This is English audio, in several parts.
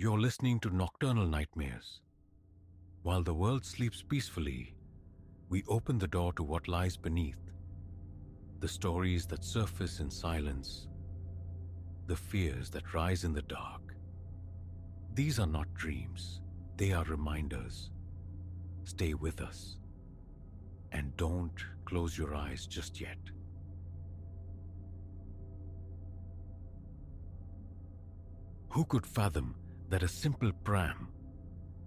You're listening to Nocturnal Nightmares. While the world sleeps peacefully, we open the door to what lies beneath. The stories that surface in silence, the fears that rise in the dark. These are not dreams, they are reminders. Stay with us. And don't close your eyes just yet. Who could fathom that a simple pram,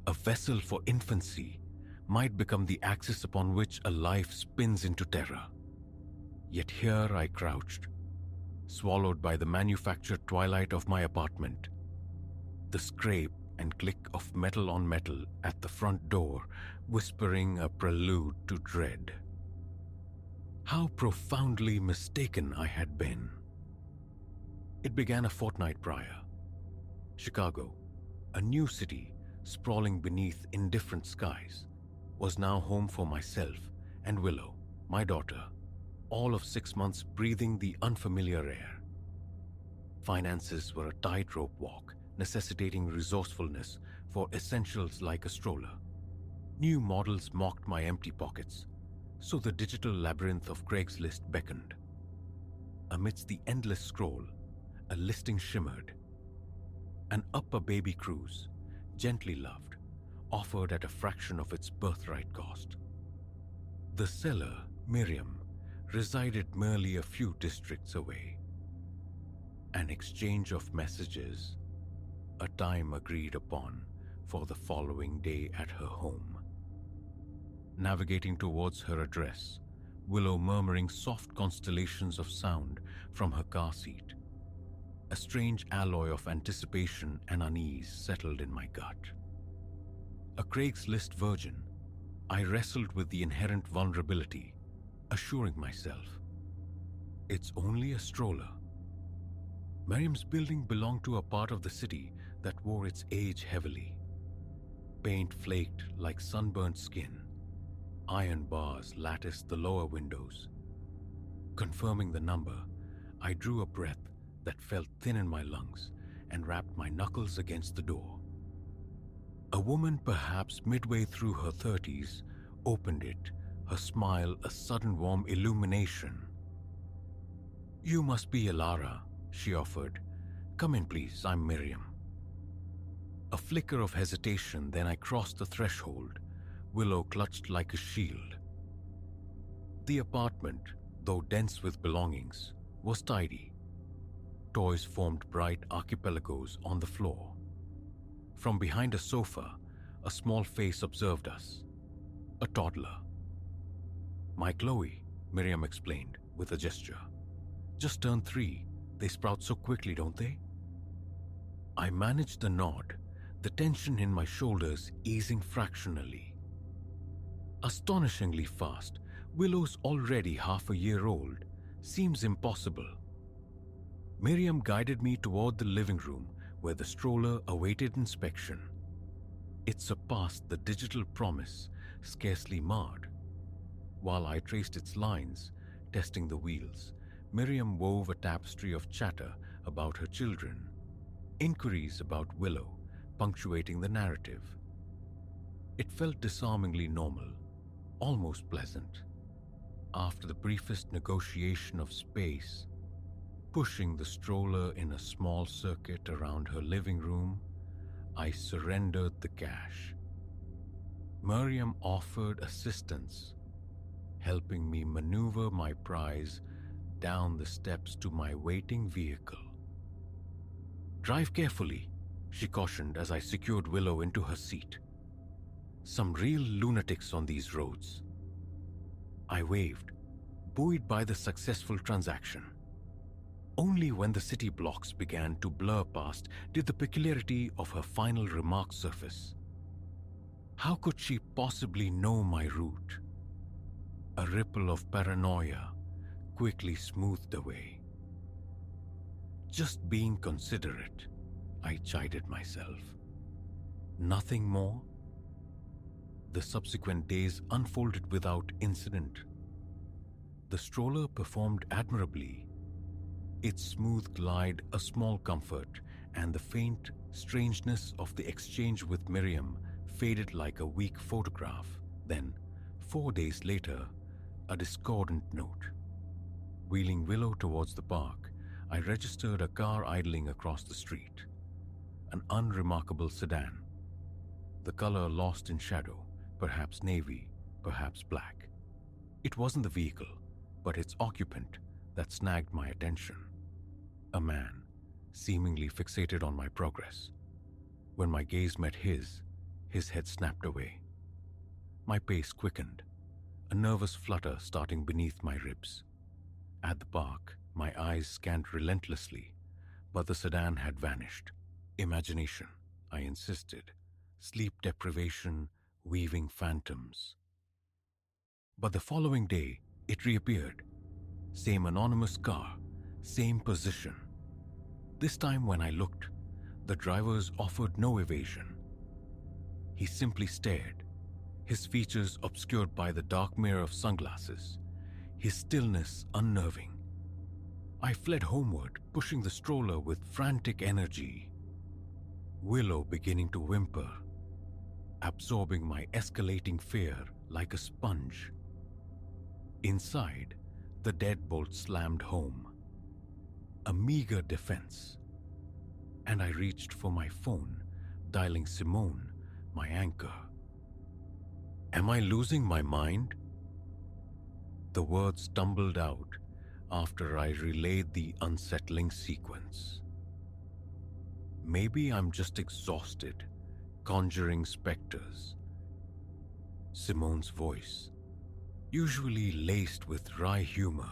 a vessel for infancy, might become the axis upon which a life spins into terror? Yet here I crouched, swallowed by the manufactured twilight of my apartment. The scrape and click of metal on metal at the front door, whispering a prelude to dread. How profoundly mistaken I had been. It began a fortnight prior. Chicago, a new city sprawling beneath indifferent skies, was now home for myself and Willow, my daughter, all of 6 months breathing the unfamiliar air. Finances were a tightrope walk, necessitating resourcefulness for essentials like a stroller. New models mocked my empty pockets, so the digital labyrinth of Craigslist beckoned. Amidst the endless scroll, a listing shimmered. An upper baby cruise, gently loved, offered at a fraction of its birthright cost. The seller, Miriam, resided merely a few districts away. An exchange of messages, a time agreed upon for the following day at her home. Navigating towards her address, Willow murmuring soft constellations of sound from her car seat. A strange alloy of anticipation and unease settled in my gut. A Craigslist virgin, I wrestled with the inherent vulnerability, assuring myself, it's only a stroller. Miriam's building belonged to a part of the city that wore its age heavily. Paint flaked like sunburnt skin. Iron bars latticed the lower windows. Confirming the number, I drew a breath that felt thin in my lungs and rapped my knuckles against the door. A woman, perhaps midway through her 30s, opened it, her smile a sudden warm illumination. "You must be Elara," she offered. "Come in, please, I'm Miriam." A flicker of hesitation, then I crossed the threshold, Willow clutched like a shield. The apartment, though dense with belongings, was tidy. Toys formed bright archipelagos on the floor. From behind a sofa, a small face observed us. A toddler. "My Chloe," Miriam explained with a gesture. "Just turned 3. They sprout so quickly, don't they?" I managed the nod, the tension in my shoulders easing fractionally. Astonishingly fast, Willow's already half a year old. Seems impossible. Miriam guided me toward the living room where the stroller awaited inspection. It surpassed the digital promise, scarcely marred. While I traced its lines, testing the wheels, Miriam wove a tapestry of chatter about her children, inquiries about Willow, punctuating the narrative. It felt disarmingly normal, almost pleasant. After the briefest negotiation of space, pushing the stroller in a small circuit around her living room, I surrendered the cash. Miriam offered assistance, helping me maneuver my prize down the steps to my waiting vehicle. "Drive carefully," she cautioned as I secured Willow into her seat. "Some real lunatics on these roads." I waved, buoyed by the successful transaction. Only when the city blocks began to blur past did the peculiarity of her final remark surface. How could she possibly know my route? A ripple of paranoia quickly smoothed away. Just being considerate, I chided myself. Nothing more? The subsequent days unfolded without incident. The stroller performed admirably, its smooth glide a small comfort, and the faint, Strangeness of the exchange with Miriam faded like a weak photograph. Then, 4 days later, a discordant note. Wheeling Willow towards the park, I registered a car idling across the street. An unremarkable sedan. The color lost in shadow, perhaps navy, perhaps black. It wasn't the vehicle, but its occupant that snagged my attention. A man, seemingly fixated on my progress. When my gaze met his head snapped away. My pace quickened, a nervous flutter starting beneath my ribs. At the park, my eyes scanned relentlessly, but the sedan had vanished. Imagination, I insisted. Sleep deprivation, weaving phantoms. But the following day, it reappeared. Same anonymous car, same position. This time when I looked, the drivers offered no evasion. He simply stared, his features obscured by the dark mirror of sunglasses, his stillness unnerving. I fled homeward, pushing the stroller with frantic energy. Willow beginning to whimper, absorbing my escalating fear like a sponge. Inside, the deadbolt slammed home. A meager defense. And I reached for my phone, dialing Simone, my anchor. Am I losing my mind? The words stumbled out after I relayed the unsettling sequence. Maybe I'm just exhausted, conjuring specters. Simone's voice, usually laced with wry humor,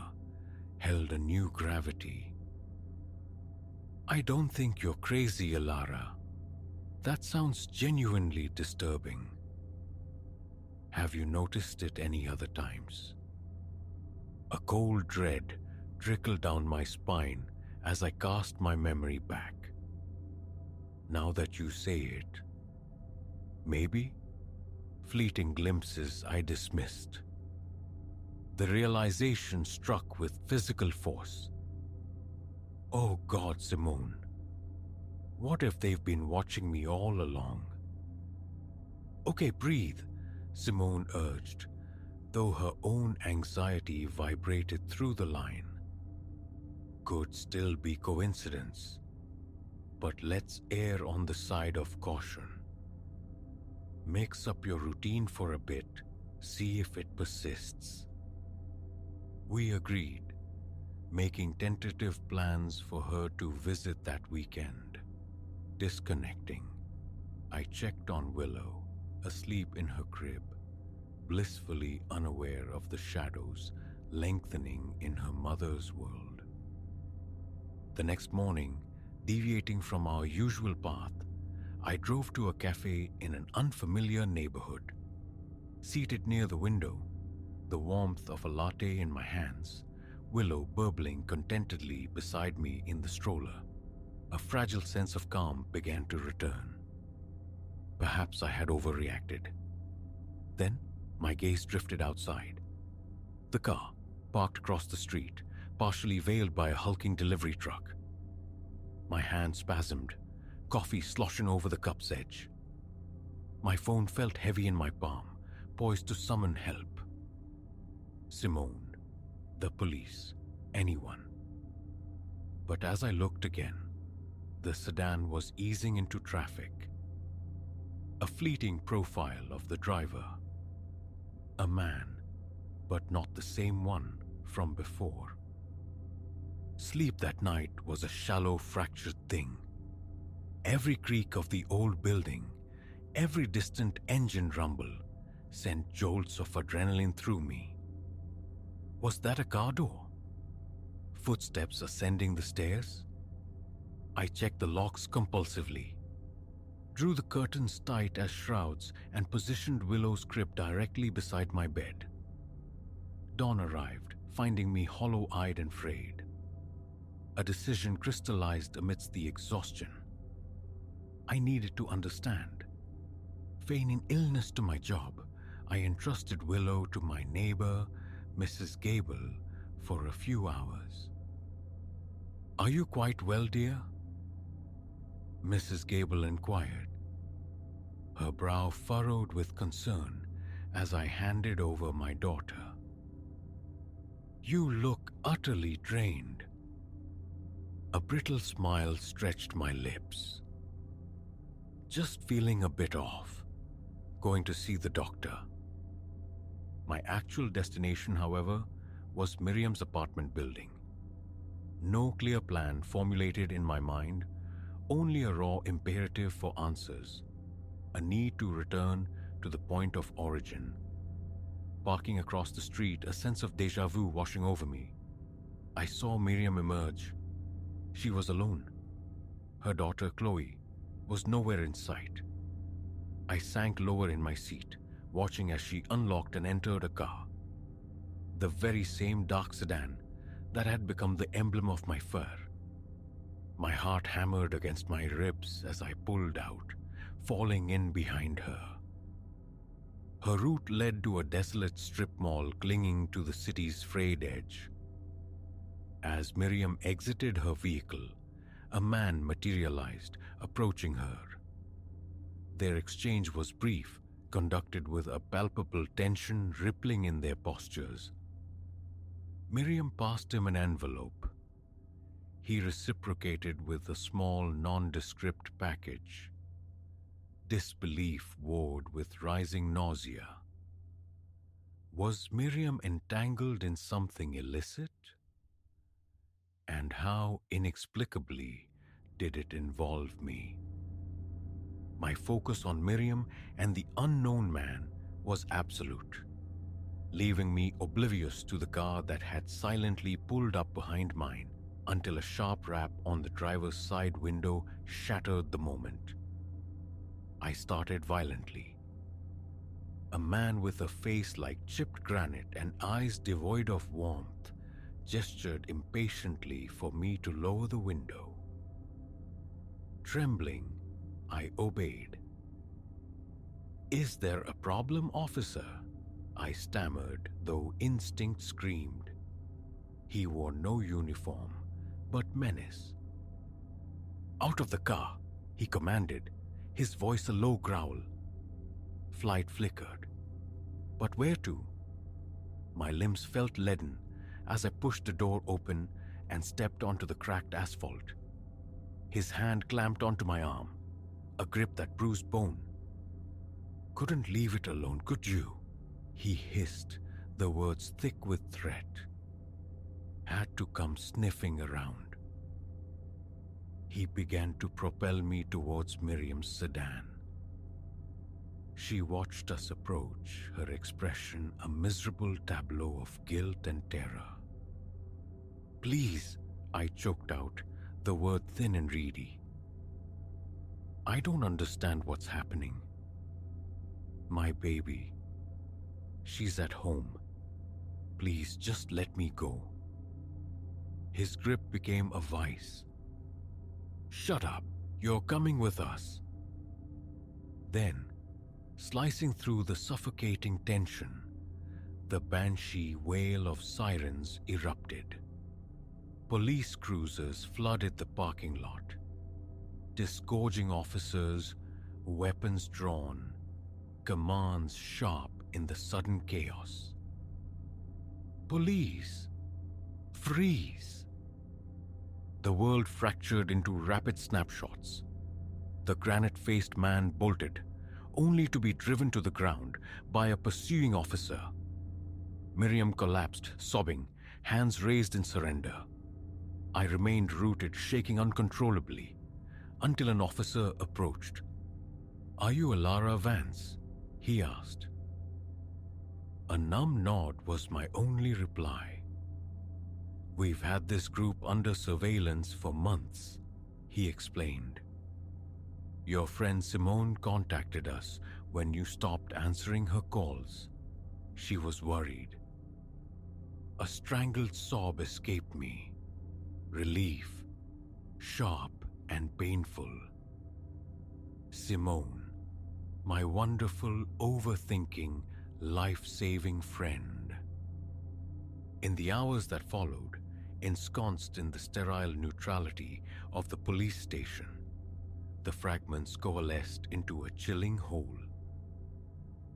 held a new gravity. I don't think you're crazy, Alara. That sounds genuinely disturbing. Have you noticed it any other times? A cold dread trickled down my spine as I cast my memory back. Now that you say it, maybe? Fleeting glimpses I dismissed. The realization struck with physical force. Oh God, Simone. What if they've been watching me all along? Okay, breathe, Simone urged, though her own anxiety vibrated through the line. Could still be coincidence, but let's err on the side of caution. Mix up your routine for a bit, see if it persists. We agreed, making tentative plans for her to visit that weekend. Disconnecting, I checked on Willow, asleep in her crib, blissfully unaware of the shadows lengthening in her mother's world. The next morning, deviating from our usual path, I drove to a cafe in an unfamiliar neighborhood. Seated near the window, the warmth of a latte in my hands, Willow burbling contentedly beside me in the stroller, a fragile sense of calm began to return. Perhaps I had overreacted. Then, my gaze drifted outside. The car, parked across the street, partially veiled by a hulking delivery truck. My hand spasmed, coffee sloshing over the cup's edge. My phone felt heavy in my palm, poised to summon help. Simone, the police, anyone. But as I looked again, the sedan was easing into traffic. A fleeting profile of the driver. A man, but not the same one from before. Sleep that night was a shallow, fractured thing. Every creak of the old building, every distant engine rumble sent jolts of adrenaline through me. Was that a car door? Footsteps ascending the stairs? I checked the locks compulsively, drew the curtains tight as shrouds, and positioned Willow's crib directly beside my bed. Dawn arrived, finding me hollow-eyed and frayed. A decision crystallized amidst the exhaustion. I needed to understand. Feigning illness to my job, I entrusted Willow to my neighbor, Mrs. Gable, for a few hours. Are you quite well, dear? Mrs. Gable inquired, her brow furrowed with concern as I handed over my daughter. You look utterly drained. A brittle smile stretched my lips. Just feeling a bit off. Going to see the doctor. My actual destination, however, was Miriam's apartment building. No clear plan formulated in my mind, only a raw imperative for answers, a need to return to the point of origin. Parking across the street, a sense of déjà vu washing over me. I saw Miriam emerge. She was alone. Her daughter, Chloe, was nowhere in sight. I sank lower in my seat, watching as she unlocked and entered a car. The very same dark sedan that had become the emblem of my fur. My heart hammered against my ribs as I pulled out, falling in behind her. Her route led to a desolate strip mall clinging to the city's frayed edge. As Miriam exited her vehicle, a man materialized, approaching her. Their exchange was brief, conducted with a palpable tension rippling in their postures. Miriam passed him an envelope. He reciprocated with a small, nondescript package. Disbelief warred with rising nausea. Was Miriam entangled in something illicit? And how inexplicably did it involve me? My focus on Miriam and the unknown man was absolute, leaving me oblivious to the car that had silently pulled up behind mine until a sharp rap on the driver's side window shattered the moment. I started violently. A man with a face like chipped granite and eyes devoid of warmth gestured impatiently for me to lower the window. Trembling, I obeyed. "Is there a problem, officer?" I stammered, though instinct screamed. He wore no uniform, but menace. "Out of the car," he commanded, his voice a low growl. Flight flickered. But where to? My limbs felt leaden as I pushed the door open and stepped onto the cracked asphalt. His hand clamped onto my arm, a grip that bruised bone. "Couldn't leave it alone, could you?" He hissed, the words thick with threat. "Had to come sniffing around." He began to propel me towards Miriam's sedan. She watched us approach, her expression a miserable tableau of guilt and terror. "Please," I choked out, the word thin and reedy. "I don't understand what's happening. My baby. She's at home. Please, just let me go." His grip became a vice. "Shut up. You're coming with us." Then, slicing through the suffocating tension, the banshee wail of sirens erupted. Police cruisers flooded the parking lot, disgorging officers, weapons drawn, commands sharp in the sudden chaos. "Police! Freeze!" The world fractured into rapid snapshots. The granite-faced man bolted, only to be driven to the ground by a pursuing officer. Miriam collapsed, sobbing, hands raised in surrender. I remained rooted, shaking uncontrollably, until an officer approached. "Are you Alara Vance?" he asked. A numb nod was my only reply. "We've had this group under surveillance for months," he explained. "Your friend Simone contacted us when you stopped answering her calls. She was worried." A strangled sob escaped me. Relief, sharp and painful. Simone, my wonderful, overthinking, life-saving friend. In the hours that followed, ensconced in the sterile neutrality of the police station, The fragments coalesced into a chilling whole.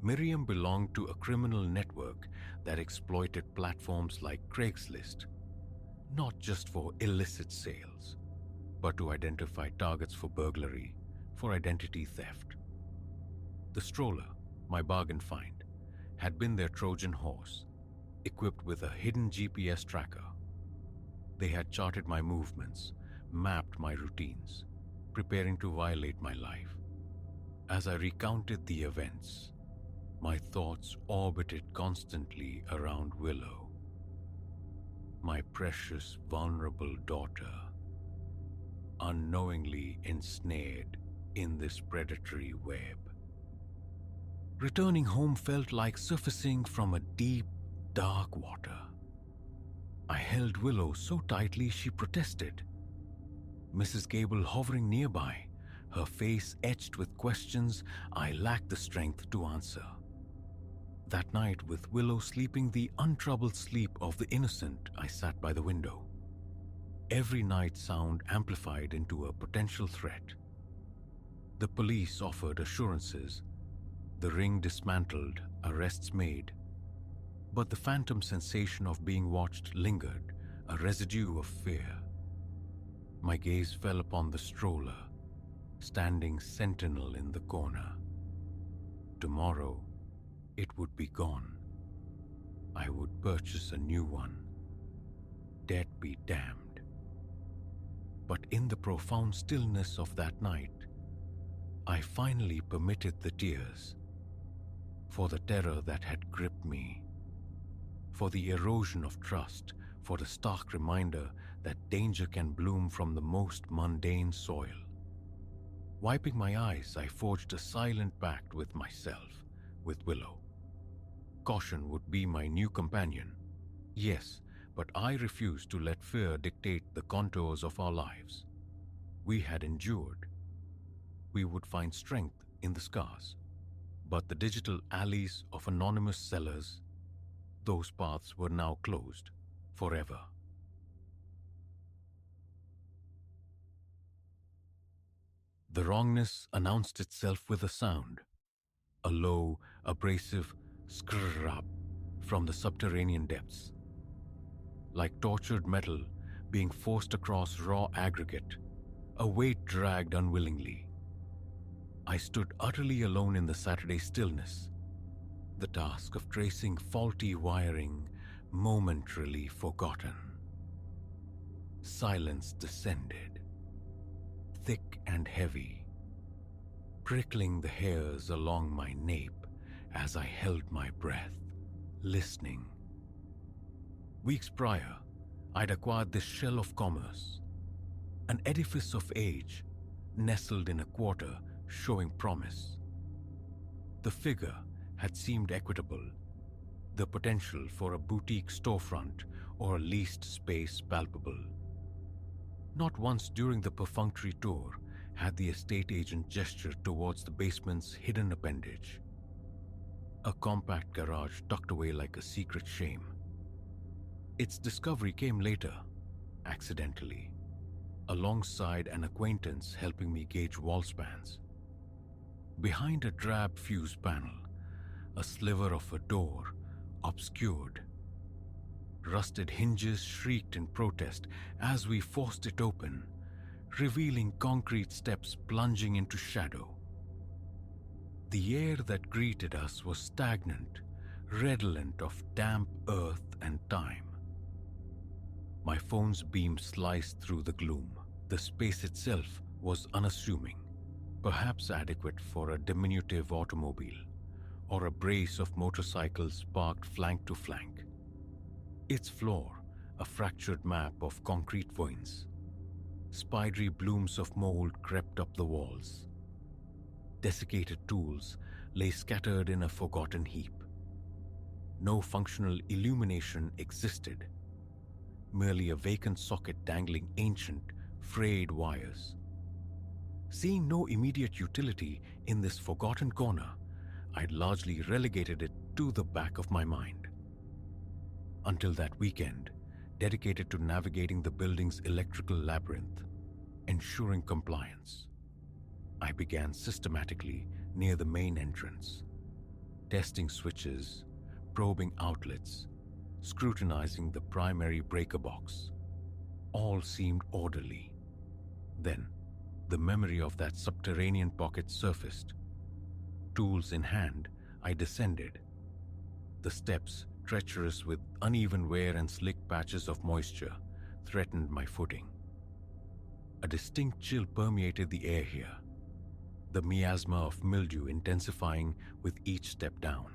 Miriam belonged to a criminal network that exploited platforms like Craigslist, not just for illicit sales, but to identify targets for burglary, for identity theft. The stroller, my bargain find, had been their Trojan horse, equipped with a hidden GPS tracker. They had charted my movements, mapped my routines, preparing to violate my life. As I recounted the events, my thoughts orbited constantly around Willow, my precious, vulnerable daughter, unknowingly ensnared in this predatory web. Returning home felt like surfacing from a deep, dark water. I held Willow so tightly she protested. Mrs. Gable hovering nearby, her face etched with questions I lacked the strength to answer. That night, with Willow sleeping the untroubled sleep of the innocent, I sat by the window. Every night sound amplified into a potential threat. The police offered assurances, the ring dismantled, arrests made. But the phantom sensation of being watched lingered, a residue of fear. My gaze fell upon the stroller, standing sentinel in the corner. Tomorrow, it would be gone. I would purchase a new one. Debt be damned. But in the profound stillness of that night, I finally permitted the tears, for the terror that had gripped me, for the erosion of trust, for the stark reminder that danger can bloom from the most mundane soil. Wiping my eyes, I forged a silent pact with myself, with Willow. Caution would be my new companion. Yes, but I refused to let fear dictate the contours of our lives. We had endured. We would find strength in the scars. But the digital alleys of anonymous sellers, those paths were now closed forever. The wrongness announced itself with a sound, a low, abrasive skrrrap from the subterranean depths. Like tortured metal being forced across raw aggregate, a weight dragged unwillingly. I stood utterly alone in the Saturday stillness, the task of tracing faulty wiring momentarily forgotten. Silence descended, thick and heavy, prickling the hairs along my nape as I held my breath, listening. Weeks prior, I'd acquired this shell of commerce, an edifice of age, nestled in a quarter showing promise. The figure had seemed equitable, the potential for a boutique storefront or a leased space palpable. Not once during the perfunctory tour had the estate agent gestured towards the basement's hidden appendage, a compact garage tucked away like a secret shame. Its discovery came later, accidentally, alongside an acquaintance helping me gauge wall spans. Behind a drab fuse panel, a sliver of a door, obscured. Rusted hinges shrieked in protest as we forced it open, revealing concrete steps plunging into shadow. The air that greeted us was stagnant, redolent of damp earth and time. My phone's beam sliced through the gloom. The space itself was unassuming, perhaps adequate for a diminutive automobile or a brace of motorcycles parked flank to flank. Its floor, a fractured map of concrete voins. Spidery blooms of mold crept up the walls. Desiccated tools lay scattered in a forgotten heap. No functional illumination existed, merely a vacant socket dangling ancient, frayed wires. Seeing no immediate utility in this forgotten corner, I'd largely relegated it to the back of my mind. Until that weekend, dedicated to navigating the building's electrical labyrinth, ensuring compliance. I began systematically near the main entrance, testing switches, probing outlets, scrutinizing the primary breaker box. All seemed orderly. Then, the memory of that subterranean pocket surfaced. Tools in hand, I descended. The steps, treacherous with uneven wear and slick patches of moisture, threatened my footing. A distinct chill permeated the air here, the miasma of mildew intensifying with each step down.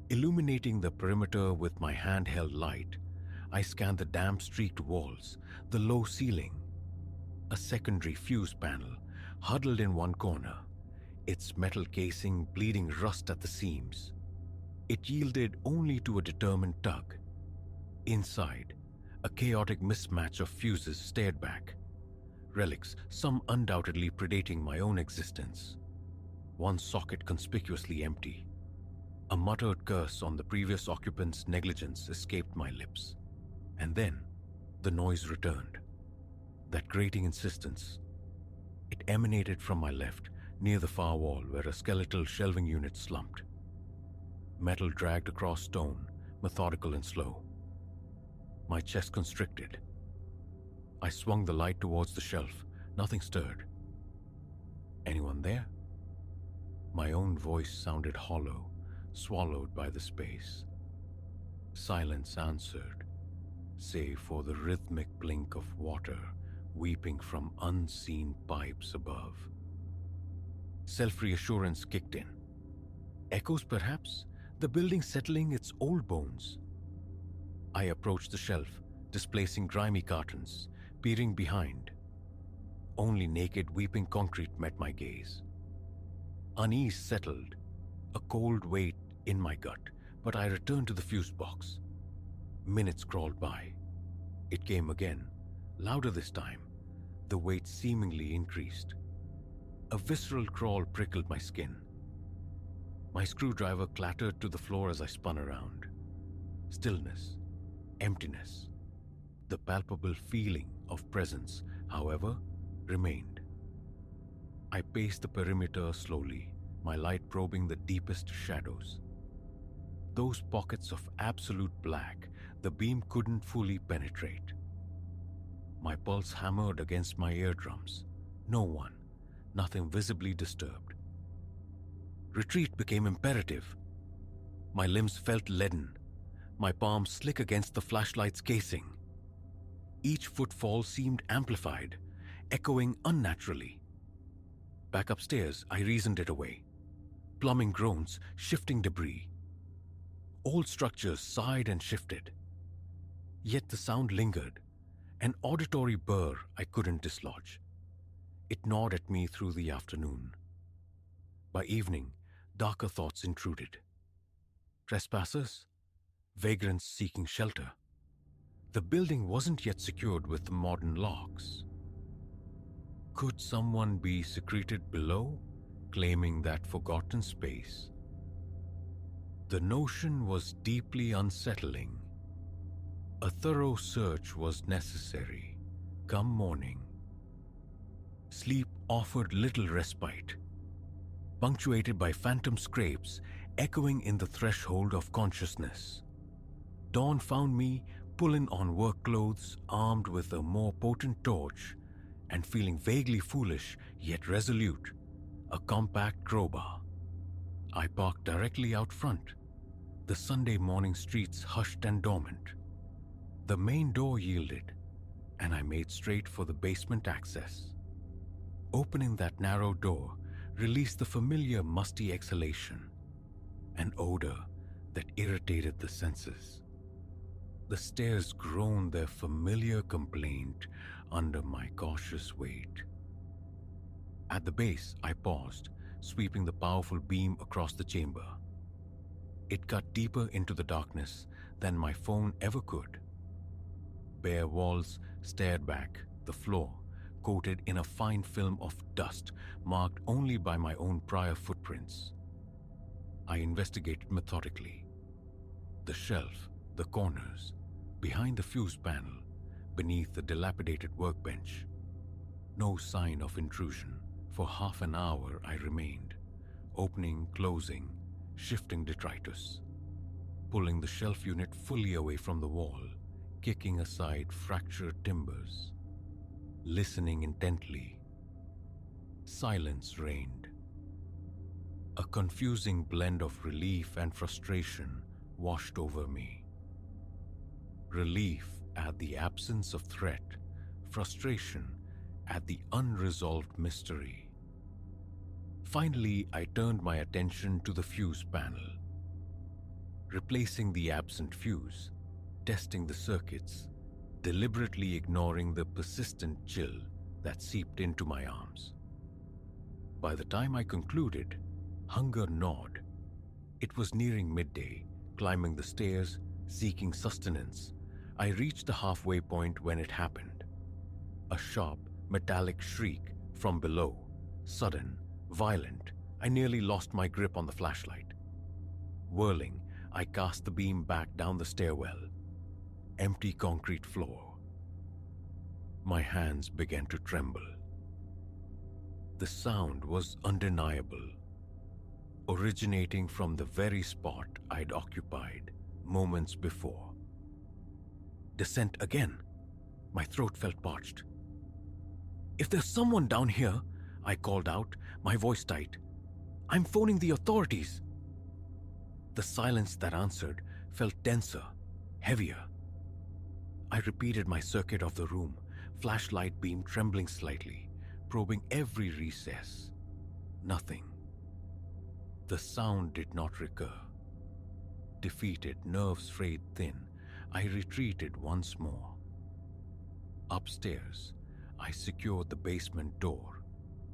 Illuminating the perimeter with my handheld light, I scanned the damp-streaked walls, the low ceiling. A secondary fuse panel huddled in one corner, its metal casing bleeding rust at the seams. It yielded only to a determined tug. Inside, a chaotic mismatch of fuses stared back, relics, some undoubtedly predating my own existence. One socket conspicuously empty. A muttered curse on the previous occupant's negligence escaped my lips. And then, the noise returned. That grating insistence. It emanated from my left, near the far wall where a skeletal shelving unit slumped. Metal dragged across stone, methodical and slow. My chest constricted. I swung the light towards the shelf. Nothing stirred. Anyone there? My own voice sounded hollow, swallowed by the space. Silence answered, save for the rhythmic blink of water weeping from unseen pipes above. Self-reassurance kicked in. Echoes, perhaps? The building settling its old bones. I approached the shelf, displacing grimy cartons, peering behind. Only naked, weeping concrete met my gaze. Unease settled, a cold weight in my gut, but I returned to the fuse box. Minutes crawled by. It came again, louder this time. The weight seemingly increased. A visceral crawl prickled my skin. My screwdriver clattered to the floor as I spun around. Stillness, emptiness. The palpable feeling of presence, however, remained. I paced the perimeter slowly, my light probing the deepest shadows. Those pockets of absolute black the beam couldn't fully penetrate. My pulse hammered against my eardrums. No one, nothing visibly disturbed. Retreat became imperative. My limbs felt leaden, my palms slick against the flashlight's casing. Each footfall seemed amplified, echoing unnaturally. Back upstairs, I reasoned it away. Plumbing groans, shifting debris. Old structures sighed and shifted. Yet the sound lingered, an auditory burr I couldn't dislodge. It gnawed at me through the afternoon. By evening, darker thoughts intruded. Trespassers? Vagrants seeking shelter? The building wasn't yet secured with modern locks. Could someone be secreted below, claiming that forgotten space? The notion was deeply unsettling. A thorough search was necessary, come morning. Sleep offered little respite, punctuated by phantom scrapes echoing in the threshold of consciousness. Dawn found me pulling on work clothes, armed with a more potent torch, and feeling vaguely foolish yet resolute, a compact crowbar. I parked directly out front, the Sunday morning streets hushed and dormant. The main door yielded, and I made straight for the basement access. Opening that narrow door released the familiar musty exhalation, an odor that irritated the senses. The stairs groaned their familiar complaint under my cautious weight. At the base, I paused, sweeping the powerful beam across the chamber. It cut deeper into the darkness than my phone ever could. Bare walls stared back, the floor coated in a fine film of dust marked only by my own prior footprints. I investigated methodically. The shelf, the corners, behind the fuse panel, beneath the dilapidated workbench. No sign of intrusion, For half an hour I remained, opening, closing, shifting detritus, pulling the shelf unit fully away from the wall, kicking aside fractured timbers, listening intently. Silence reigned. A confusing blend of relief and frustration washed over me. Relief at the absence of threat, frustration at the unresolved mystery. Finally, I turned my attention to the fuse panel. Replacing the absent fuse, testing the circuits, deliberately ignoring the persistent chill that seeped into my arms. By the time I concluded, hunger gnawed. It was nearing midday, climbing the stairs, seeking sustenance. I reached the halfway point when it happened. A sharp, metallic shriek from below, sudden, violent. I nearly lost my grip on the flashlight. Whirling, I cast the beam back down the stairwell. Empty concrete floor. My hands began to tremble. The sound was undeniable, originating from the very spot I'd occupied moments before. Descent again. My throat felt parched. "If there's someone down here," I called out, my voice tight. "I'm phoning the authorities." The silence that answered felt denser, heavier. I repeated my circuit of the room, flashlight beam trembling slightly, probing every recess. Nothing. The sound did not recur. Defeated, nerves frayed thin, I retreated once more. Upstairs, I secured the basement door,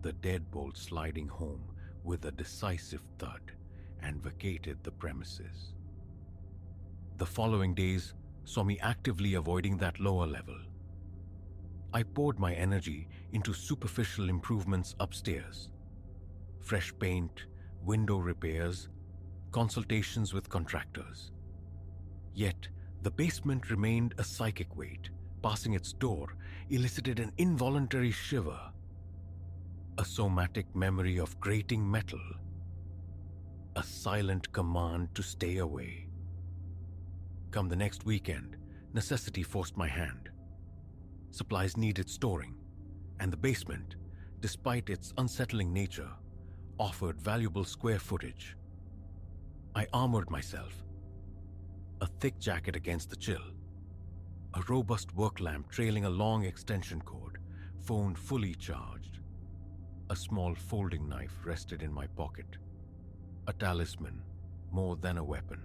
the deadbolt sliding home with a decisive thud, and vacated the premises. The following days saw me actively avoiding that lower level. I poured my energy into superficial improvements upstairs. Fresh paint, window repairs, consultations with contractors. Yet, the basement remained a psychic weight. Passing its door elicited an involuntary shiver, a somatic memory of grating metal, a silent command to stay away. Come the next weekend, necessity forced my hand. Supplies needed storing, and the basement, despite its unsettling nature, offered valuable square footage. I armored myself. A thick jacket against the chill. A robust work lamp trailing a long extension cord, phone fully charged. A small folding knife rested in my pocket. A talisman, more than a weapon.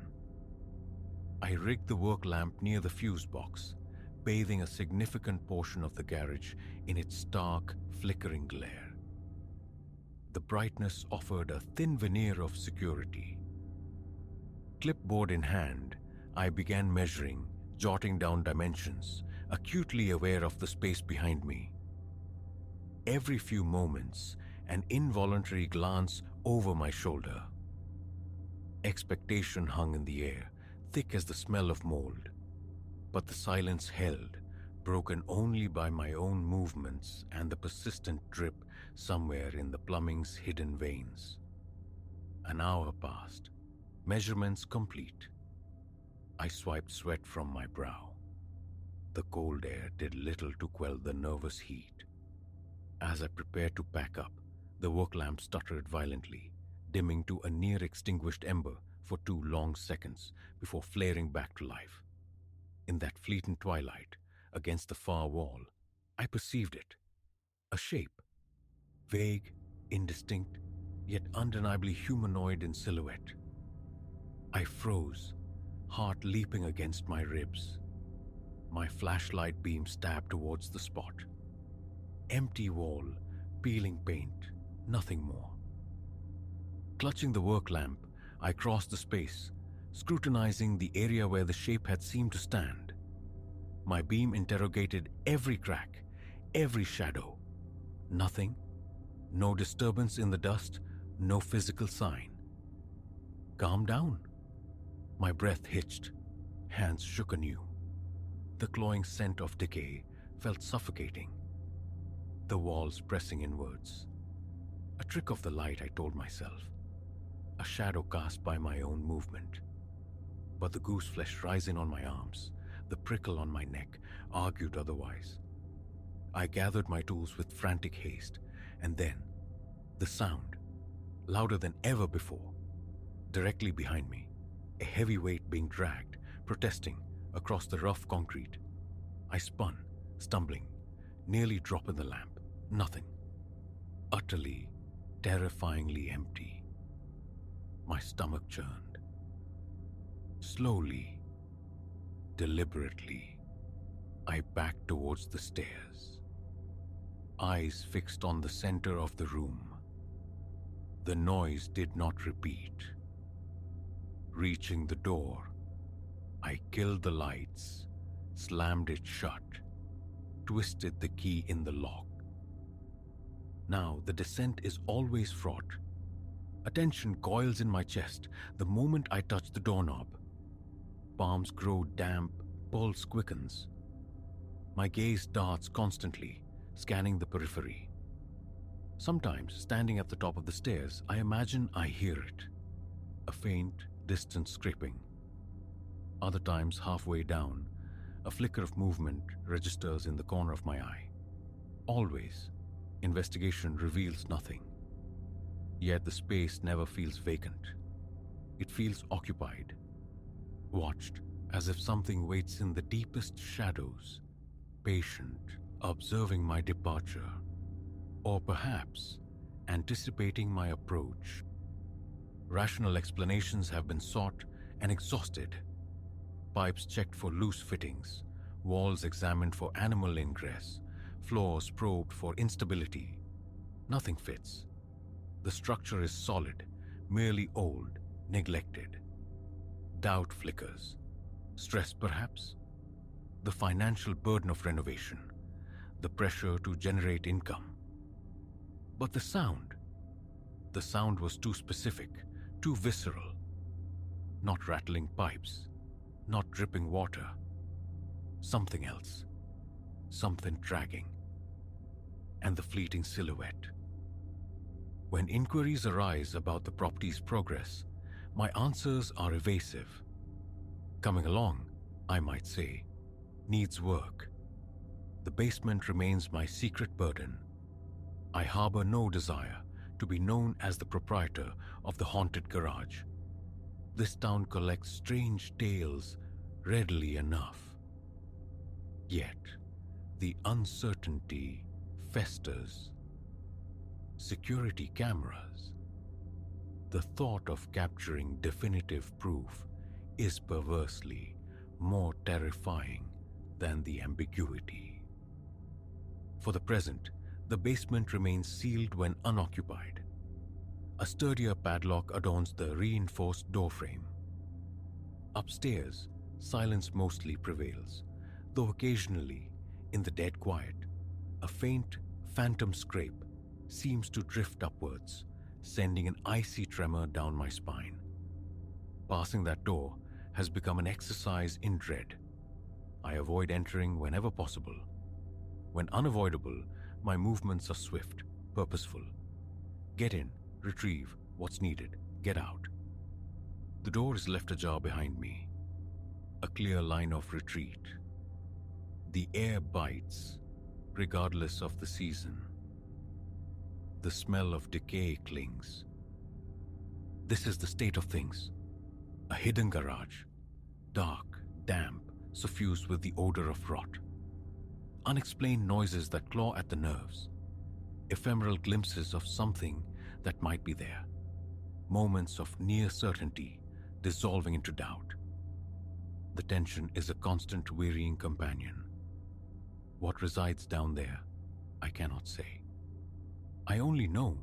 I rigged the work lamp near the fuse box, bathing a significant portion of the garage in its stark, flickering glare. The brightness offered a thin veneer of security. Clipboard in hand, I began measuring, jotting down dimensions, acutely aware of the space behind me. Every few moments, an involuntary glance over my shoulder. Expectation hung in the air, thick as the smell of mold. But the silence held, broken only by my own movements and the persistent drip somewhere in the plumbing's hidden veins. An hour passed, measurements complete. I swiped sweat from my brow. The cold air did little to quell the nervous heat. As I prepared to pack up, the work lamp stuttered violently, dimming to a near-extinguished ember for 2 long seconds before flaring back to life. In that fleeting twilight, against the far wall, I perceived it. A shape. Vague, indistinct, yet undeniably humanoid in silhouette. I froze, heart leaping against my ribs. My flashlight beam stabbed towards the spot. Empty wall, peeling paint, nothing more. Clutching the work lamp, I crossed the space, scrutinizing the area where the shape had seemed to stand. My beam interrogated every crack, every shadow. Nothing. No disturbance in the dust, no physical sign. Calm down. My breath hitched, hands shook anew. The cloying scent of decay felt suffocating. The walls pressing inwards. A trick of the light, I told myself. A shadow cast by my own movement. But the goose flesh rising on my arms, the prickle on my neck, argued otherwise. I gathered my tools with frantic haste, and then the sound, louder than ever before, directly behind me, a heavy weight being dragged, protesting, across the rough concrete. I spun, stumbling, nearly dropping the lamp. Nothing. Utterly, terrifyingly empty. My stomach churned. Slowly, deliberately, I backed towards the stairs, eyes fixed on the center of the room. The noise did not repeat. Reaching the door, I killed the lights, slammed it shut, twisted the key in the lock. Now the descent is always fraught. Attention coils in my chest the moment I touch the doorknob. Palms grow damp, pulse quickens. My gaze darts constantly, scanning the periphery. Sometimes, standing at the top of the stairs, I imagine I hear it. A faint, distant scraping. Other times, halfway down, a flicker of movement registers in the corner of my eye. Always, investigation reveals nothing. Yet the space never feels vacant. It feels occupied, watched as if something waits in the deepest shadows, patient, observing my departure, or perhaps anticipating my approach. Rational explanations have been sought and exhausted. Pipes checked for loose fittings, walls examined for animal ingress, floors probed for instability. Nothing fits. The structure is solid, merely old, neglected. Doubt flickers. Stress, perhaps? The financial burden of renovation, the pressure to generate income. But the sound was too specific, too visceral. Not rattling pipes, not dripping water. Something else, something dragging. And the fleeting silhouette. When inquiries arise about the property's progress, my answers are evasive. Coming along, I might say, needs work. The basement remains my secret burden. I harbor no desire to be known as the proprietor of the haunted garage. This town collects strange tales readily enough. Yet, the uncertainty festers. Security cameras. The thought of capturing definitive proof is perversely more terrifying than the ambiguity. For the present, the basement remains sealed when unoccupied. A sturdier padlock adorns the reinforced doorframe. Upstairs, silence mostly prevails, though occasionally, in the dead quiet, a faint, phantom scrape seems to drift upwards, sending an icy tremor down my spine. Passing that door has become an exercise in dread. I avoid entering whenever possible. When unavoidable, my movements are swift, purposeful. Get in, retrieve what's needed, get out. The door is left ajar behind me. A clear line of retreat. The air bites, regardless of the season. The smell of decay clings. This is the state of things. A hidden garage, dark, damp, suffused with the odor of rot. Unexplained noises that claw at the nerves. Ephemeral glimpses of something that might be there. Moments of near certainty dissolving into doubt. The tension is a constant wearying companion. What resides down there, I cannot say. I only know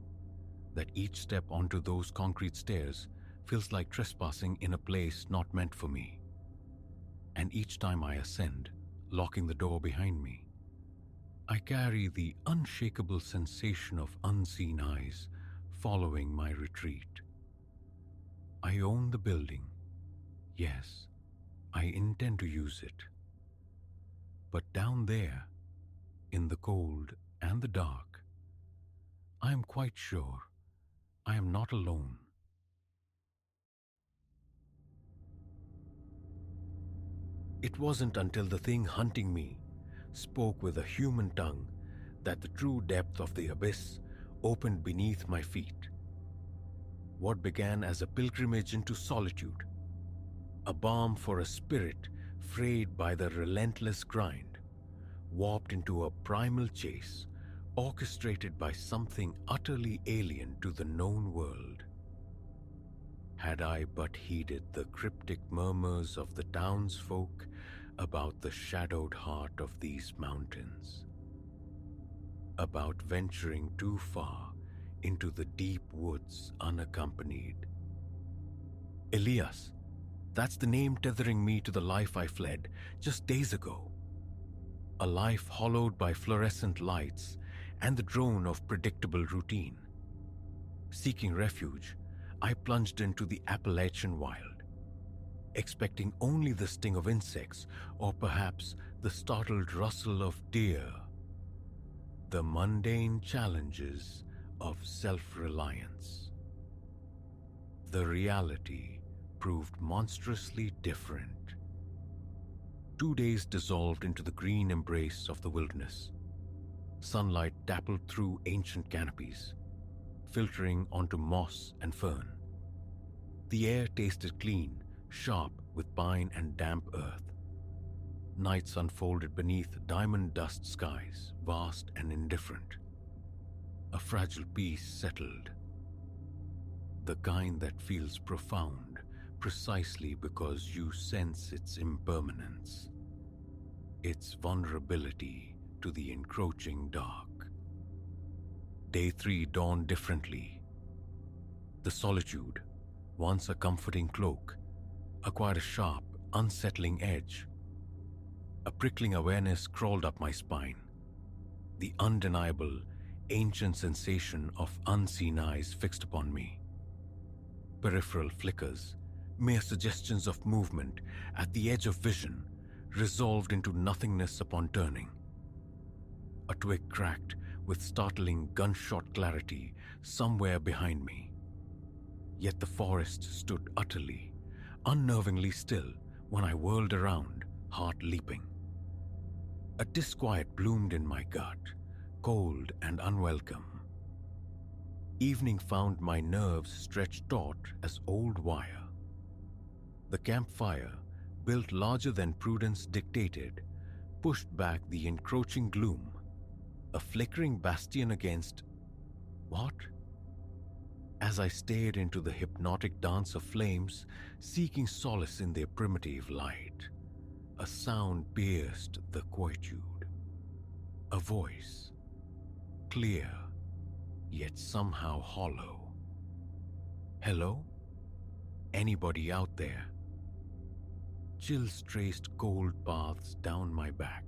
that each step onto those concrete stairs feels like trespassing in a place not meant for me. And each time I ascend, locking the door behind me, I carry the unshakable sensation of unseen eyes following my retreat. I own the building. Yes, I intend to use it. But down there, in the cold and the dark, I am quite sure I am not alone. It wasn't until the thing hunting me spoke with a human tongue that the true depth of the abyss opened beneath my feet. What began as a pilgrimage into solitude, a balm for a spirit frayed by the relentless grind, warped into a primal chase orchestrated by something utterly alien to the known world. Had I but heeded the cryptic murmurs of the townsfolk about the shadowed heart of these mountains, about venturing too far into the deep woods unaccompanied. Elias, that's the name tethering me to the life I fled just days ago. A life hollowed by fluorescent lights and the drone of predictable routine. Seeking refuge, I plunged into the Appalachian wild, expecting only the sting of insects or perhaps the startled rustle of deer. The mundane challenges of self-reliance. The reality proved monstrously different. 2 days dissolved into the green embrace of the wilderness. Sunlight dappled through ancient canopies, filtering onto moss and fern. The air tasted clean, sharp with pine and damp earth. Nights unfolded beneath diamond dust skies, vast and indifferent. A fragile peace settled. The kind that feels profound precisely because you sense its impermanence, its vulnerability to the encroaching dark. Day 3 dawned differently. The solitude, once a comforting cloak, acquired a sharp, unsettling edge. A prickling awareness crawled up my spine. The undeniable, ancient sensation of unseen eyes fixed upon me. Peripheral flickers, mere suggestions of movement at the edge of vision, resolved into nothingness upon turning. A twig cracked with startling gunshot clarity somewhere behind me. Yet the forest stood utterly, unnervingly still when I whirled around, heart leaping. A disquiet bloomed in my gut, cold and unwelcome. Evening found my nerves stretched taut as old wire. The campfire, built larger than prudence dictated, pushed back the encroaching gloom, a flickering bastion against... what? As I stared into the hypnotic dance of flames, seeking solace in their primitive light, a sound pierced the quietude. A voice, clear, yet somehow hollow. Hello? Anybody out there? Chills traced cold paths down my back.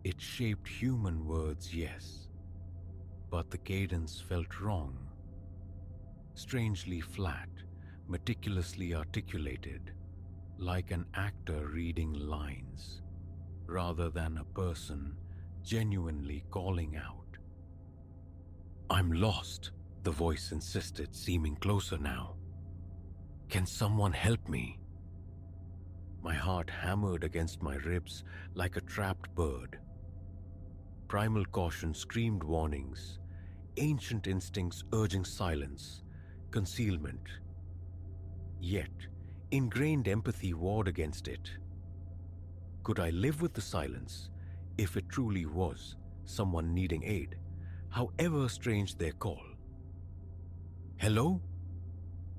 It shaped human words, yes, but the cadence felt wrong. Strangely flat, meticulously articulated, like an actor reading lines, rather than a person genuinely calling out. I'm lost, the voice insisted, seeming closer now. Can someone help me? My heart hammered against my ribs like a trapped bird. Primal caution screamed warnings, ancient instincts urging silence, concealment. Yet, ingrained empathy warred against it. Could I live with the silence if it truly was someone needing aid, however strange their call? Hello?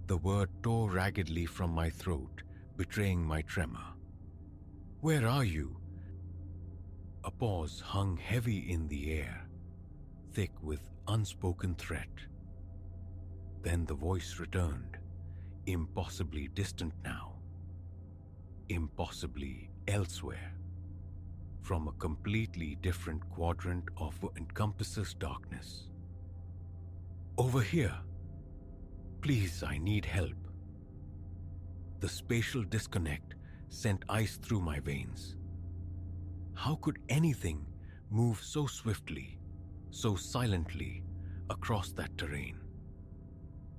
The word tore raggedly from my throat, betraying my tremor. Where are you? A pause hung heavy in the air, thick with unspoken threat. Then the voice returned, impossibly distant now, impossibly elsewhere, from a completely different quadrant of what encompasses darkness. Over here. Please, I need help. The spatial disconnect sent ice through my veins. How could anything move so swiftly, so silently, across that terrain.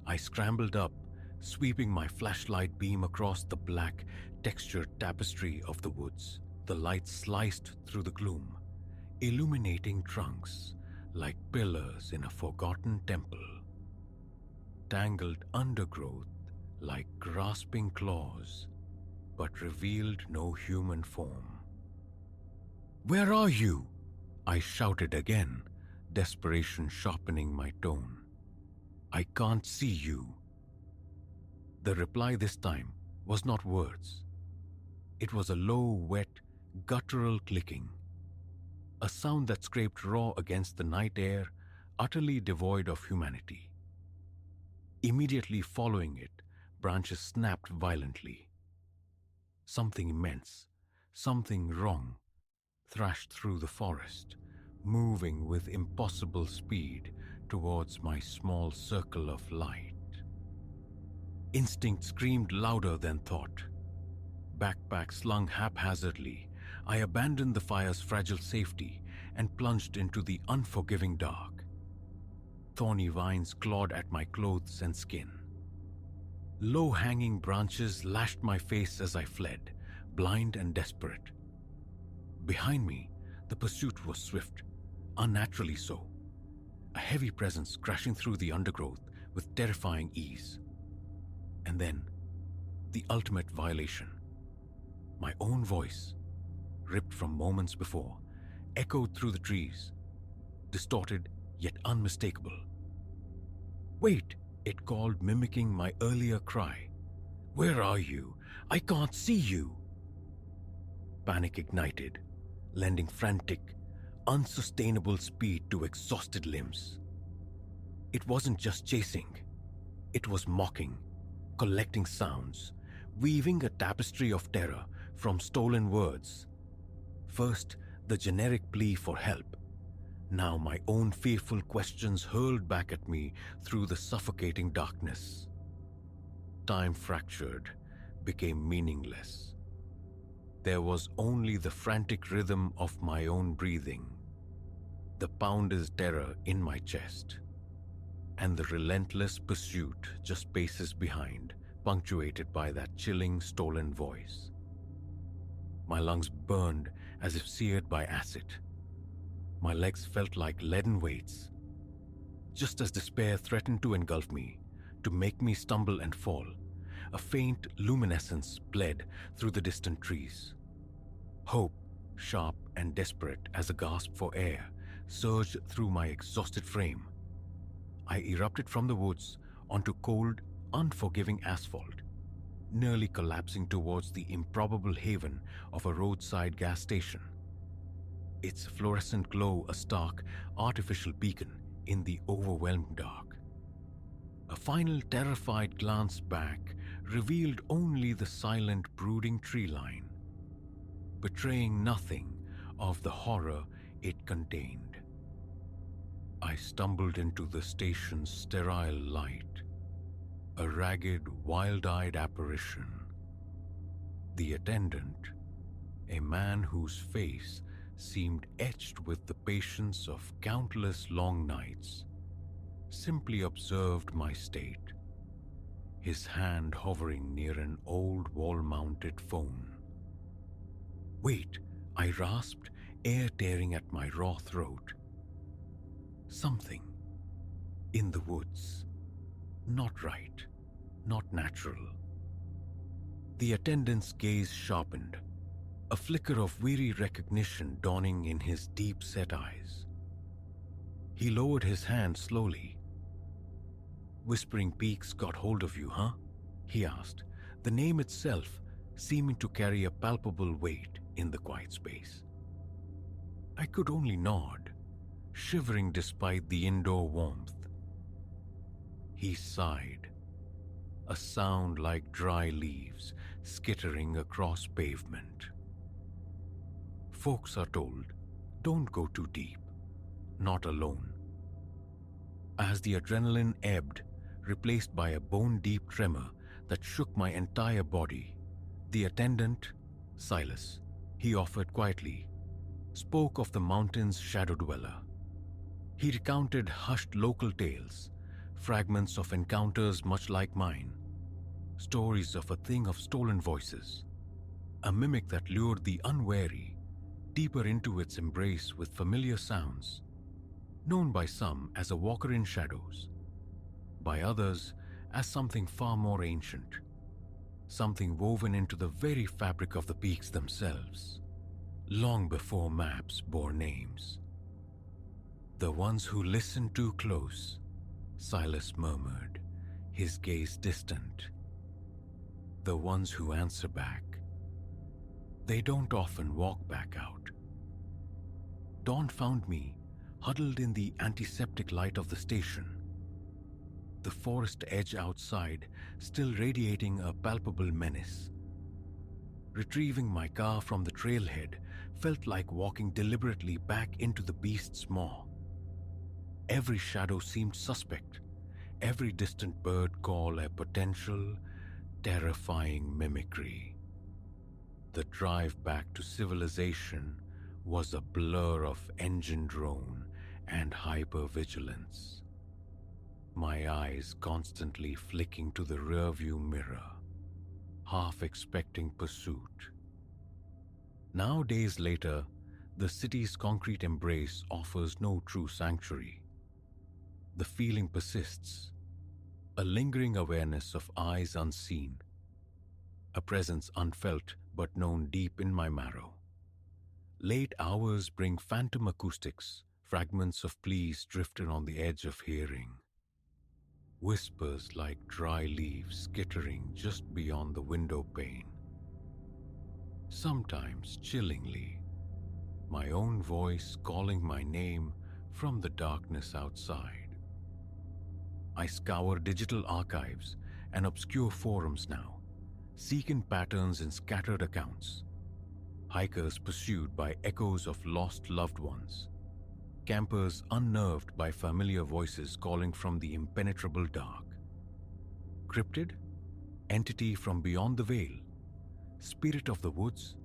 I scrambled up, sweeping my flashlight beam across the black, textured tapestry of the woods. The light sliced through the gloom, illuminating trunks like pillars in a forgotten temple. Tangled undergrowth like grasping claws, but revealed no human form. "Where are you?" I shouted again, desperation sharpening my tone. "I can't see you." The reply this time was not words. It was a low, wet, guttural clicking, a sound that scraped raw against the night air, utterly devoid of humanity. Immediately following it, branches snapped violently. Something immense, something wrong, thrashed through the forest, moving with impossible speed towards my small circle of light. Instinct screamed louder than thought. Backpack slung haphazardly, I abandoned the fire's fragile safety and plunged into the unforgiving dark. Thorny vines clawed at my clothes and skin. Low-hanging branches lashed my face as I fled, blind and desperate. Behind me, the pursuit was swift, unnaturally so. A heavy presence crashing through the undergrowth with terrifying ease. And then, the ultimate violation. My own voice, ripped from moments before, echoed through the trees, distorted yet unmistakable. "Wait!" it called, mimicking my earlier cry. "Where are you? I can't see you!" Panic ignited, lending frantic, unsustainable speed to exhausted limbs. It wasn't just chasing. It was mocking, collecting sounds, weaving a tapestry of terror from stolen words. First, the generic plea for help. Now my own fearful questions hurled back at me through the suffocating darkness. Time fractured, became meaningless. There was only the frantic rhythm of my own breathing, the pounded terror in my chest, and the relentless pursuit just paces behind, punctuated by that chilling, stolen voice. My lungs burned as if seared by acid. My legs felt like leaden weights. Just as despair threatened to engulf me, to make me stumble and fall, a faint luminescence bled through the distant trees. Hope, sharp and desperate as a gasp for air, surged through my exhausted frame. I erupted from the woods onto cold, unforgiving asphalt, nearly collapsing towards the improbable haven of a roadside gas station. Its fluorescent glow a stark, artificial beacon in the overwhelmed dark. A final terrified glance back revealed only the silent, brooding tree line, betraying nothing of the horror it contained. I stumbled into the station's sterile light, a ragged, wild-eyed apparition. The attendant, a man whose face seemed etched with the patience of countless long nights, simply observed my state, his hand hovering near an old wall-mounted phone. "Wait," I rasped, air tearing at my raw throat. Something in the woods, not right, not natural. The attendant's gaze sharpened, a flicker of weary recognition dawning in his deep-set eyes. He lowered his hand slowly. "Whispering Peaks got hold of you, huh?" he asked, the name itself seeming to carry a palpable weight in the quiet space. I could only nod, shivering despite the indoor warmth. He sighed, a sound like dry leaves skittering across pavement. Folks are told, don't go too deep, not alone. As the adrenaline ebbed, replaced by a bone-deep tremor that shook my entire body, the attendant, Silas, he offered quietly, spoke of the mountain's shadow dweller. He recounted hushed local tales, fragments of encounters much like mine, stories of a thing of stolen voices, a mimic that lured the unwary deeper into its embrace with familiar sounds, known by some as a walker in shadows, by others as something far more ancient, something woven into the very fabric of the peaks themselves, long before maps bore names. "The ones who listen too close," Silas murmured, his gaze distant. "The ones who answer back. They don't often walk back out." Dawn found me huddled in the antiseptic light of the station, the forest edge outside still radiating a palpable menace. Retrieving my car from the trailhead felt like walking deliberately back into the beast's maw. Every shadow seemed suspect, every distant bird call a potential, terrifying mimicry. The drive back to civilization was a blur of engine drone and hypervigilance, my eyes constantly flicking to the rearview mirror, half expecting pursuit. Now, days later, the city's concrete embrace offers no true sanctuary. The feeling persists, a lingering awareness of eyes unseen, a presence unfelt but known deep in my marrow. Late hours bring phantom acoustics, fragments of pleas drifted on the edge of hearing, whispers like dry leaves skittering just beyond the window pane. Sometimes, chillingly, my own voice calling my name from the darkness outside. I scour digital archives and obscure forums now, seeking patterns in scattered accounts. Hikers pursued by echoes of lost loved ones. Campers unnerved by familiar voices calling from the impenetrable dark. Cryptid? Entity from beyond the veil? Spirit of the woods?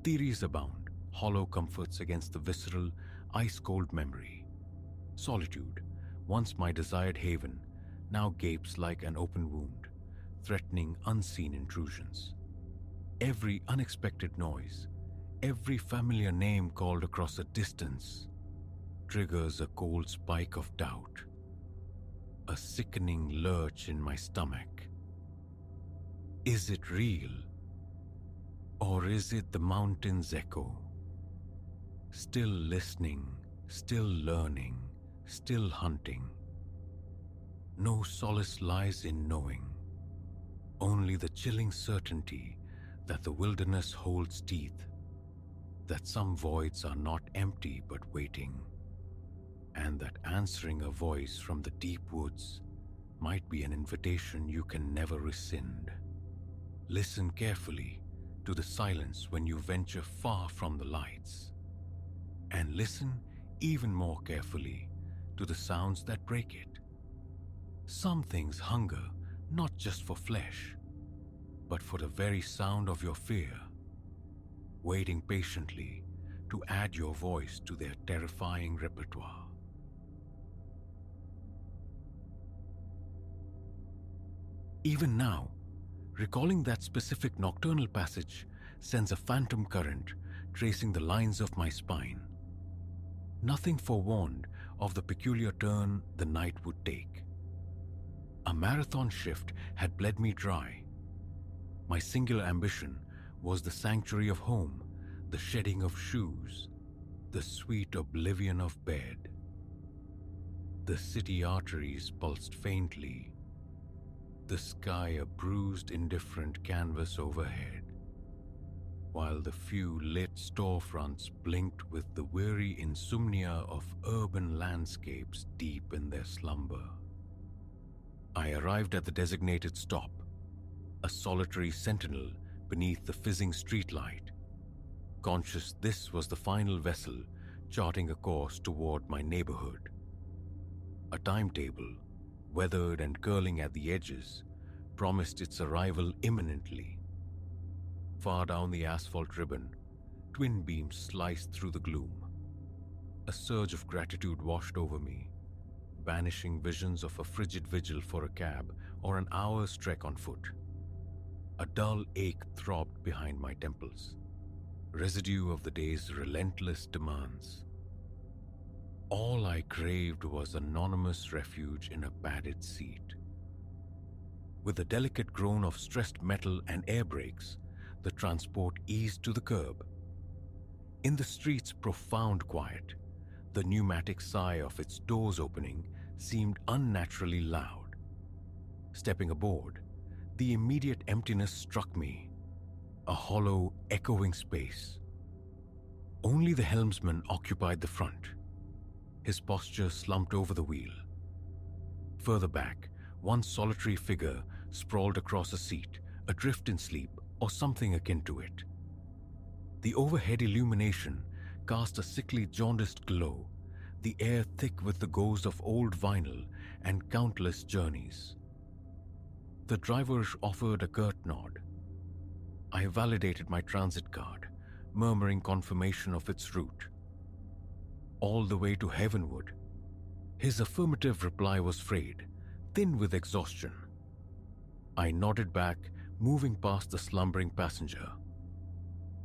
Theories abound, hollow comforts against the visceral, ice-cold memory. Solitude, once my desired haven, now gapes like an open wound, threatening unseen intrusions. Every unexpected noise, every familiar name called across a distance, triggers a cold spike of doubt, a sickening lurch in my stomach. Is it real? Or is it the mountain's echo? Still listening, still learning, still hunting. No solace lies in knowing, only the chilling certainty that the wilderness holds teeth, that some voids are not empty but waiting, and that answering a voice from the deep woods might be an invitation you can never rescind. Listen carefully to the silence when you venture far from the lights, and listen even more carefully to the sounds that break it. Some things hunger not just for flesh, but for the very sound of your fear, waiting patiently to add your voice to their terrifying repertoire. Even now, recalling that specific nocturnal passage sends a phantom current tracing the lines of my spine. Nothing forewarned of the peculiar turn the night would take. A marathon shift had bled me dry. My singular ambition was the sanctuary of home, the shedding of shoes, the sweet oblivion of bed. The city arteries pulsed faintly, the sky a bruised, indifferent canvas overhead, while the few lit storefronts blinked with the weary insomnia of urban landscapes deep in their slumber. I arrived at the designated stop, a solitary sentinel beneath the fizzing streetlight, conscious this was the final vessel charting a course toward my neighborhood. A timetable, weathered and curling at the edges, promised its arrival imminently. Far down the asphalt ribbon, twin beams sliced through the gloom. A surge of gratitude washed over me, banishing visions of a frigid vigil for a cab or an hour's trek on foot. A dull ache throbbed behind my temples, residue of the day's relentless demands. All I craved was anonymous refuge in a padded seat. With a delicate groan of stressed metal and air brakes, the transport eased to the curb. In the street's profound quiet, the pneumatic sigh of its doors opening seemed unnaturally loud. Stepping aboard, the immediate emptiness struck me, a hollow, echoing space. Only the helmsman occupied the front, his posture slumped over the wheel. Further back, one solitary figure sprawled across a seat, adrift in sleep or something akin to it. The overhead illumination cast a sickly jaundiced glow, the air thick with the ghost of old vinyl and countless journeys. The driver offered a curt nod. I validated my transit card, murmuring confirmation of its route. All the way to Heavenwood. His affirmative reply was frayed, thin with exhaustion. I nodded back, moving past the slumbering passenger.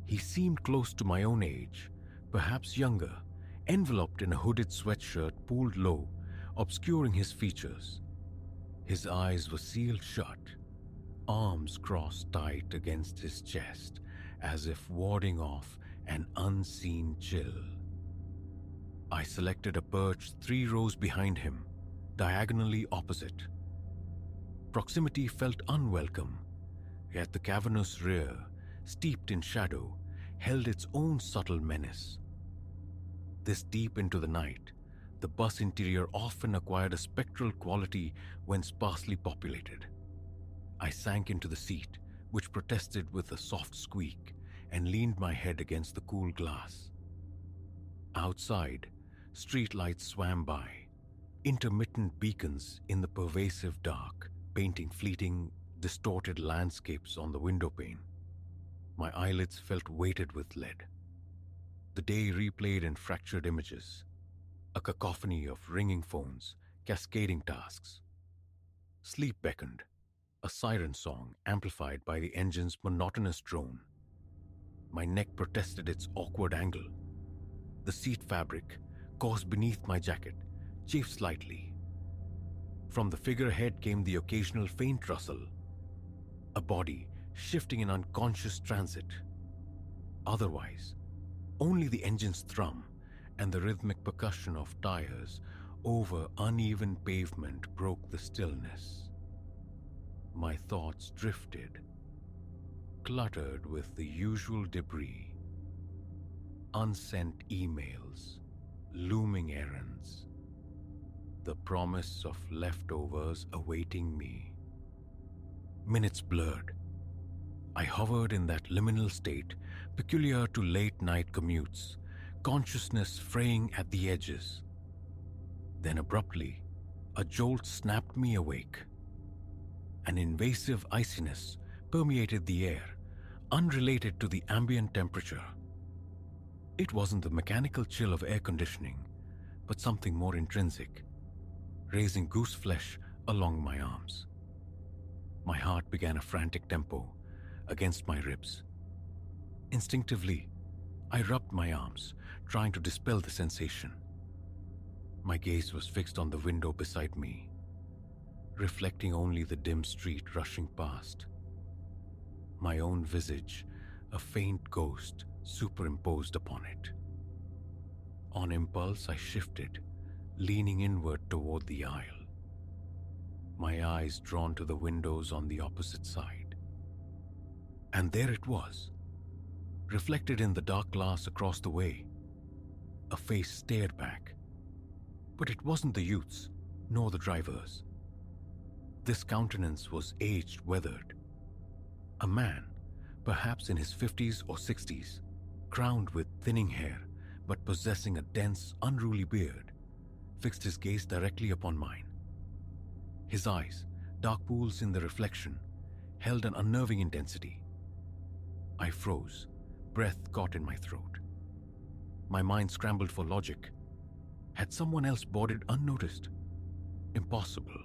He seemed close to my own age, perhaps younger, enveloped in a hooded sweatshirt pulled low, obscuring his features. His eyes were sealed shut, arms crossed tight against his chest, as if warding off an unseen chill. I selected a perch 3 rows behind him, diagonally opposite. Proximity felt unwelcome, yet the cavernous rear, steeped in shadow, held its own subtle menace. This deep into the night, the bus interior often acquired a spectral quality when sparsely populated. I sank into the seat, which protested with a soft squeak, and leaned my head against the cool glass. Outside, streetlights swam by, intermittent beacons in the pervasive dark, painting fleeting, distorted landscapes on the windowpane. My eyelids felt weighted with lead. The day replayed in fractured images, a cacophony of ringing phones, cascading tasks. Sleep beckoned, a siren song amplified by the engine's monotonous drone. My neck protested its awkward angle. The seat fabric, caused beneath my jacket, chafed slightly. From the figurehead came the occasional faint rustle, a body shifting in unconscious transit. Otherwise, only the engine's thrum and the rhythmic percussion of tires over uneven pavement broke the stillness. My thoughts drifted, cluttered with the usual debris, unsent emails, looming errands, the promise of leftovers awaiting me. Minutes blurred. I hovered in that liminal state peculiar to late-night commutes, consciousness fraying at the edges. Then abruptly, a jolt snapped me awake. An invasive iciness permeated the air, unrelated to the ambient temperature. It wasn't the mechanical chill of air conditioning, but something more intrinsic, raising goose flesh along my arms. My heart began a frantic tempo against my ribs. Instinctively, I rubbed my arms, trying to dispel the sensation. My gaze was fixed on the window beside me, reflecting only the dim street rushing past. My own visage, a faint ghost superimposed upon it. On impulse, I shifted, leaning inward toward the aisle, my eyes drawn to the windows on the opposite side. And there it was, reflected in the dark glass across the way. A face stared back, but it wasn't the youth's, nor the driver's. This countenance was aged, weathered. A man, perhaps in his 50s or 60s, crowned with thinning hair, but possessing a dense, unruly beard, fixed his gaze directly upon mine. His eyes, dark pools in the reflection, held an unnerving intensity. I froze, breath caught in my throat. My mind scrambled for logic, Had someone else boarded unnoticed? Impossible.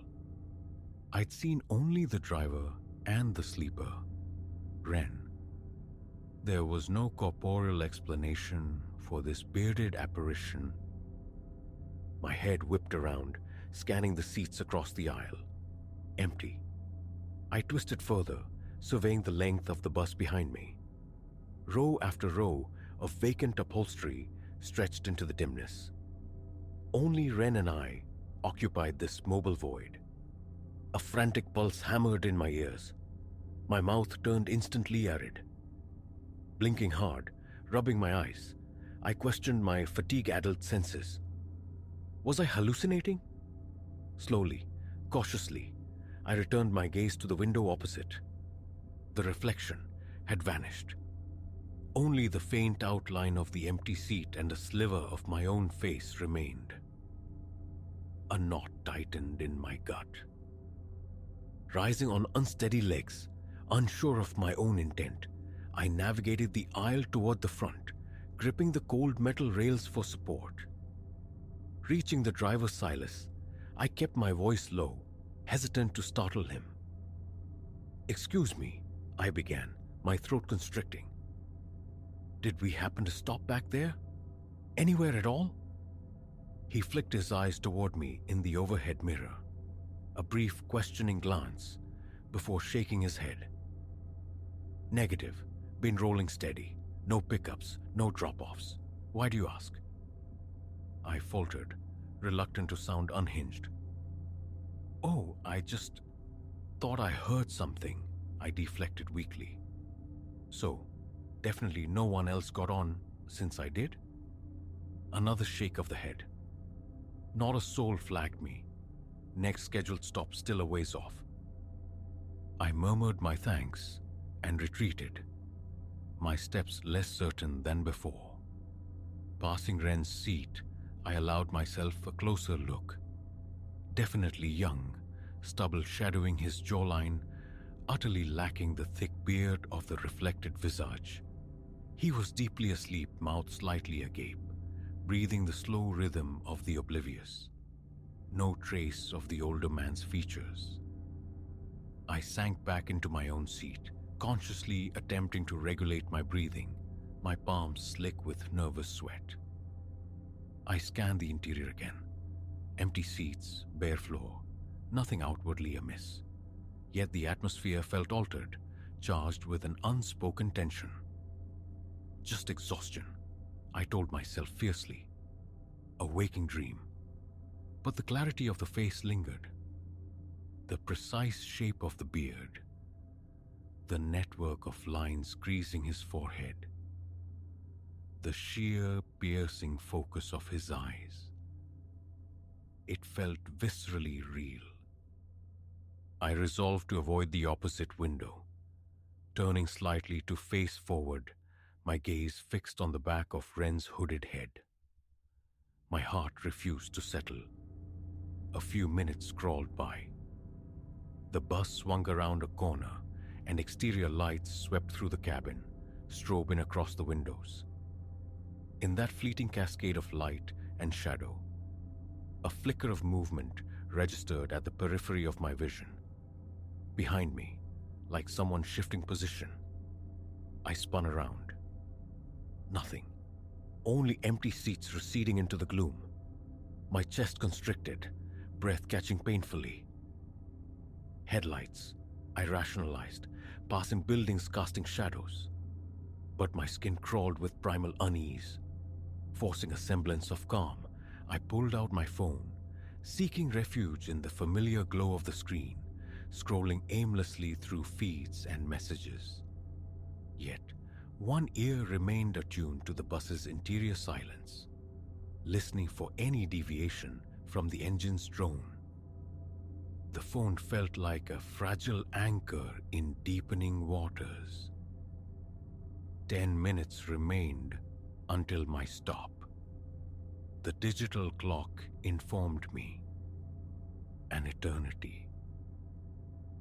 I'd seen only the driver and the sleeper, Ren. There was no corporeal explanation for this bearded apparition. My head whipped around, scanning the seats across the aisle. Empty. I twisted further, surveying the length of the bus behind me. Row after row of vacant upholstery stretched into the dimness. Only Ren and I occupied this mobile void. A frantic pulse hammered in my ears. My mouth turned instantly arid. Blinking hard, rubbing my eyes, I questioned my fatigue-addled senses. Was I hallucinating? Slowly, cautiously, I returned my gaze to the window opposite. The reflection had vanished. Only the faint outline of the empty seat and a sliver of my own face remained. A knot tightened in my gut. Rising on unsteady legs, unsure of my own intent, I navigated the aisle toward the front, gripping the cold metal rails for support. Reaching the driver's Silas, I kept my voice low, hesitant to startle him. "Excuse me," I began, my throat constricting. "Did we happen to stop back there? Anywhere at all?" He flicked his eyes toward me in the overhead mirror, a brief questioning glance before shaking his head. "Negative. Been rolling steady. No pickups, no drop-offs. Why do you ask?" I faltered, reluctant to sound unhinged. "Oh, I just thought I heard something," I deflected weakly. "So, definitely no one else got on since I did?" Another shake of the head. Not a soul flagged me. Next scheduled stop still a ways off. I murmured my thanks and retreated, my steps less certain than before. Passing Ren's seat, I allowed myself a closer look. Definitely young, stubble shadowing his jawline, utterly lacking the thick beard of the reflected visage. He was deeply asleep, mouth slightly agape, breathing the slow rhythm of the oblivious. No trace of the older man's features. I sank back into my own seat, consciously attempting to regulate my breathing, my palms slick with nervous sweat. I scanned the interior again. Empty seats, bare floor, nothing outwardly amiss. Yet the atmosphere felt altered, charged with an unspoken tension. Just exhaustion, I told myself fiercely. A waking dream. But the clarity of the face lingered. The precise shape of the beard. The network of lines creasing his forehead. The sheer, piercing focus of his eyes. It felt viscerally real. I resolved to avoid the opposite window, turning slightly to face forward, my gaze fixed on the back of Ren's hooded head. My heart refused to settle. A few minutes crawled by. The bus swung around a corner, and exterior lights swept through the cabin, strobing across the windows. In that fleeting cascade of light and shadow, a flicker of movement registered at the periphery of my vision. Behind me, like someone shifting position, I spun around. Nothing. Only empty seats receding into the gloom. My chest constricted, breath catching painfully. Headlights, I rationalized, passing buildings casting shadows. But my skin crawled with primal unease. Forcing a semblance of calm, I pulled out my phone, seeking refuge in the familiar glow of the screen, scrolling aimlessly through feeds and messages. Yet, one ear remained attuned to the bus's interior silence, listening for any deviation from the engine's drone. The phone felt like a fragile anchor in deepening waters. 10 minutes remained until my stop. The digital clock informed me. An eternity.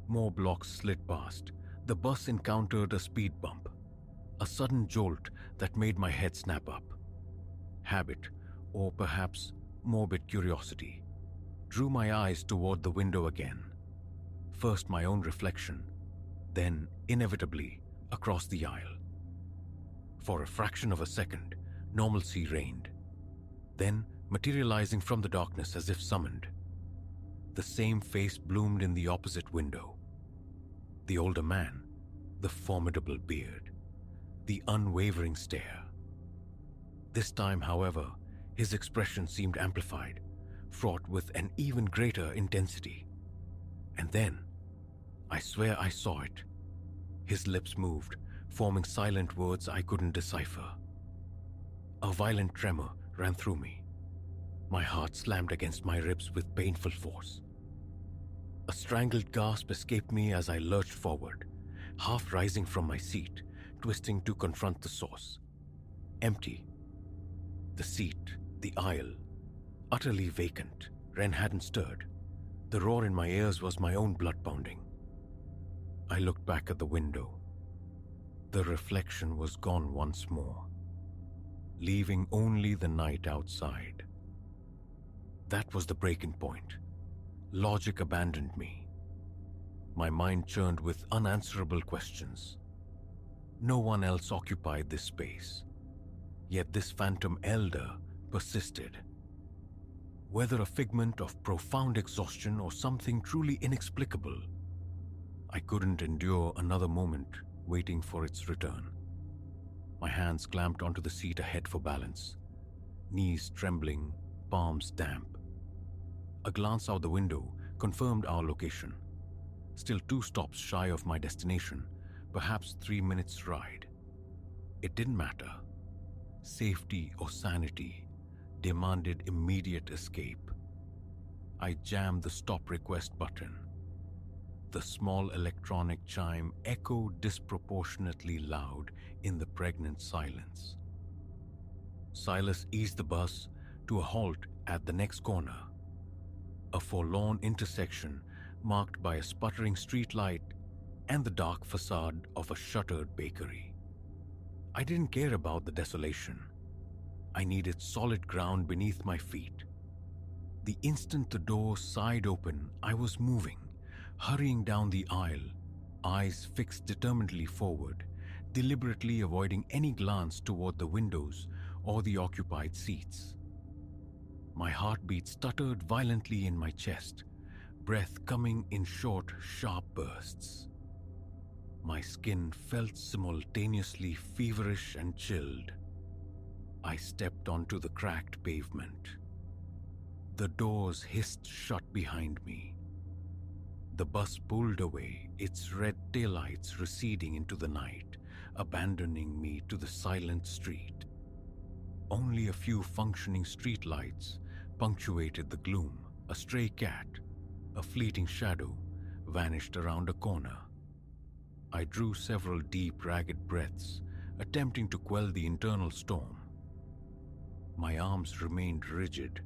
More blocks slid past. The bus encountered a speed bump. A sudden jolt that made my head snap up. Habit, or perhaps morbid curiosity drew my eyes toward the window again. First my own reflection, then inevitably across the aisle. For a fraction of a second, normalcy reigned. Then, materializing from the darkness as if summoned, the same face bloomed in the opposite window. The older man, the formidable beard, the unwavering stare. This time, however, his expression seemed amplified, fraught with an even greater intensity. And then, I swear I saw it. His lips moved, forming silent words I couldn't decipher. A violent tremor ran through me. My heart slammed against my ribs with painful force. A strangled gasp escaped me as I lurched forward, half rising from my seat, twisting to confront the source. Empty. The seat, the aisle, utterly vacant. Ren hadn't stirred. The roar in my ears was my own blood pounding. I looked back at the window. The reflection was gone once more, leaving only the night outside. That was the breaking point. Logic abandoned me. My mind churned with unanswerable questions. No one else occupied this space, yet this phantom elder persisted. Whether a figment of profound exhaustion or something truly inexplicable, I couldn't endure another moment waiting for its return. My hands clamped onto the seat ahead for balance, knees trembling, palms damp. A glance out the window confirmed our location. Still 2 stops shy of my destination, perhaps 3 minutes' ride. It didn't matter. Safety or sanity demanded immediate escape. I jammed the stop request button. The small electronic chime echoed disproportionately loud in the pregnant silence. Silas eased the bus to a halt at the next corner, a forlorn intersection marked by a sputtering streetlight and the dark facade of a shuttered bakery. I didn't care about the desolation. I needed solid ground beneath my feet. The instant the door sighed open, I was moving, hurrying down the aisle, eyes fixed determinedly forward, deliberately avoiding any glance toward the windows or the occupied seats. My heartbeat stuttered violently in my chest, breath coming in short, sharp bursts. My skin felt simultaneously feverish and chilled. I stepped onto the cracked pavement. The doors hissed shut behind me. The bus pulled away, its red taillights receding into the night, abandoning me to the silent street. Only a few functioning streetlights punctuated the gloom. A stray cat, a fleeting shadow, vanished around a corner. I drew several deep, ragged breaths, attempting to quell the internal storm. My arms remained rigid,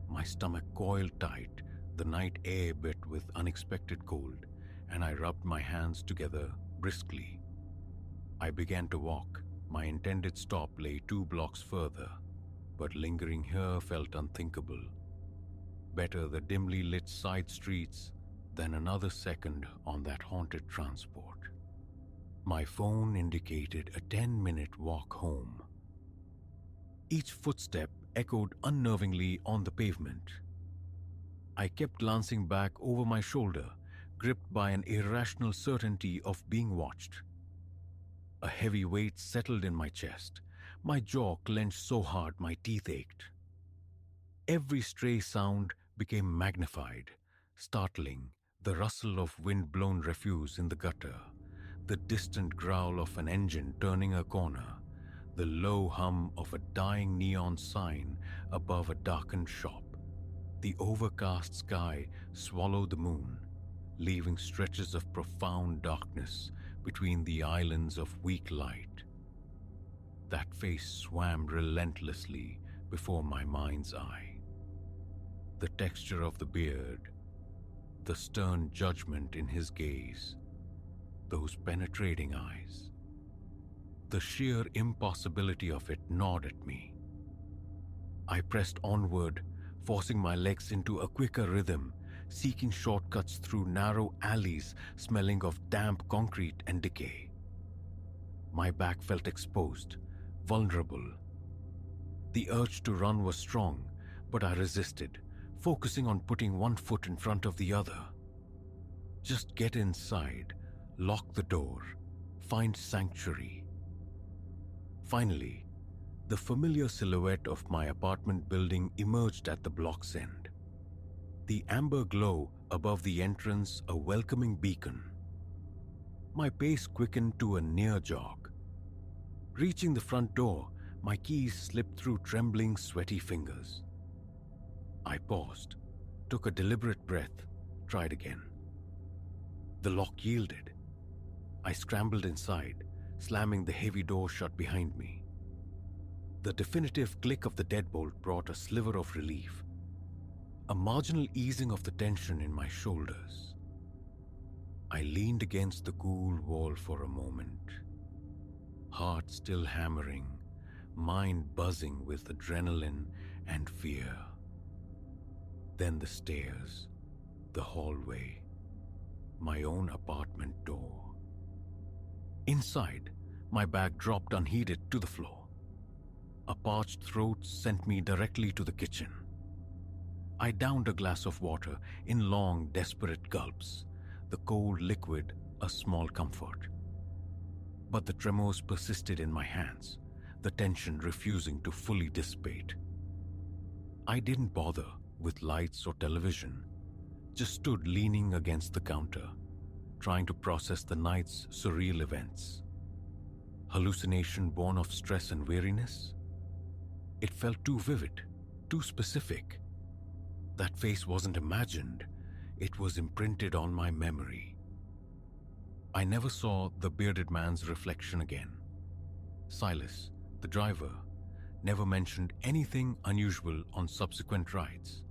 my stomach coiled tight, the night air bit with unexpected cold, and I rubbed my hands together briskly. I began to walk. My intended stop lay 2 blocks further, but lingering here felt unthinkable. Better the dimly lit side streets than another second on that haunted transport. My phone indicated a 10-minute walk home. Each footstep echoed unnervingly on the pavement. I kept glancing back over my shoulder, gripped by an irrational certainty of being watched. A heavy weight settled in my chest. My jaw clenched so hard my teeth ached. Every stray sound became magnified, startling: the rustle of wind-blown refuse in the gutter, the distant growl of an engine turning a corner, the low hum of a dying neon sign above a darkened shop. The overcast sky swallowed the moon, leaving stretches of profound darkness between the islands of weak light. That face swam relentlessly before my mind's eye. The texture of the beard, the stern judgment in his gaze, those penetrating eyes. The sheer impossibility of it gnawed at me. I pressed onward, forcing my legs into a quicker rhythm, seeking shortcuts through narrow alleys smelling of damp concrete and decay. My back felt exposed, vulnerable. The urge to run was strong, but I resisted, focusing on putting one foot in front of the other. Just get inside, lock the door, find sanctuary. Finally, the familiar silhouette of my apartment building emerged at the block's end. The amber glow above the entrance a welcoming beacon. My pace quickened to a near jog. Reaching the front door, my keys slipped through trembling, sweaty fingers. I paused, took a deliberate breath, tried again. The lock yielded. I scrambled inside, slamming the heavy door shut behind me. The definitive click of the deadbolt brought a sliver of relief, a marginal easing of the tension in my shoulders. I leaned against the cool wall for a moment, heart still hammering, mind buzzing with adrenaline and fear. Then the stairs, the hallway, my own apartment door. Inside, my bag dropped unheeded to the floor. A parched throat sent me directly to the kitchen. I downed a glass of water in long, desperate gulps, the cold liquid a small comfort. But the tremors persisted in my hands, the tension refusing to fully dissipate. I didn't bother with lights or television, just stood leaning against the counter, trying to process the night's surreal events. Hallucination born of stress and weariness? It felt too vivid, too specific. That face wasn't imagined, it was imprinted on my memory. I never saw the bearded man's reflection again. Silas, the driver, never mentioned anything unusual on subsequent rides,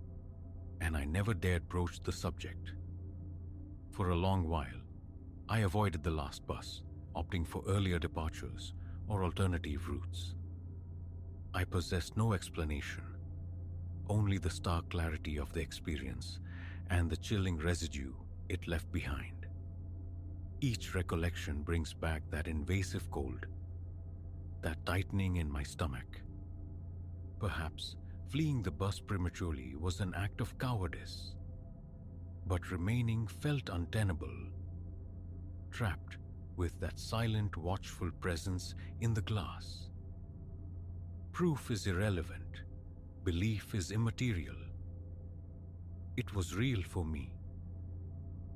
and I never dared broach the subject. For a long while, I avoided the last bus, opting for earlier departures or alternative routes. I possessed no explanation, only the stark clarity of the experience and the chilling residue it left behind. Each recollection brings back that invasive cold, that tightening in my stomach. Perhaps fleeing the bus prematurely was an act of cowardice, but remaining felt untenable, trapped with that silent, watchful presence in the glass. Proof is irrelevant. Belief is immaterial. It was real for me.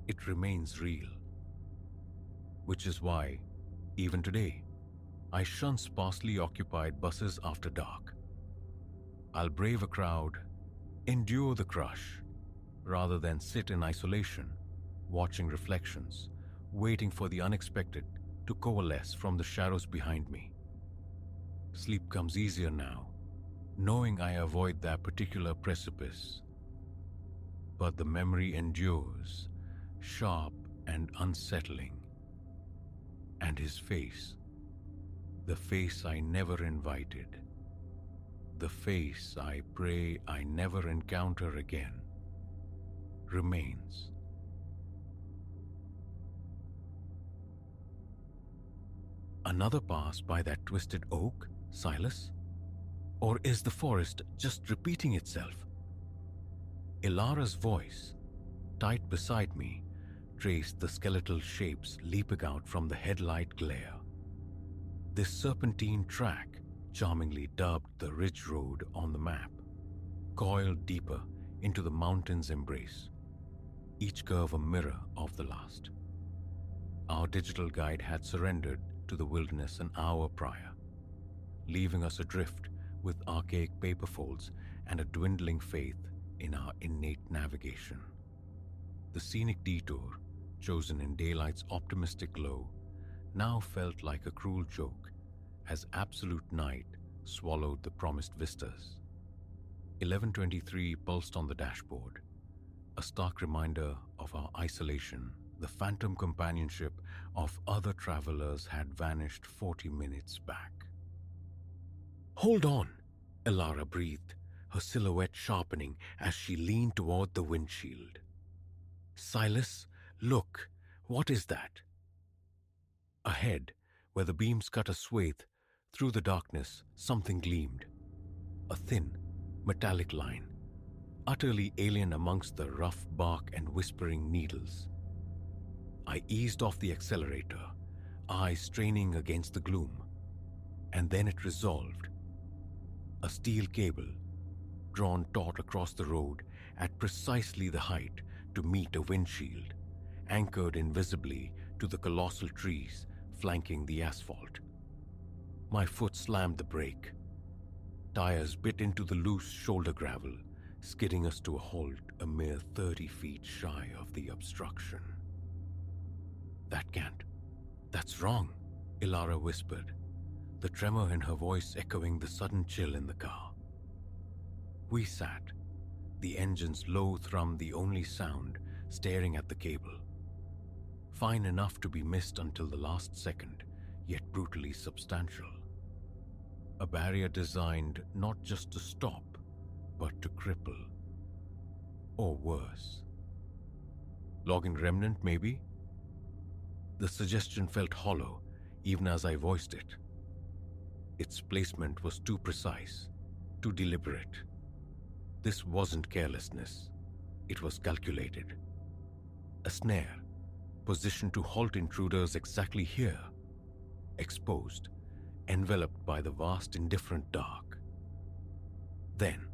It remains real. Which is why, even today, I shun sparsely occupied buses after dark. I'll brave a crowd, endure the crush, rather than sit in isolation, watching reflections, waiting for the unexpected to coalesce from the shadows behind me. Sleep comes easier now, knowing I avoid that particular precipice. But the memory endures, sharp and unsettling. And his face, the face I never invited, the face I pray I never encounter again, remains. Another pass by that twisted oak, Silas? Or is the forest just repeating itself? Ilara's voice, tight beside me, traced the skeletal shapes leaping out from the headlight glare. This serpentine track, charmingly dubbed the Ridge Road on the map, coiled deeper into the mountain's embrace, each curve a mirror of the last. Our digital guide had surrendered to the wilderness an hour prior, leaving us adrift with archaic paper folds and a dwindling faith in our innate navigation. The scenic detour, chosen in daylight's optimistic glow, now felt like a cruel joke as absolute night swallowed the promised vistas. 11:23 pulsed on the dashboard, a stark reminder of our isolation. The phantom companionship of other travelers had vanished 40 minutes back. "Hold on," Ilara breathed, her silhouette sharpening as she leaned toward the windshield. "Silas, look, what is that?" Ahead, where the beams cut a swathe, through the darkness, something gleamed. A thin, metallic line, utterly alien amongst the rough bark and whispering needles. I eased off the accelerator, eyes straining against the gloom, and then it resolved. A steel cable, drawn taut across the road at precisely the height to meet a windshield, anchored invisibly to the colossal trees flanking the asphalt. My foot slammed the brake. Tires bit into the loose shoulder gravel, skidding us to a halt a mere 30 feet shy of the obstruction. That's wrong," Ilara whispered, the tremor in her voice echoing the sudden chill in the car. We sat, the engine's low thrum the only sound, staring at the cable. Fine enough to be missed until the last second, yet brutally substantial. A barrier designed not just to stop, but to cripple. Or worse. Logging remnant, maybe? The suggestion felt hollow, even as I voiced it. Its placement was too precise, too deliberate. This wasn't carelessness. It was calculated. A snare, positioned to halt intruders exactly here, exposed, enveloped by the vast indifferent dark. Then,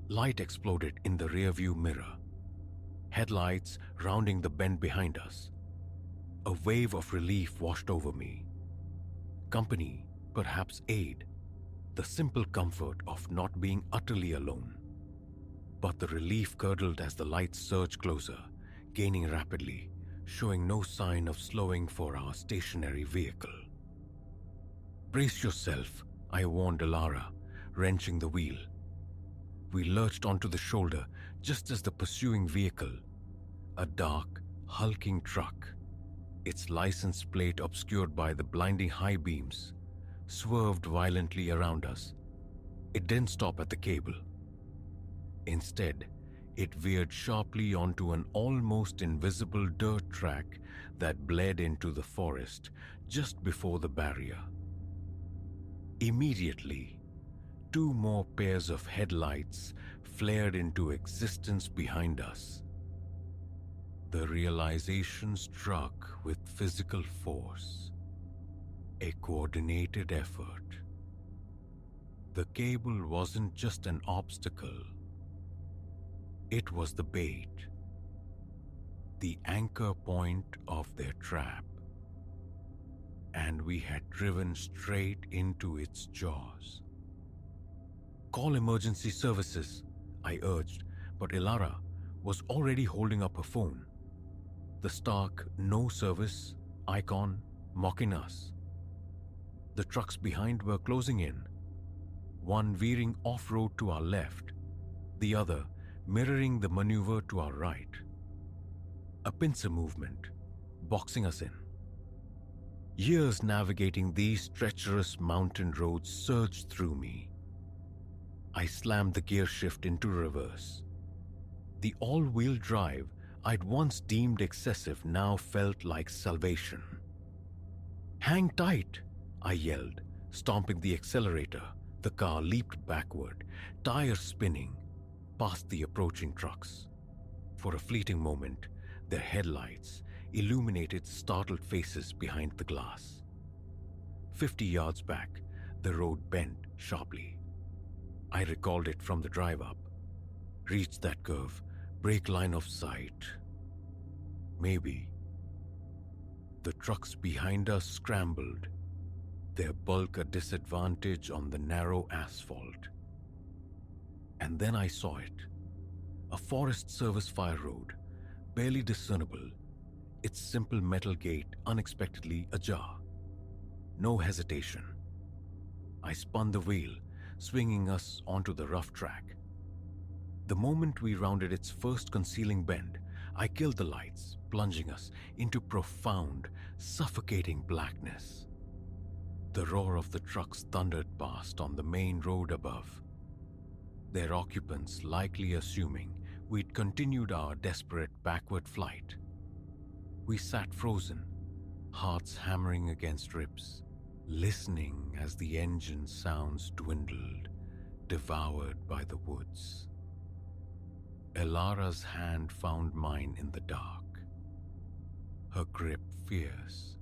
light exploded in the rearview mirror. Headlights rounding the bend behind us. A wave of relief washed over me. Company, perhaps aid, the simple comfort of not being utterly alone. But the relief curdled as the lights surged closer, gaining rapidly, showing no sign of slowing for our stationary vehicle. "Brace yourself," I warned Ilara, wrenching the wheel. We lurched onto the shoulder just as the pursuing vehicle, a dark, hulking truck, its license plate obscured by the blinding high beams, swerved violently around us. It didn't stop at the cable. Instead, it veered sharply onto an almost invisible dirt track that bled into the forest just before the barrier. Immediately, 2 more pairs of headlights flared into existence behind us. The realization struck with physical force. A coordinated effort. The cable wasn't just an obstacle. It was the bait, the anchor point of their trap, and we had driven straight into its jaws. "Call emergency services," I urged, but Ilara was already holding up her phone, the stark "no service" icon mocking us. The trucks behind were closing in, one veering off-road to our left, the other mirroring the maneuver to our right. A pincer movement, boxing us in. Years navigating these treacherous mountain roads surged through me. I slammed the gear shift into reverse. The all-wheel drive I'd once deemed excessive now felt like salvation. "Hang tight," I yelled, stomping the accelerator. The car leaped backward, tires spinning, past the approaching trucks. For a fleeting moment, their headlights illuminated startled faces behind the glass. 50 yards back, the road bent sharply. I recalled it from the drive-up. Reached that curve, brake line of sight. Maybe. The trucks behind us scrambled, their bulk a disadvantage on the narrow asphalt. And then I saw it. A Forest Service fire road, barely discernible, its simple metal gate unexpectedly ajar. No hesitation. I spun the wheel, swinging us onto the rough track. The moment we rounded its first concealing bend, I killed the lights, plunging us into profound, suffocating blackness. The roar of the trucks thundered past on the main road above. their occupants likely assuming we'd continued our desperate backward flight. We sat frozen, hearts hammering against ribs, listening as the engine sounds dwindled, devoured by the woods. Elara's hand found mine in the dark, her grip fierce.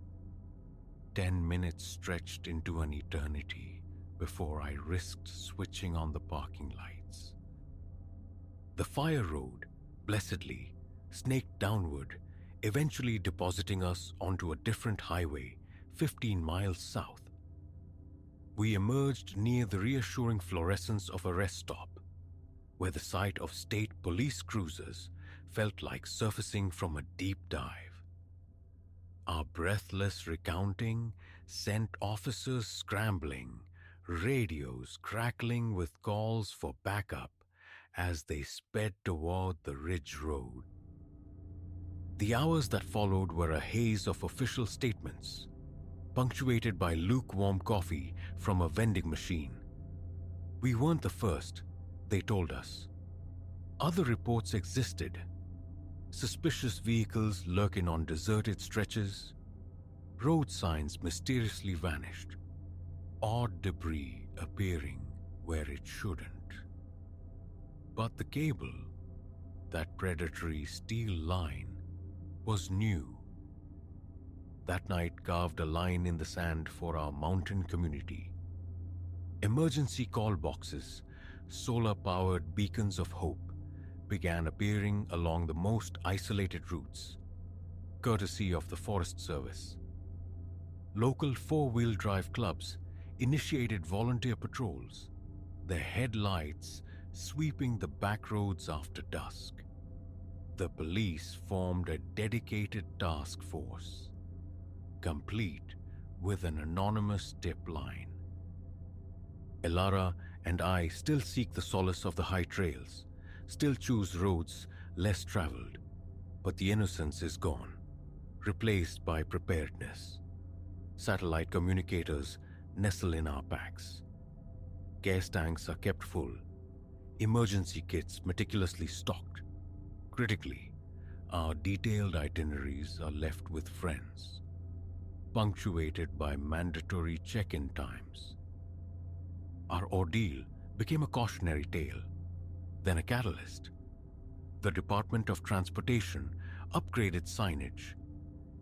10 minutes stretched into an eternity before I risked switching on the parking lights. The fire road, blessedly, snaked downward, eventually depositing us onto a different highway 15 miles south. We emerged near the reassuring fluorescence of a rest stop, where the sight of state police cruisers felt like surfacing from a deep dive. Our breathless recounting sent officers scrambling, radios crackling with calls for backup as they sped toward the ridge road. The hours that followed were a haze of official statements, punctuated by lukewarm coffee from a vending machine. We weren't the first, they told us. Other reports existed. Suspicious vehicles lurking on deserted stretches, road signs mysteriously vanished, odd debris appearing where it shouldn't. But the cable, that predatory steel line, was new. That night carved a line in the sand for our mountain community. Emergency call boxes, solar-powered beacons of hope, began appearing along the most isolated routes, courtesy of the Forest Service. Local four-wheel drive clubs initiated volunteer patrols, their headlights sweeping the back roads after dusk. The police formed a dedicated task force, complete with an anonymous tip line. Elara and I still seek the solace of the high trails, still choose roads less traveled, but the innocence is gone, replaced by preparedness. Satellite communicators nestle in our packs. Gas tanks are kept full, emergency kits meticulously stocked. Critically, our detailed itineraries are left with friends, punctuated by mandatory check-in times. Our ordeal became a cautionary tale, then a catalyst. The Department of Transportation upgraded signage,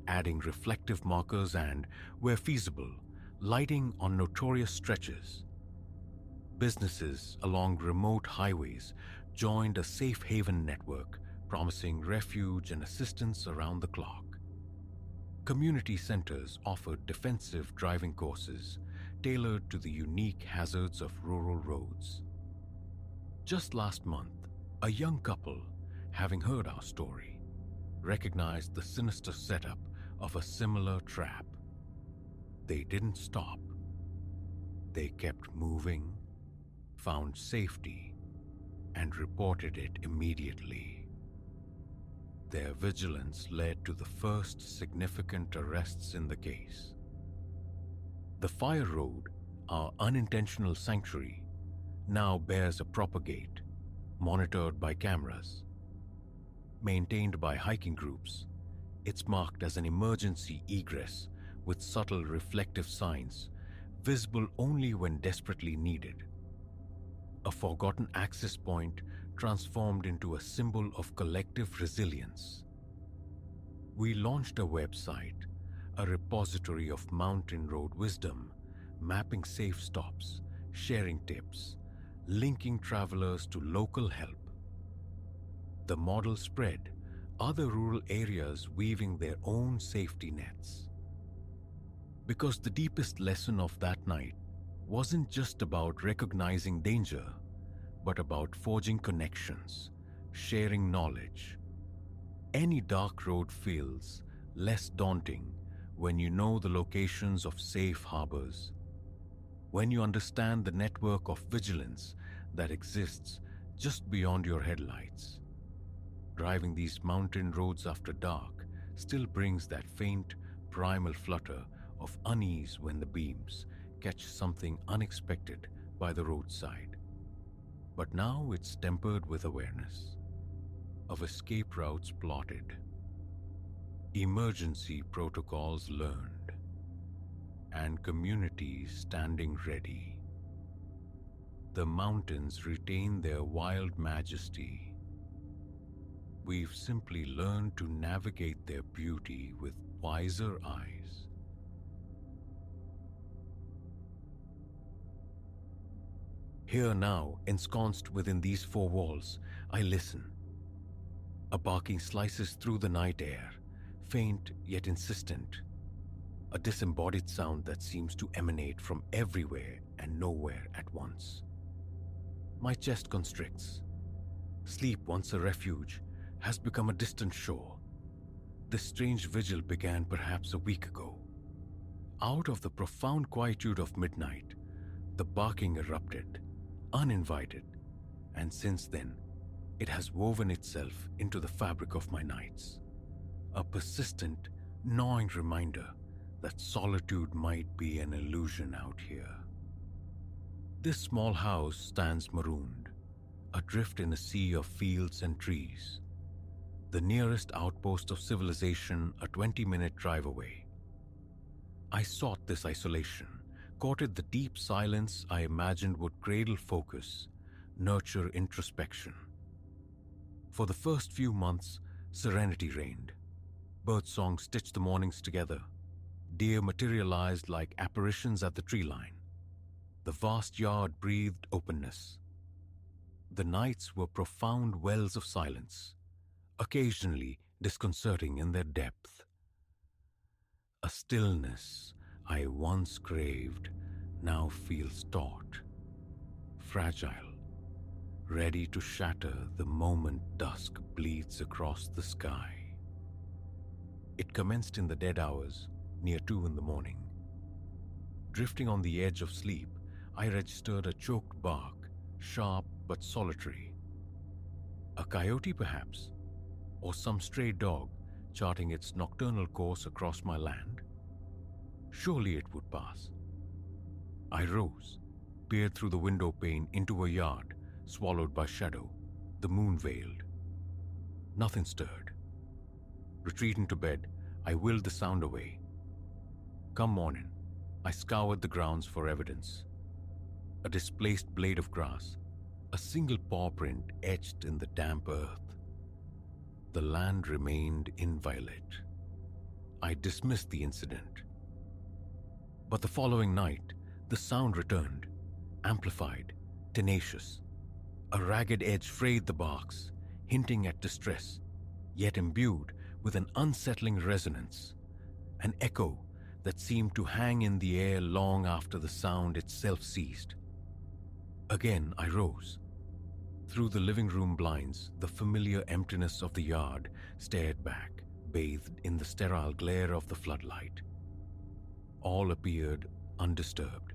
adding reflective markers and, where feasible, lighting on notorious stretches. Businesses along remote highways joined a safe haven network, promising refuge and assistance around the clock. Community centers offered defensive driving courses tailored to the unique hazards of rural roads. Just last month, a young couple, having heard our story, recognized the sinister setup of a similar trap. They didn't stop. They kept moving, found safety, and reported it immediately. Their vigilance led to the first significant arrests in the case. The fire road, our unintentional sanctuary, now bears a proper gate, monitored by cameras. Maintained by hiking groups, it's marked as an emergency egress with subtle reflective signs, visible only when desperately needed. A forgotten access point transformed into a symbol of collective resilience. We launched a website, a repository of mountain road wisdom, mapping safe stops, sharing tips, linking travelers to local help. The model spread, other rural areas weaving their own safety nets. Because the deepest lesson of that night wasn't just about recognizing danger, but about forging connections, sharing knowledge. Any dark road feels less daunting when you know the locations of safe harbors, when you understand the network of vigilance that exists just beyond your headlights. Driving these mountain roads after dark still brings that faint, primal flutter of unease when the beams catch something unexpected by the roadside. But now it's tempered with awareness of escape routes plotted, emergency protocols learned, and communities standing ready. The mountains retain their wild majesty. We've simply learned to navigate their beauty with wiser eyes. Here now, ensconced within these four walls, I listen. A barking slices through the night air, faint yet insistent. A disembodied sound that seems to emanate from everywhere and nowhere at once. My chest constricts. Sleep, once a refuge, has become a distant shore. This strange vigil began perhaps a week ago. Out of the profound quietude of midnight, the barking erupted, uninvited, and since then, it has woven itself into the fabric of my nights. A persistent, gnawing reminder that solitude might be an illusion out here. This small house stands marooned, adrift in a sea of fields and trees. The nearest outpost of civilization a 20-minute drive away. I sought this isolation, courted the deep silence I imagined would cradle focus, nurture introspection. For the first few months, serenity reigned. Birdsong stitched the mornings together. Deer materialized like apparitions at the tree line. The vast yard breathed openness. The nights were profound wells of silence, occasionally disconcerting in their depth. A stillness I once craved now feels taut, fragile, ready to shatter the moment dusk bleeds across the sky. It commenced in the dead hours, near 2 in the morning. Drifting on the edge of sleep, I registered a choked bark, sharp but solitary. A coyote, perhaps, or some stray dog charting its nocturnal course across my land. Surely it would pass. I rose, peered through the window pane into a yard swallowed by shadow, the moon veiled. Nothing stirred. Retreating to bed, I willed the sound away. Come morning, I scoured the grounds for evidence. A displaced blade of grass, a single paw print etched in the damp earth. The land remained inviolate. I dismissed the incident. But the following night, the sound returned, amplified, tenacious. A ragged edge frayed the barks, hinting at distress, yet imbued with an unsettling resonance, an echo that seemed to hang in the air long after the sound itself ceased. Again I rose. Through the living room blinds, the familiar emptiness of the yard stared back, bathed in the sterile glare of the floodlight. All appeared undisturbed.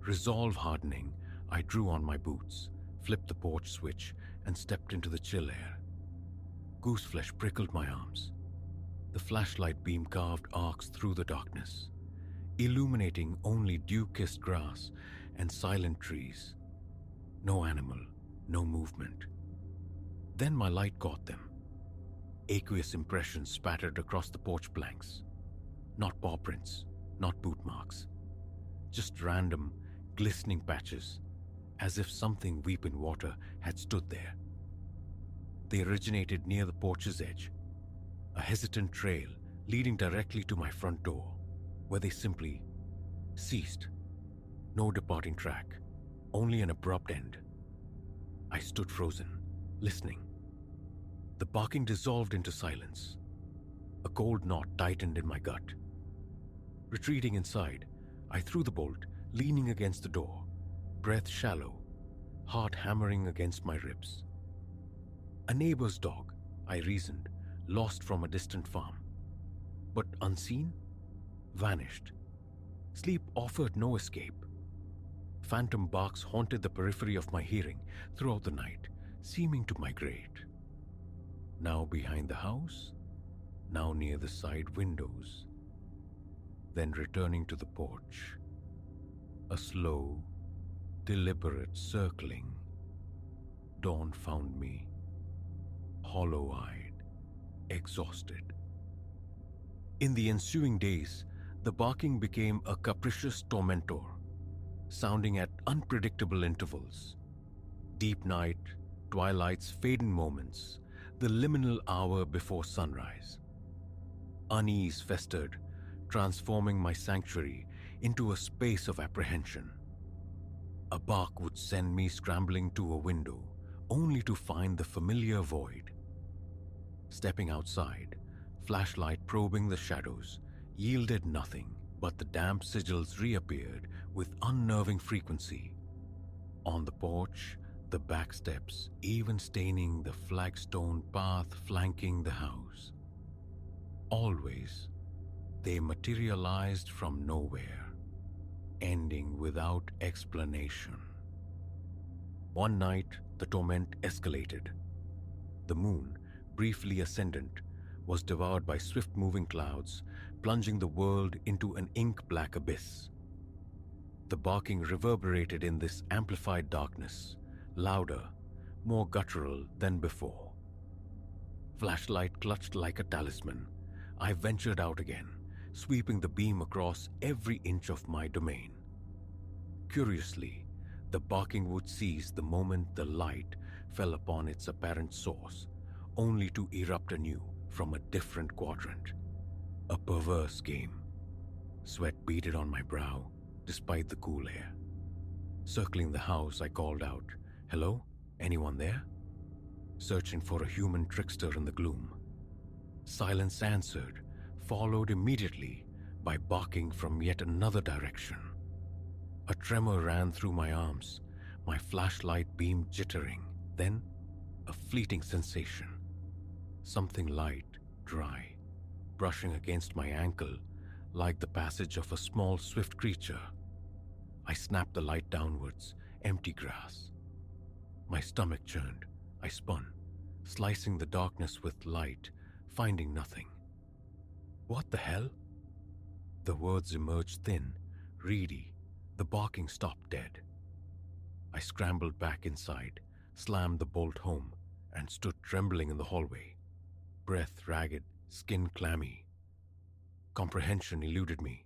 Resolve hardening, I drew on my boots, flipped the porch switch, and stepped into the chill air. Gooseflesh prickled my arms. The flashlight beam carved arcs through the darkness, illuminating only dew-kissed grass and silent trees. No animal, no movement. Then my light caught them. Aqueous impressions spattered across the porch planks. Not paw prints, not boot marks. Just random, glistening patches, as if something deep in water had stood there. They originated near the porch's edge, a hesitant trail leading directly to my front door, where they simply ceased. No departing track, only an abrupt end. I stood frozen, listening. The barking dissolved into silence. A cold knot tightened in my gut. Retreating inside, I threw the bolt, leaning against the door, breath shallow, heart hammering against my ribs. A neighbor's dog, I reasoned, lost from a distant farm. But unseen? Vanished. Sleep offered no escape. Phantom barks haunted the periphery of my hearing throughout the night, seeming to migrate. Now behind the house, now near the side windows, then returning to the porch. A slow, deliberate circling Dawn found me, hollow-eyed, exhausted. In the ensuing days, the barking became a capricious tormentor, sounding at unpredictable intervals. Deep night, twilight's fading moments, the liminal hour before sunrise. Unease festered, transforming my sanctuary into a space of apprehension. A bark would send me scrambling to a window, only to find the familiar void. Stepping outside, flashlight probing the shadows, yielded nothing, but the damp sigils reappeared with unnerving frequency. On the porch, the back steps even staining the flagstone path flanking the house. Always, they materialized from nowhere, ending without explanation. One night, the torment escalated. The moon, briefly ascendant, was devoured by swift-moving clouds, plunging the world into an ink-black abyss. The barking reverberated in this amplified darkness, louder, more guttural than before. Flashlight clutched like a talisman, I ventured out again, sweeping the beam across every inch of my domain. Curiously, the barking would cease the moment the light fell upon its apparent source, only to erupt anew from a different quadrant. A perverse game. Sweat beaded on my brow, despite the cool air. Circling the house, I called out, "Hello? Anyone there?" Searching for a human trickster in the gloom. Silence answered, followed immediately by barking from yet another direction. A tremor ran through my arms, my flashlight beam jittering, then a fleeting sensation. Something light, dry, brushing against my ankle like the passage of a small, swift creature. I snapped the light downwards, empty grass. My stomach churned. I spun, slicing the darkness with light, finding nothing. What the hell? The words emerged thin, reedy. The barking stopped dead. I scrambled back inside, slammed the bolt home, and stood trembling in the hallway. Breath ragged, skin clammy. Comprehension eluded me.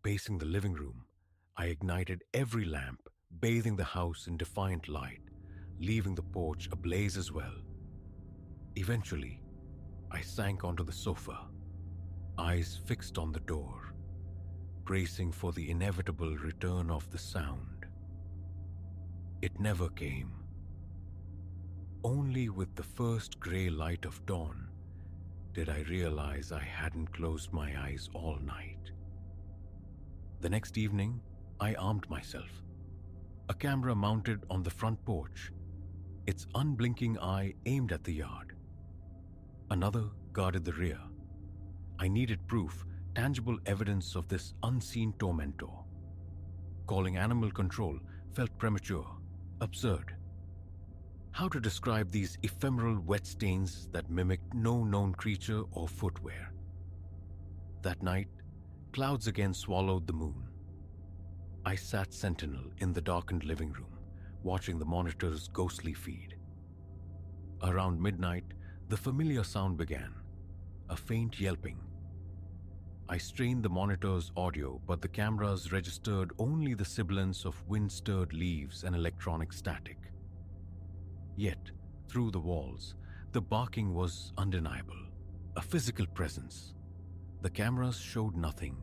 Pacing the living room, I ignited every lamp, bathing the house in defiant light, leaving the porch ablaze as well. Eventually, I sank onto the sofa, eyes fixed on the door, bracing for the inevitable return of the sound. It never came. Only with the first grey light of dawn did I realize I hadn't closed my eyes all night. The next evening, I armed myself. A camera mounted on the front porch, its unblinking eye aimed at the yard. Another guarded the rear. I needed proof, tangible evidence of this unseen tormentor. Calling animal control felt premature, absurd. How to describe these ephemeral wet stains that mimicked no known creature or footwear? That night, clouds again swallowed the moon. I sat sentinel in the darkened living room, watching the monitor's ghostly feed. Around midnight, the familiar sound began, a faint yelping. I strained the monitor's audio, but the cameras registered only the sibilance of wind-stirred leaves and electronic static. Yet, through the walls, the barking was undeniable, a physical presence. The cameras showed nothing,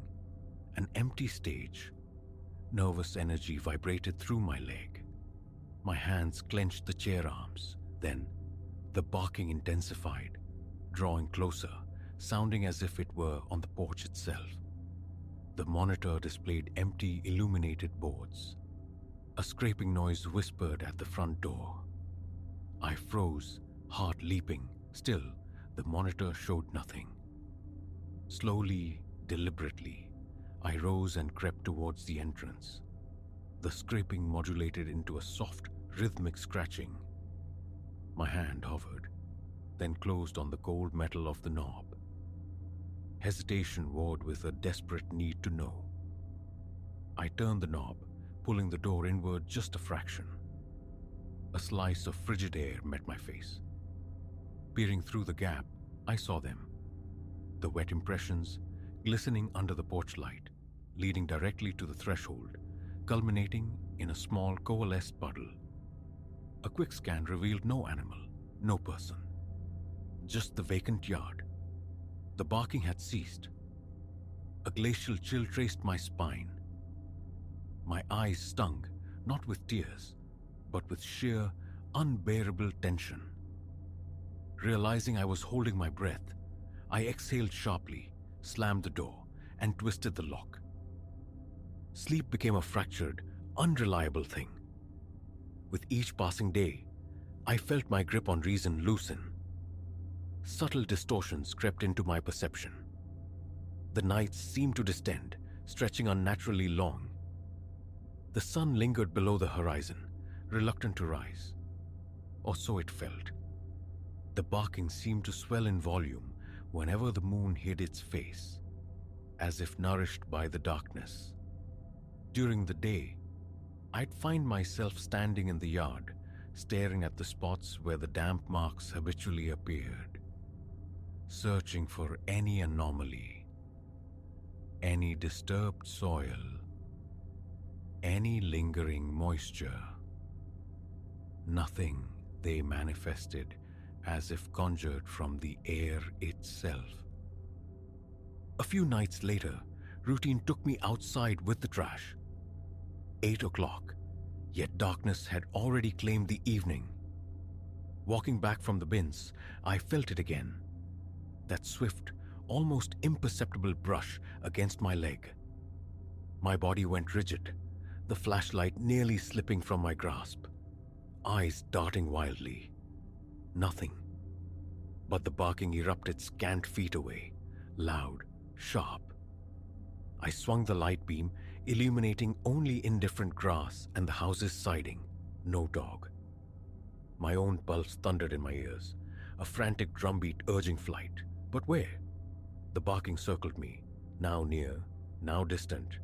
an empty stage. Nervous energy vibrated through my leg. My hands clenched the chair arms. Then, the barking intensified, drawing closer, sounding as if it were on the porch itself. The monitor displayed empty, illuminated boards. A scraping noise whispered at the front door. I froze, heart leaping. Still, the monitor showed nothing. Slowly, deliberately, I rose and crept towards the entrance. The scraping modulated into a soft, rhythmic scratching. My hand hovered, then closed on the cold metal of the knob. Hesitation warred with a desperate need to know. I turned the knob, pulling the door inward just a fraction. A slice of frigid air met my face. Peering through the gap, I saw them. The wet impressions, glistening under the porch light, leading directly to the threshold, culminating in a small coalesced puddle. A quick scan revealed no animal, no person. Just the vacant yard. The barking had ceased. A glacial chill traced my spine. My eyes stung, not with tears, but with sheer, unbearable tension. Realizing I was holding my breath, I exhaled sharply, slammed the door, and twisted the lock. Sleep became a fractured, unreliable thing. With each passing day, I felt my grip on reason loosen. Subtle distortions crept into my perception. The nights seemed to distend, stretching unnaturally long. The sun lingered below the horizon, reluctant to rise. Or so it felt. The barking seemed to swell in volume whenever the moon hid its face, as if nourished by the darkness. During the day, I'd find myself standing in the yard, staring at the spots where the damp marks habitually appeared, searching for any anomaly, any disturbed soil, any lingering moisture. Nothing they manifested as if conjured from the air itself. A few nights later, routine took me outside with the trash. 8 o'clock, yet darkness had already claimed the evening. Walking back from the bins, I felt it again. That swift, almost imperceptible brush against my leg. My body went rigid, the flashlight nearly slipping from my grasp. Eyes darting wildly. Nothing. But the barking erupted scant feet away, loud, sharp. I swung the light beam, illuminating only indifferent grass and the house's siding. No dog. My own pulse thundered in my ears, a frantic drumbeat urging flight. But where? The barking circled me, now near, now distant,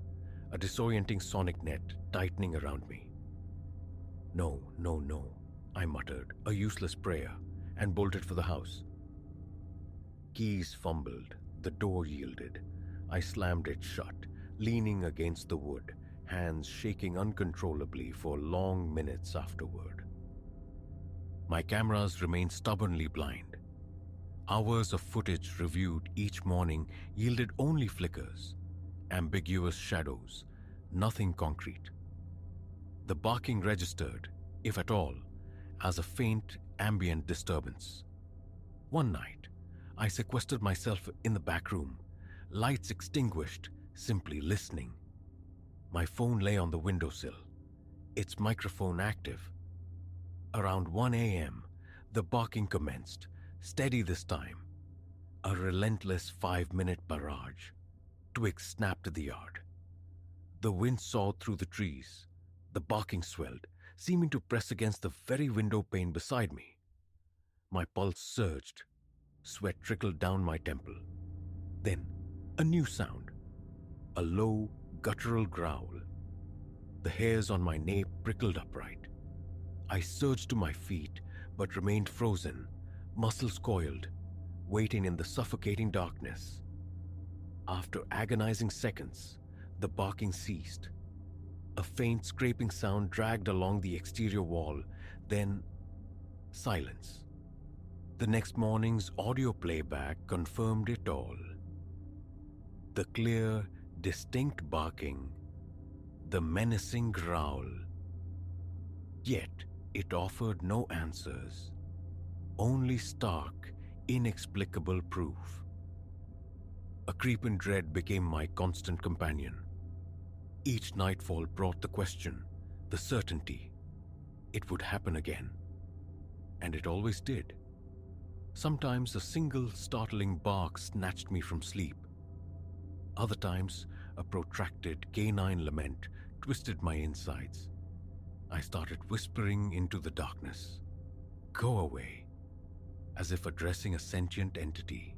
a disorienting sonic net tightening around me. No, no, no, I muttered, a useless prayer, and bolted for the house. Keys fumbled, the door yielded. I slammed it shut, leaning against the wood, hands shaking uncontrollably for long minutes afterward. My cameras remained stubbornly blind. Hours of footage reviewed each morning yielded only flickers, ambiguous shadows, nothing concrete. The barking registered, if at all, as a faint ambient disturbance. One night, I sequestered myself in the back room, lights extinguished, simply listening. My phone lay on the windowsill, its microphone active. Around 1 a.m., the barking commenced, steady this time. A relentless 5-minute barrage. Twigs snapped at the yard. The wind sawed through the trees. The barking swelled, seeming to press against the very window pane beside me. My pulse surged. Sweat trickled down my temple. Then, a new sound. A low, guttural growl. The hairs on my nape prickled upright. I surged to my feet, but remained frozen, muscles coiled, waiting in the suffocating darkness. After agonizing seconds, the barking ceased. A faint scraping sound dragged along the exterior wall, then silence. The next morning's audio playback confirmed it all. The clear, distinct barking, the menacing growl. Yet it offered no answers, only stark, inexplicable proof. A creeping dread became my constant companion. Each nightfall brought the question, the certainty. It would happen again. And it always did. Sometimes a single startling bark snatched me from sleep. Other times, a protracted canine lament twisted my insides. I started whispering into the darkness. Go away, as if addressing a sentient entity.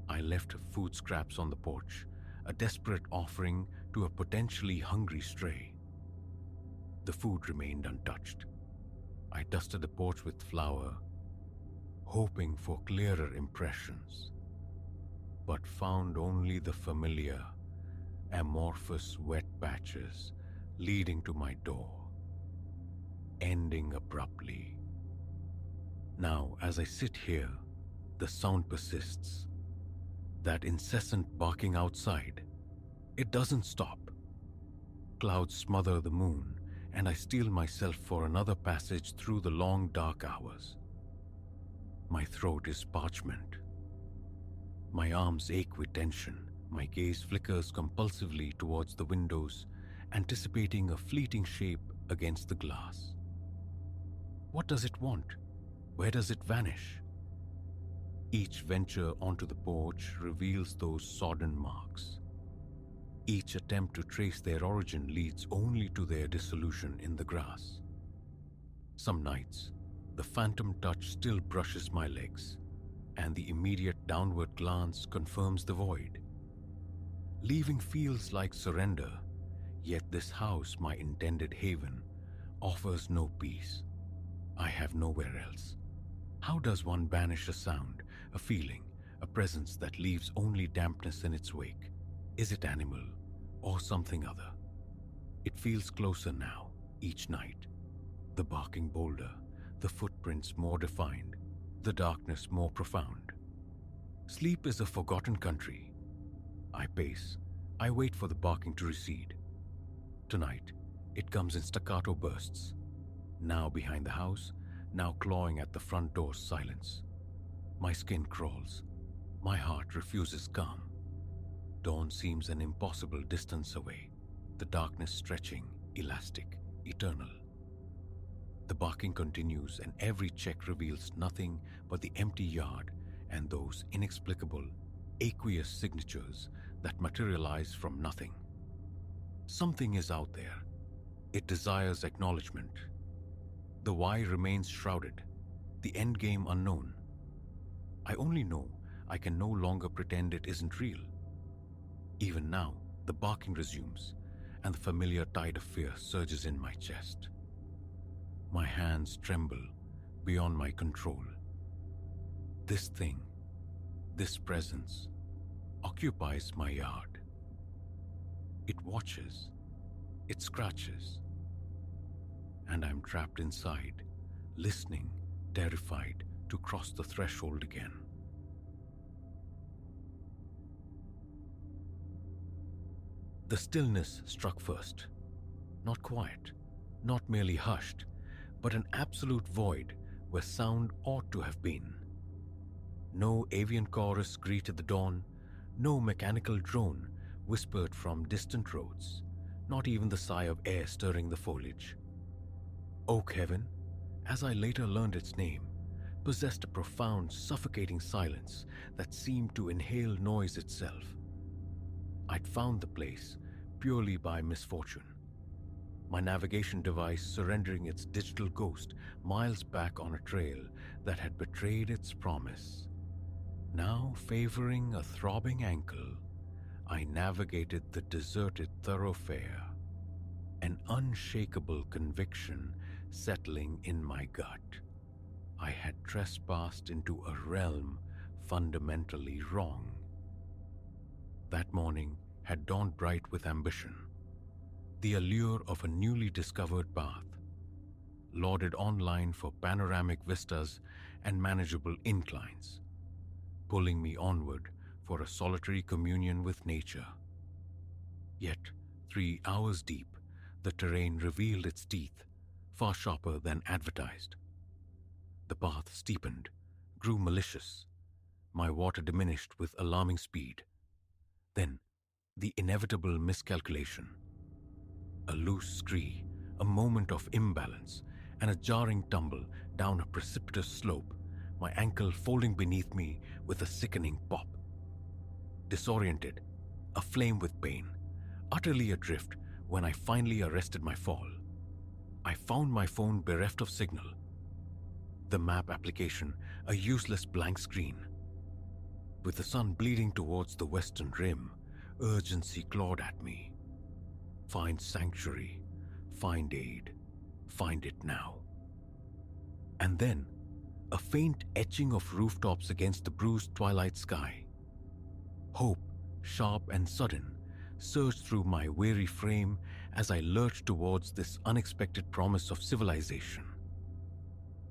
I left food scraps on the porch, a desperate offering to a potentially hungry stray. The food remained untouched. I dusted the porch with flour, hoping for clearer impressions, but found only the familiar, amorphous wet patches leading to my door, ending abruptly. Now, as I sit here, the sound persists. That incessant barking outside, it doesn't stop. Clouds smother the moon, and I steel myself for another passage through the long dark hours. My throat is parchment. My arms ache with tension. My gaze flickers compulsively towards the windows, anticipating a fleeting shape against the glass. What does it want? Where does it vanish? Each venture onto the porch reveals those sodden marks. Each attempt to trace their origin leads only to their dissolution in the grass. Some nights, the phantom touch still brushes my legs, and the immediate downward glance confirms the void. Leaving feels like surrender, yet this house, my intended haven, offers no peace. I have nowhere else. How does one banish a sound, a feeling, a presence that leaves only dampness in its wake? Is it animal or something other? It feels closer now, each night. The barking bolder, the footprints more defined, the darkness more profound. Sleep is a forgotten country. I pace. I wait for the barking to recede. Tonight, it comes in staccato bursts. Now behind the house, now clawing at the front door's silence. My skin crawls. My heart refuses calm. Dawn seems an impossible distance away, the darkness stretching, elastic, eternal. The barking continues, and every check reveals nothing but the empty yard and those inexplicable, aqueous signatures that materialize from nothing. Something is out there. It desires acknowledgement. The why remains shrouded, the endgame unknown. I only know I can no longer pretend it isn't real. Even now, the barking resumes, and the familiar tide of fear surges in my chest. My hands tremble beyond my control. This thing, this presence, occupies my yard. It watches, it scratches, and I'm trapped inside, listening, terrified to cross the threshold again. The stillness struck first. Not quiet, not merely hushed, but an absolute void where sound ought to have been. No avian chorus greeted the dawn, no mechanical drone whispered from distant roads, not even the sigh of air stirring the foliage. Oak Heaven, as I later learned its name, possessed a profound, suffocating silence that seemed to inhale noise itself. I'd found the place purely by misfortune. My navigation device surrendering its digital ghost miles back on a trail that had betrayed its promise. Now favoring a throbbing ankle, I navigated the deserted thoroughfare, an unshakable conviction settling in my gut. I had trespassed into a realm fundamentally wrong. That morning had dawned bright with ambition, the allure of a newly discovered path, lauded online for panoramic vistas and manageable inclines, pulling me onward for a solitary communion with nature. Yet, 3 hours deep, the terrain revealed its teeth, far sharper than advertised. The path steepened, grew malicious. My water diminished with alarming speed. Then, the inevitable miscalculation. A loose scree, a moment of imbalance, and a jarring tumble down a precipitous slope, my ankle folding beneath me with a sickening pop. Disoriented, aflame with pain, utterly adrift when I finally arrested my fall. I found my phone bereft of signal. The map application, a useless blank screen. With the sun bleeding towards the western rim, urgency clawed at me. Find sanctuary, find aid, find it now. And then, a faint etching of rooftops against the bruised twilight sky. Hope, sharp and sudden, surged through my weary frame as I lurched towards this unexpected promise of civilization.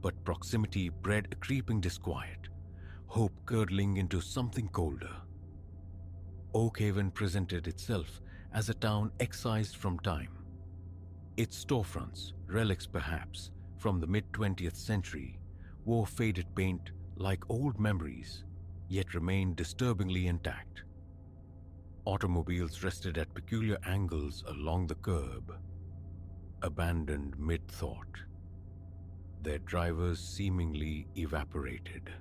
But proximity bred a creeping disquiet, hope curdling into something colder. Oakhaven presented itself as a town excised from time. Its storefronts, relics perhaps, from the mid-20th century, wore faded paint like old memories, yet remained disturbingly intact. Automobiles rested at peculiar angles along the curb, abandoned mid-thought, their drivers seemingly evaporated.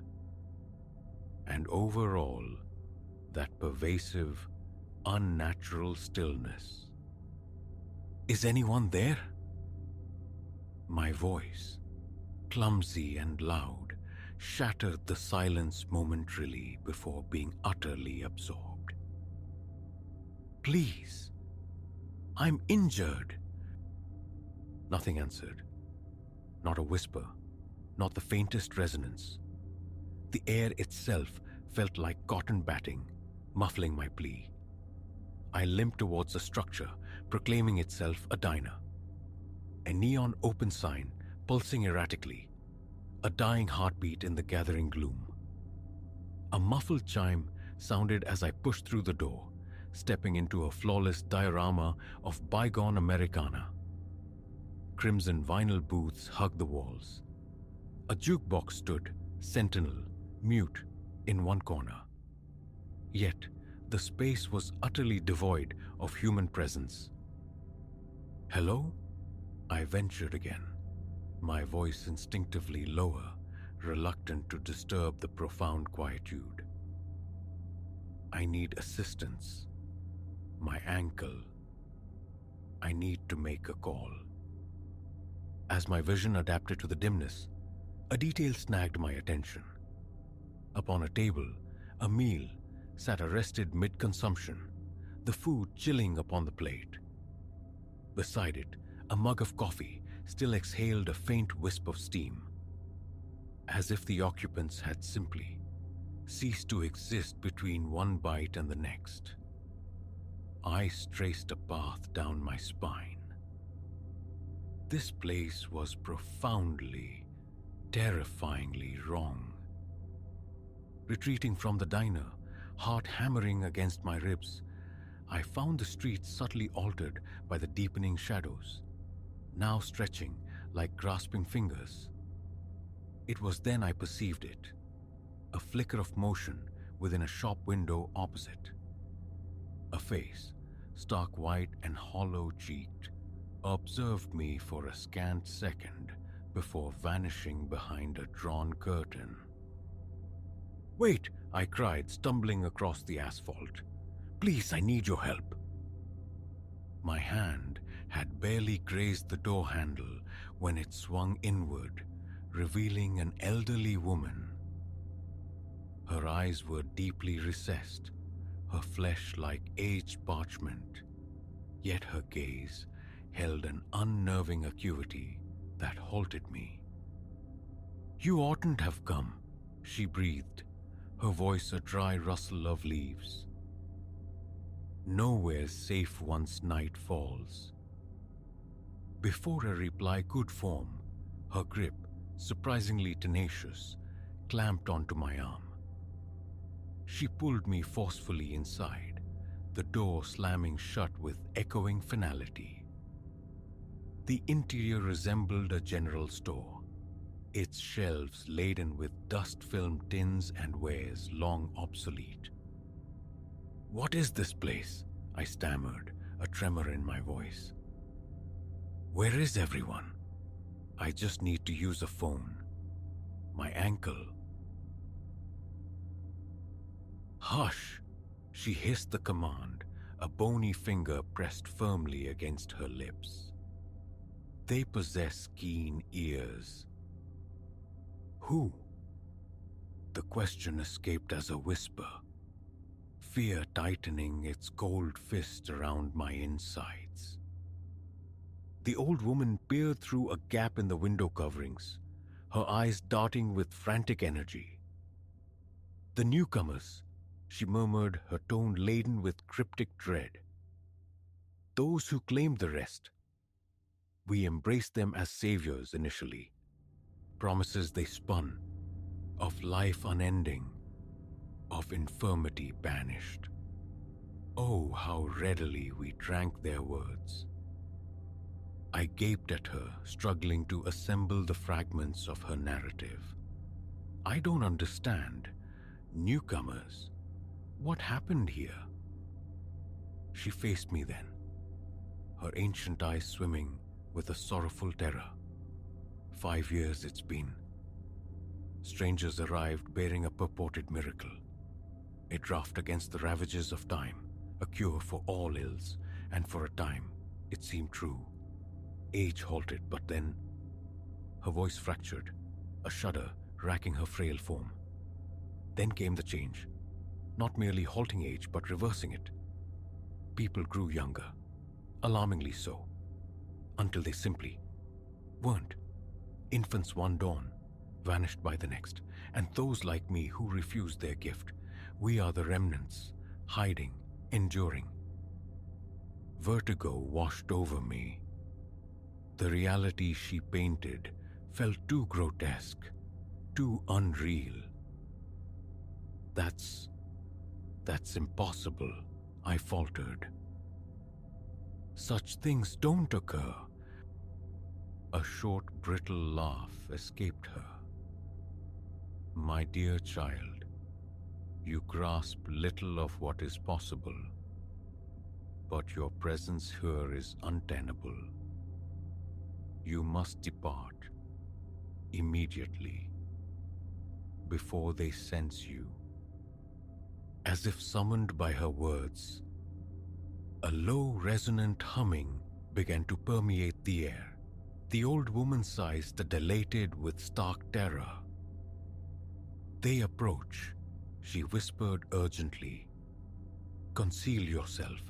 And overall, that pervasive, unnatural stillness. "Is anyone there?" My voice, clumsy and loud, shattered the silence momentarily before being utterly absorbed. "Please, I'm injured." Nothing answered. Not a whisper, not the faintest resonance. The air itself felt like cotton batting, muffling my plea. I limped towards a structure proclaiming itself a diner. A neon open sign pulsing erratically, a dying heartbeat in the gathering gloom. A muffled chime sounded as I pushed through the door, stepping into a flawless diorama of bygone Americana. Crimson vinyl booths hugged the walls. A jukebox stood, sentinel, mute, in one corner. Yet, the space was utterly devoid of human presence. "Hello?" I ventured again, my voice instinctively lower, reluctant to disturb the profound quietude. "I need assistance. My ankle. I need to make a call." As my vision adapted to the dimness, a detail snagged my attention. Upon a table, a meal sat arrested mid-consumption, the food chilling upon the plate. Beside it, a mug of coffee still exhaled a faint wisp of steam, as if the occupants had simply ceased to exist between one bite and the next. Ice traced a path down my spine. This place was profoundly, terrifyingly wrong. Retreating from the diner, heart hammering against my ribs, I found the street subtly altered by the deepening shadows, now stretching like grasping fingers. It was then I perceived it, a flicker of motion within a shop window opposite. A face, stark white and hollow-cheeked, observed me for a scant second before vanishing behind a drawn curtain. "Wait!" I cried, stumbling across the asphalt. "Please, I need your help." My hand had barely grazed the door handle when it swung inward, revealing an elderly woman. Her eyes were deeply recessed, her flesh like aged parchment, yet her gaze held an unnerving acuity that halted me. "You oughtn't have come," she breathed, her voice a dry rustle of leaves. "Nowhere's safe once night falls." Before a reply could form, her grip, surprisingly tenacious, clamped onto my arm. She pulled me forcefully inside, the door slamming shut with echoing finality. The interior resembled a general store, its shelves laden with dust-filmed tins and wares long obsolete. "What is this place?" I stammered, a tremor in my voice. "Where is everyone? I just need to use a phone. My ankle." "Hush!" She hissed the command, a bony finger pressed firmly against her lips. "They possess keen ears." "Who?" The question escaped as a whisper, fear tightening its cold fist around my insides. The old woman peered through a gap in the window coverings, her eyes darting with frantic energy. "The newcomers," she murmured, her tone laden with cryptic dread. "Those who claimed the rest. We embraced them as saviors initially. Promises they spun, of life unending, of infirmity banished. Oh, how readily we drank their words." I gaped at her, struggling to assemble the fragments of her narrative. "I don't understand. Newcomers. What happened here?" She faced me then, her ancient eyes swimming with a sorrowful terror. 5 years it's been. Strangers arrived bearing a purported miracle, a draft against the ravages of time, a cure for all ills, and for a time it seemed true. Age halted, but then her voice fractured, a shudder racking her frail form. Then came the change, not merely halting age, but reversing it. People grew younger, alarmingly so, until they simply weren't. Infants one dawn, vanished by the next, and those like me who refused their gift. We are the remnants, hiding, enduring. Vertigo washed over me. The reality she painted felt too grotesque, too unreal. That's impossible," I faltered. "Such things don't occur." A short, brittle laugh escaped her. "My dear child, you grasp little of what is possible, but your presence here is untenable. You must depart immediately, before they sense you." As if summoned by her words, a low, resonant humming began to permeate the air. The old woman sighs that dilated with stark terror. "They approach," she whispered urgently. "Conceal yourself."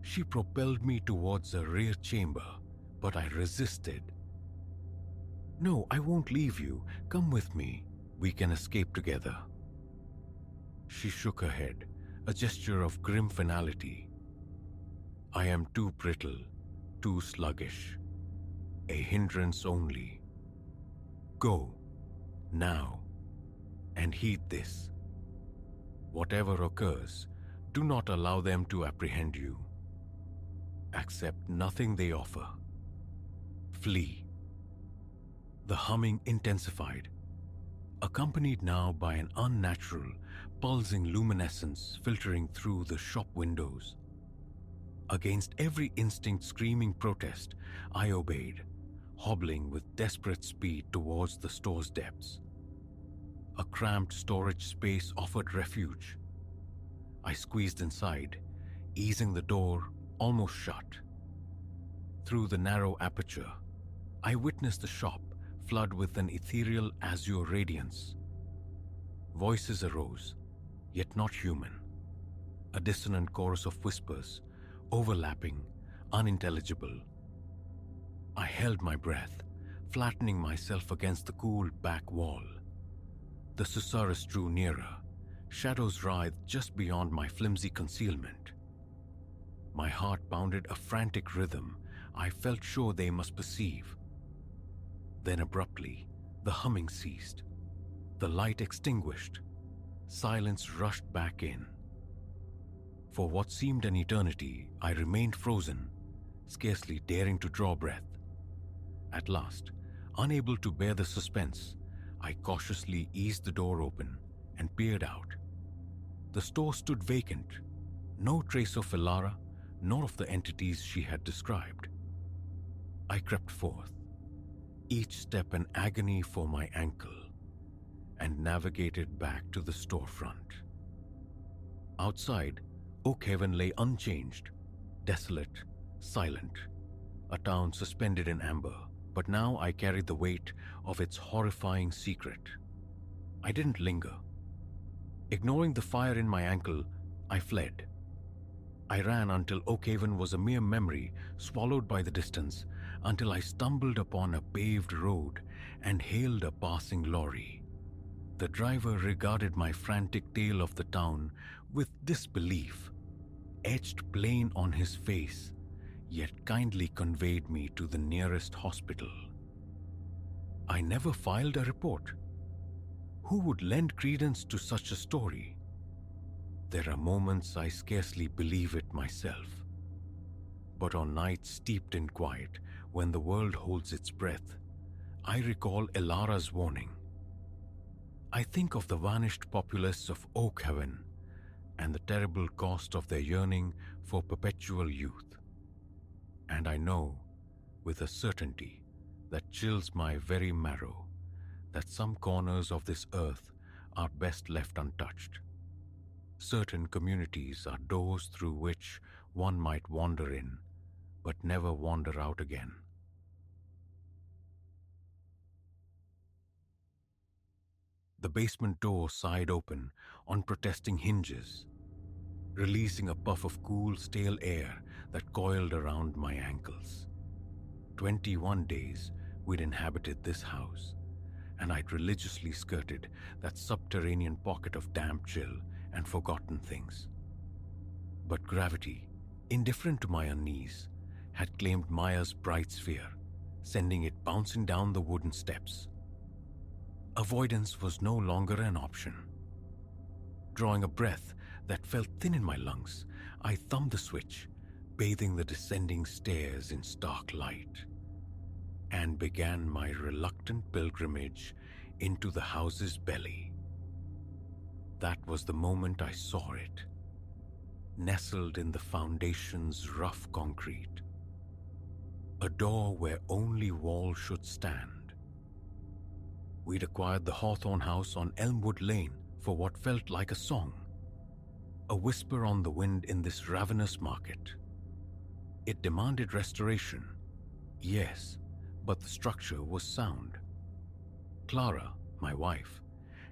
She propelled me towards a rear chamber, but I resisted. "No, I won't leave you. Come with me. We can escape together." She shook her head, a gesture of grim finality. "I am too brittle, too sluggish. A hindrance only. Go, now, and heed this. Whatever occurs, do not allow them to apprehend you. Accept nothing they offer. Flee." The humming intensified, accompanied now by an unnatural, pulsing luminescence filtering through the shop windows. Against every instinct screaming protest, I obeyed, hobbling with desperate speed towards the store's depths. A cramped storage space offered refuge. I squeezed inside, easing the door almost shut. Through the narrow aperture, I witnessed the shop flood with an ethereal azure radiance. Voices arose, yet not human. A dissonant chorus of whispers, overlapping, unintelligible. I held my breath, flattening myself against the cool back wall. The susurrus drew nearer, shadows writhed just beyond my flimsy concealment. My heart pounded a frantic rhythm. I felt sure they must perceive. Then abruptly, the humming ceased. The light extinguished. Silence rushed back in. For what seemed an eternity, I remained frozen, scarcely daring to draw breath. At last, unable to bear the suspense, I cautiously eased the door open and peered out. The store stood vacant, no trace of Elara, nor of the entities she had described. I crept forth, each step an agony for my ankle, and navigated back to the storefront. Outside, Oakhaven lay unchanged, desolate, silent, a town suspended in amber, but now I carried the weight of its horrifying secret. I didn't linger. Ignoring the fire in my ankle, I fled. I ran until Oakhaven was a mere memory, swallowed by the distance, until I stumbled upon a paved road and hailed a passing lorry. The driver regarded my frantic tale of the town with disbelief, etched plain on his face, yet kindly conveyed me to the nearest hospital. I never filed a report. Who would lend credence to such a story? There are moments I scarcely believe it myself. But on nights steeped in quiet, when the world holds its breath, I recall Elara's warning. I think of the vanished populace of Oakhaven and the terrible cost of their yearning for perpetual youth. And I know, with a certainty that chills my very marrow, that some corners of this earth are best left untouched. Certain communities are doors through which one might wander in, but never wander out again. The basement door sighed open on protesting hinges, releasing a puff of cool, stale air that coiled around my ankles. 21 days we'd inhabited this house, and I'd religiously skirted that subterranean pocket of damp chill and forgotten things. But gravity, indifferent to my unease, had claimed Maya's bright sphere, sending it bouncing down the wooden steps. Avoidance was no longer an option. Drawing a breath that felt thin in my lungs, I thumbed the switch, bathing the descending stairs in stark light, and began my reluctant pilgrimage into the house's belly. That was the moment I saw it, nestled in the foundation's rough concrete. A door where only wall should stand. We'd acquired the Hawthorne house on Elmwood Lane for what felt like a song, a whisper on the wind in this ravenous market. It demanded restoration, yes, but the structure was sound. Clara, my wife,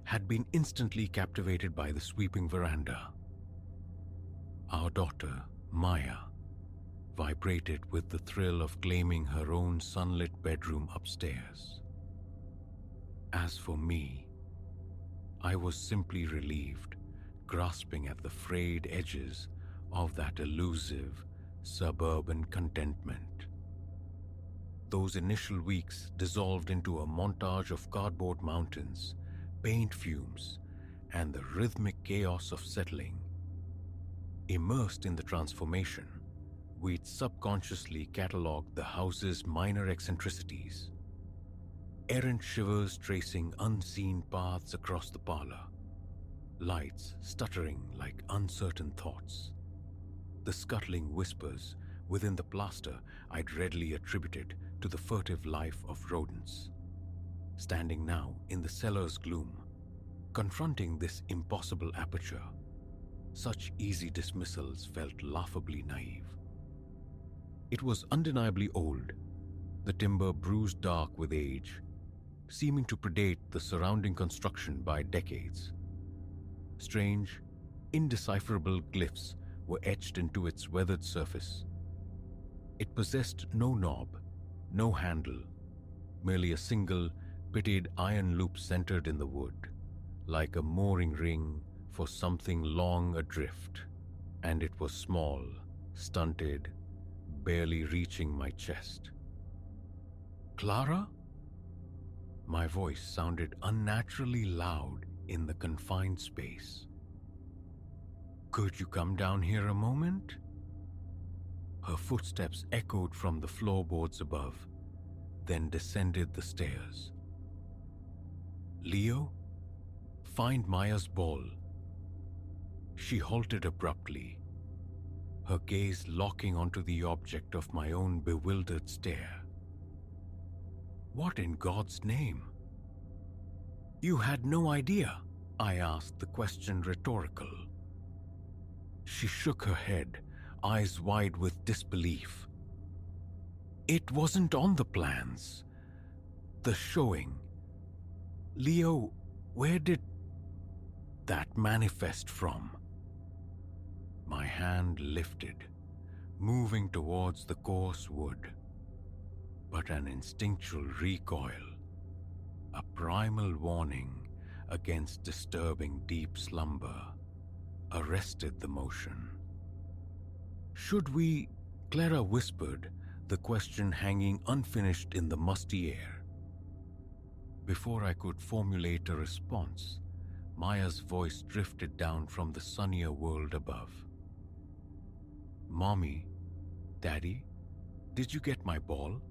had been instantly captivated by the sweeping veranda. Our daughter, Maya, vibrated with the thrill of claiming her own sunlit bedroom upstairs. As for me, I was simply relieved, grasping at the frayed edges of that elusive suburban contentment. Those initial weeks dissolved into a montage of cardboard mountains, paint fumes, and the rhythmic chaos of settling. Immersed in the transformation, we'd subconsciously catalogued the house's minor eccentricities. Errant shivers tracing unseen paths across the parlor, lights stuttering like uncertain thoughts, the scuttling whispers within the plaster I'd readily attributed to the furtive life of rodents. Standing now in the cellar's gloom, confronting this impossible aperture, such easy dismissals felt laughably naive. It was undeniably old, the timber bruised dark with age, seeming to predate the surrounding construction by decades. Strange, indecipherable glyphs were etched into its weathered surface. It possessed no knob, no handle, merely a single, pitted iron loop centered in the wood, like a mooring ring for something long adrift, and it was small, stunted, barely reaching my chest. Clara? My voice sounded unnaturally loud in the confined space. Could you come down here a moment? Her footsteps echoed from the floorboards above, then descended the stairs. Leo, find Maya's ball. She halted abruptly, her gaze locking onto the object of my own bewildered stare. What in God's name? You had no idea, I asked, the question rhetorical. She shook her head, eyes wide with disbelief. It wasn't on the plans. The showing. Leo, where did that manifest from? My hand lifted, moving towards the coarse wood. But an instinctual recoil, a primal warning against disturbing deep slumber, arrested the motion. "Should we?" Clara whispered, the question hanging unfinished in the musty air. Before I could formulate a response, Maya's voice drifted down from the sunnier world above. "Mommy, Daddy, did you get my ball?"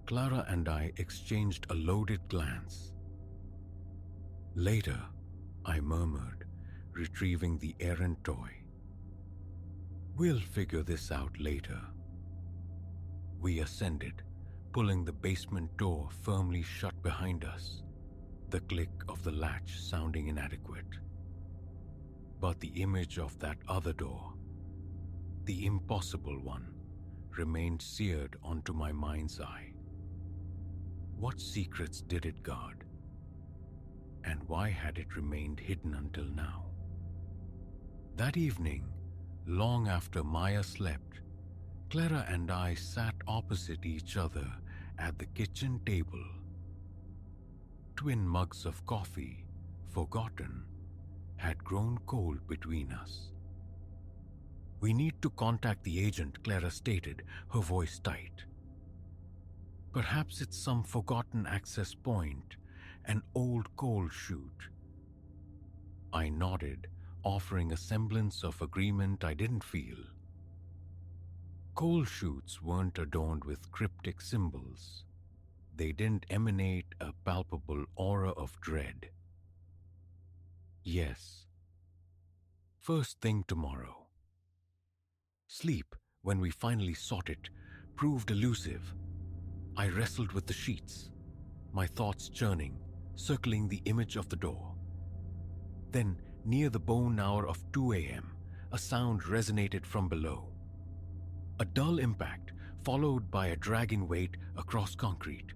Clara and I exchanged a loaded glance. "Later," I murmured, retrieving the errant toy. "We'll figure this out later." We ascended, pulling the basement door firmly shut behind us, the click of the latch sounding inadequate. But the image of that other door, the impossible one, remained seared onto my mind's eye. What secrets did it guard? And why had it remained hidden until now? That evening, long after Maya slept, Clara and I sat opposite each other at the kitchen table. Twin mugs of coffee, forgotten, had grown cold between us. "We need to contact the agent," Clara stated, her voice tight. "Perhaps it's some forgotten access point, an old coal chute." I nodded, offering a semblance of agreement I didn't feel. Coal chutes weren't adorned with cryptic symbols. They didn't emanate a palpable aura of dread. "Yes. First thing tomorrow." Sleep, when we finally sought it, proved elusive. I wrestled with the sheets, my thoughts churning, circling the image of the door. Then, near the bone hour of 2 a.m., a sound resonated from below. A dull impact, followed by a dragging weight across concrete.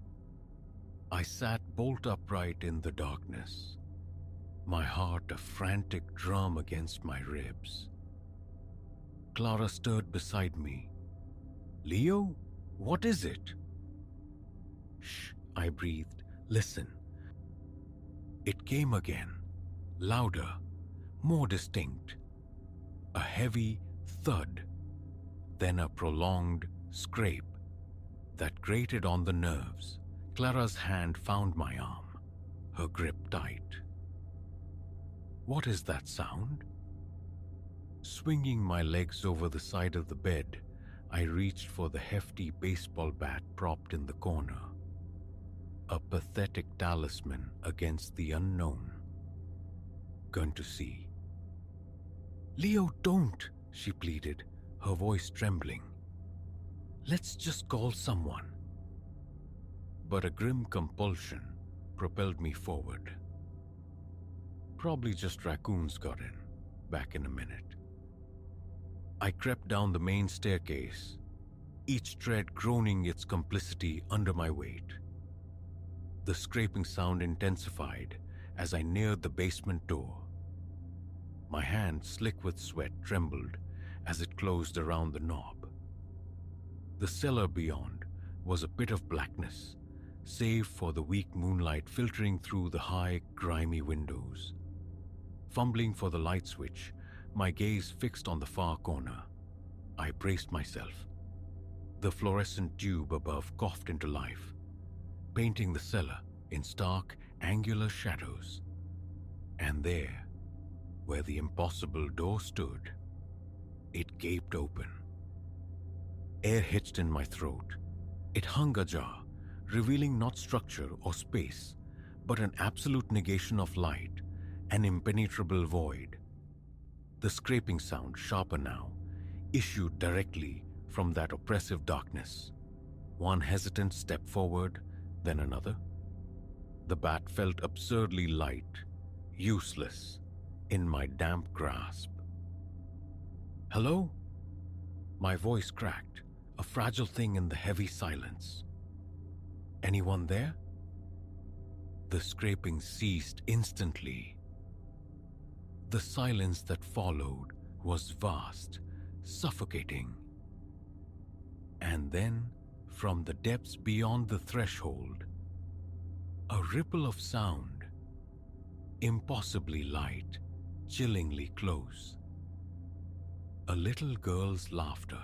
I sat bolt upright in the darkness, my heart a frantic drum against my ribs. Clara stirred beside me. "Leo, what is it?" "Shh," I breathed. "Listen." It came again, louder, more distinct. A heavy thud, then a prolonged scrape that grated on the nerves. Clara's hand found my arm, her grip tight. "What is that sound?" Swinging my legs over the side of the bed, I reached for the hefty baseball bat propped in the corner. A pathetic talisman against the unknown. Going to see. "Leo, don't," she pleaded, her voice trembling. "Let's just call someone." But a grim compulsion propelled me forward. Probably just raccoons got in, back in a minute. I crept down the main staircase, each tread groaning its complicity under my weight. The scraping sound intensified as I neared the basement door. My hand, slick with sweat, trembled as it closed around the knob. The cellar beyond was a pit of blackness, save for the weak moonlight filtering through the high, grimy windows. Fumbling for the light switch, my gaze fixed on the far corner. I braced myself. The fluorescent tube above coughed into life, painting the cellar in stark, angular shadows. And there, where the impossible door stood, it gaped open. Air hitched in my throat. It hung ajar, revealing not structure or space, but an absolute negation of light, an impenetrable void. The scraping sound, sharper now, issued directly from that oppressive darkness. One hesitant step forward, then another. The bat felt absurdly light, useless, in my damp grasp. "Hello?" My voice cracked, a fragile thing in the heavy silence. "Anyone there?" The scraping ceased instantly. The silence that followed was vast, suffocating. And then, from the depths beyond the threshold, a ripple of sound, impossibly light, chillingly close. A little girl's laughter.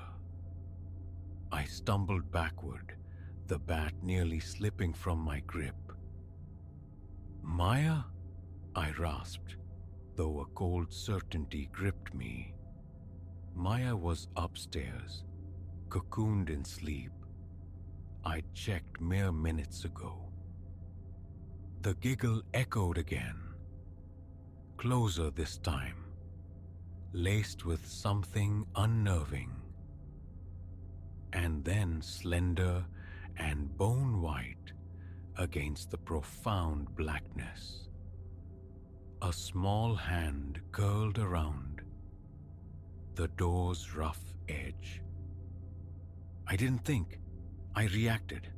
I stumbled backward, the bat nearly slipping from my grip. "Maya?" I rasped, though a cold certainty gripped me. Maya was upstairs, cocooned in sleep. I'd checked mere minutes ago. The giggle echoed again, closer this time, laced with something unnerving. And then slender and bone-white against the profound blackness. A small hand curled around the door's rough edge. I didn't think. I reacted.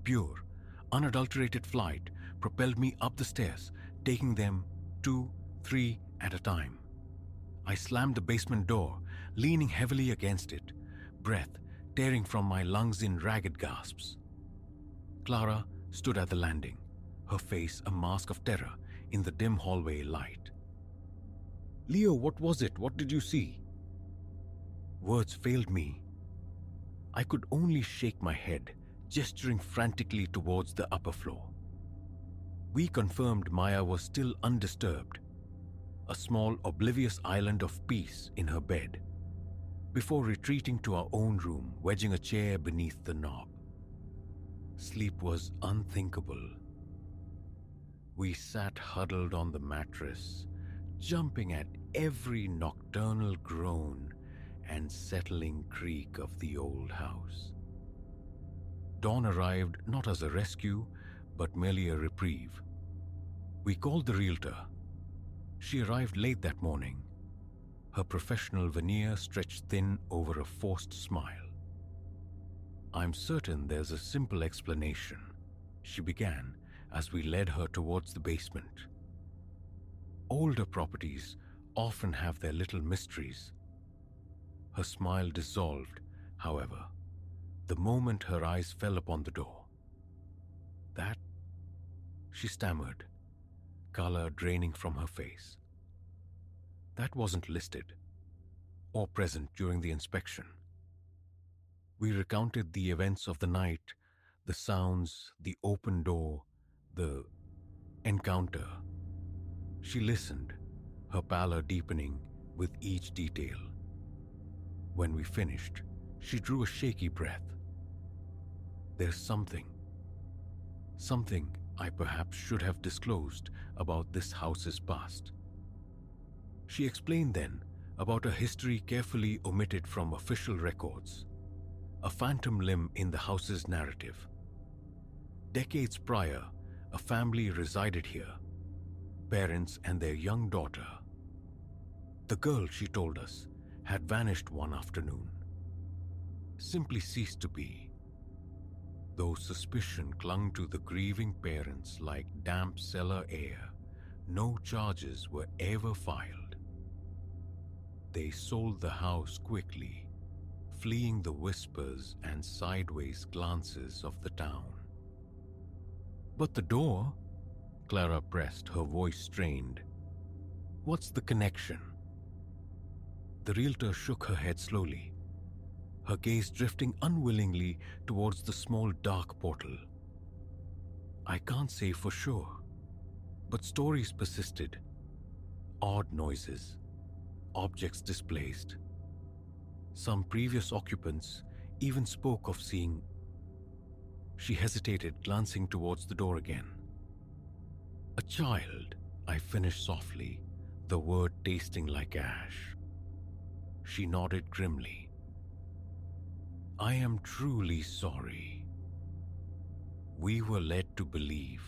Pure, unadulterated flight propelled me up the stairs, taking them 2, 3 at a time. I slammed the basement door, leaning heavily against it, breath tearing from my lungs in ragged gasps. Clara stood at the landing, her face a mask of terror in the dim hallway light. "Leo, what was it? What did you see?" Words failed me. I could only shake my head, gesturing frantically towards the upper floor. We confirmed Maya was still undisturbed, a small oblivious island of peace in her bed, before retreating to our own room, wedging a chair beneath the knob. Sleep was unthinkable. We sat huddled on the mattress, jumping at every nocturnal groan and settling creak of the old house. Dawn arrived not as a rescue, but merely a reprieve. We called the realtor. She arrived late that morning, her professional veneer stretched thin over a forced smile. "I'm certain there's a simple explanation," she began as we led her towards the basement. "Older properties often have their little mysteries." Her smile dissolved, however, the moment her eyes fell upon the door. "That?" she stammered, color draining from her face. "That wasn't listed or present during the inspection." We recounted the events of the night, the sounds, the open door, the encounter. She listened, her pallor deepening with each detail. When we finished, she drew a shaky breath. "There's something I perhaps should have disclosed about this house's past." She explained then about a history carefully omitted from official records, a phantom limb in the house's narrative. Decades prior, a family resided here, parents and their young daughter. The girl, she told us, had vanished one afternoon, simply ceased to be, though suspicion clung to the grieving parents like damp cellar air. No charges were ever filed. They sold the house quickly, fleeing the whispers and sideways glances of the town. "But the door?" Clara pressed, her voice strained. "What's the connection?" The realtor shook her head slowly, her gaze drifting unwillingly towards the small dark portal. "I can't say for sure, but stories persisted. Odd noises, objects displaced. Some previous occupants even spoke of seeing..." She hesitated, glancing towards the door again. "A child," I finished softly, the word tasting like ash. She nodded grimly. "I am truly sorry. We were led to believe.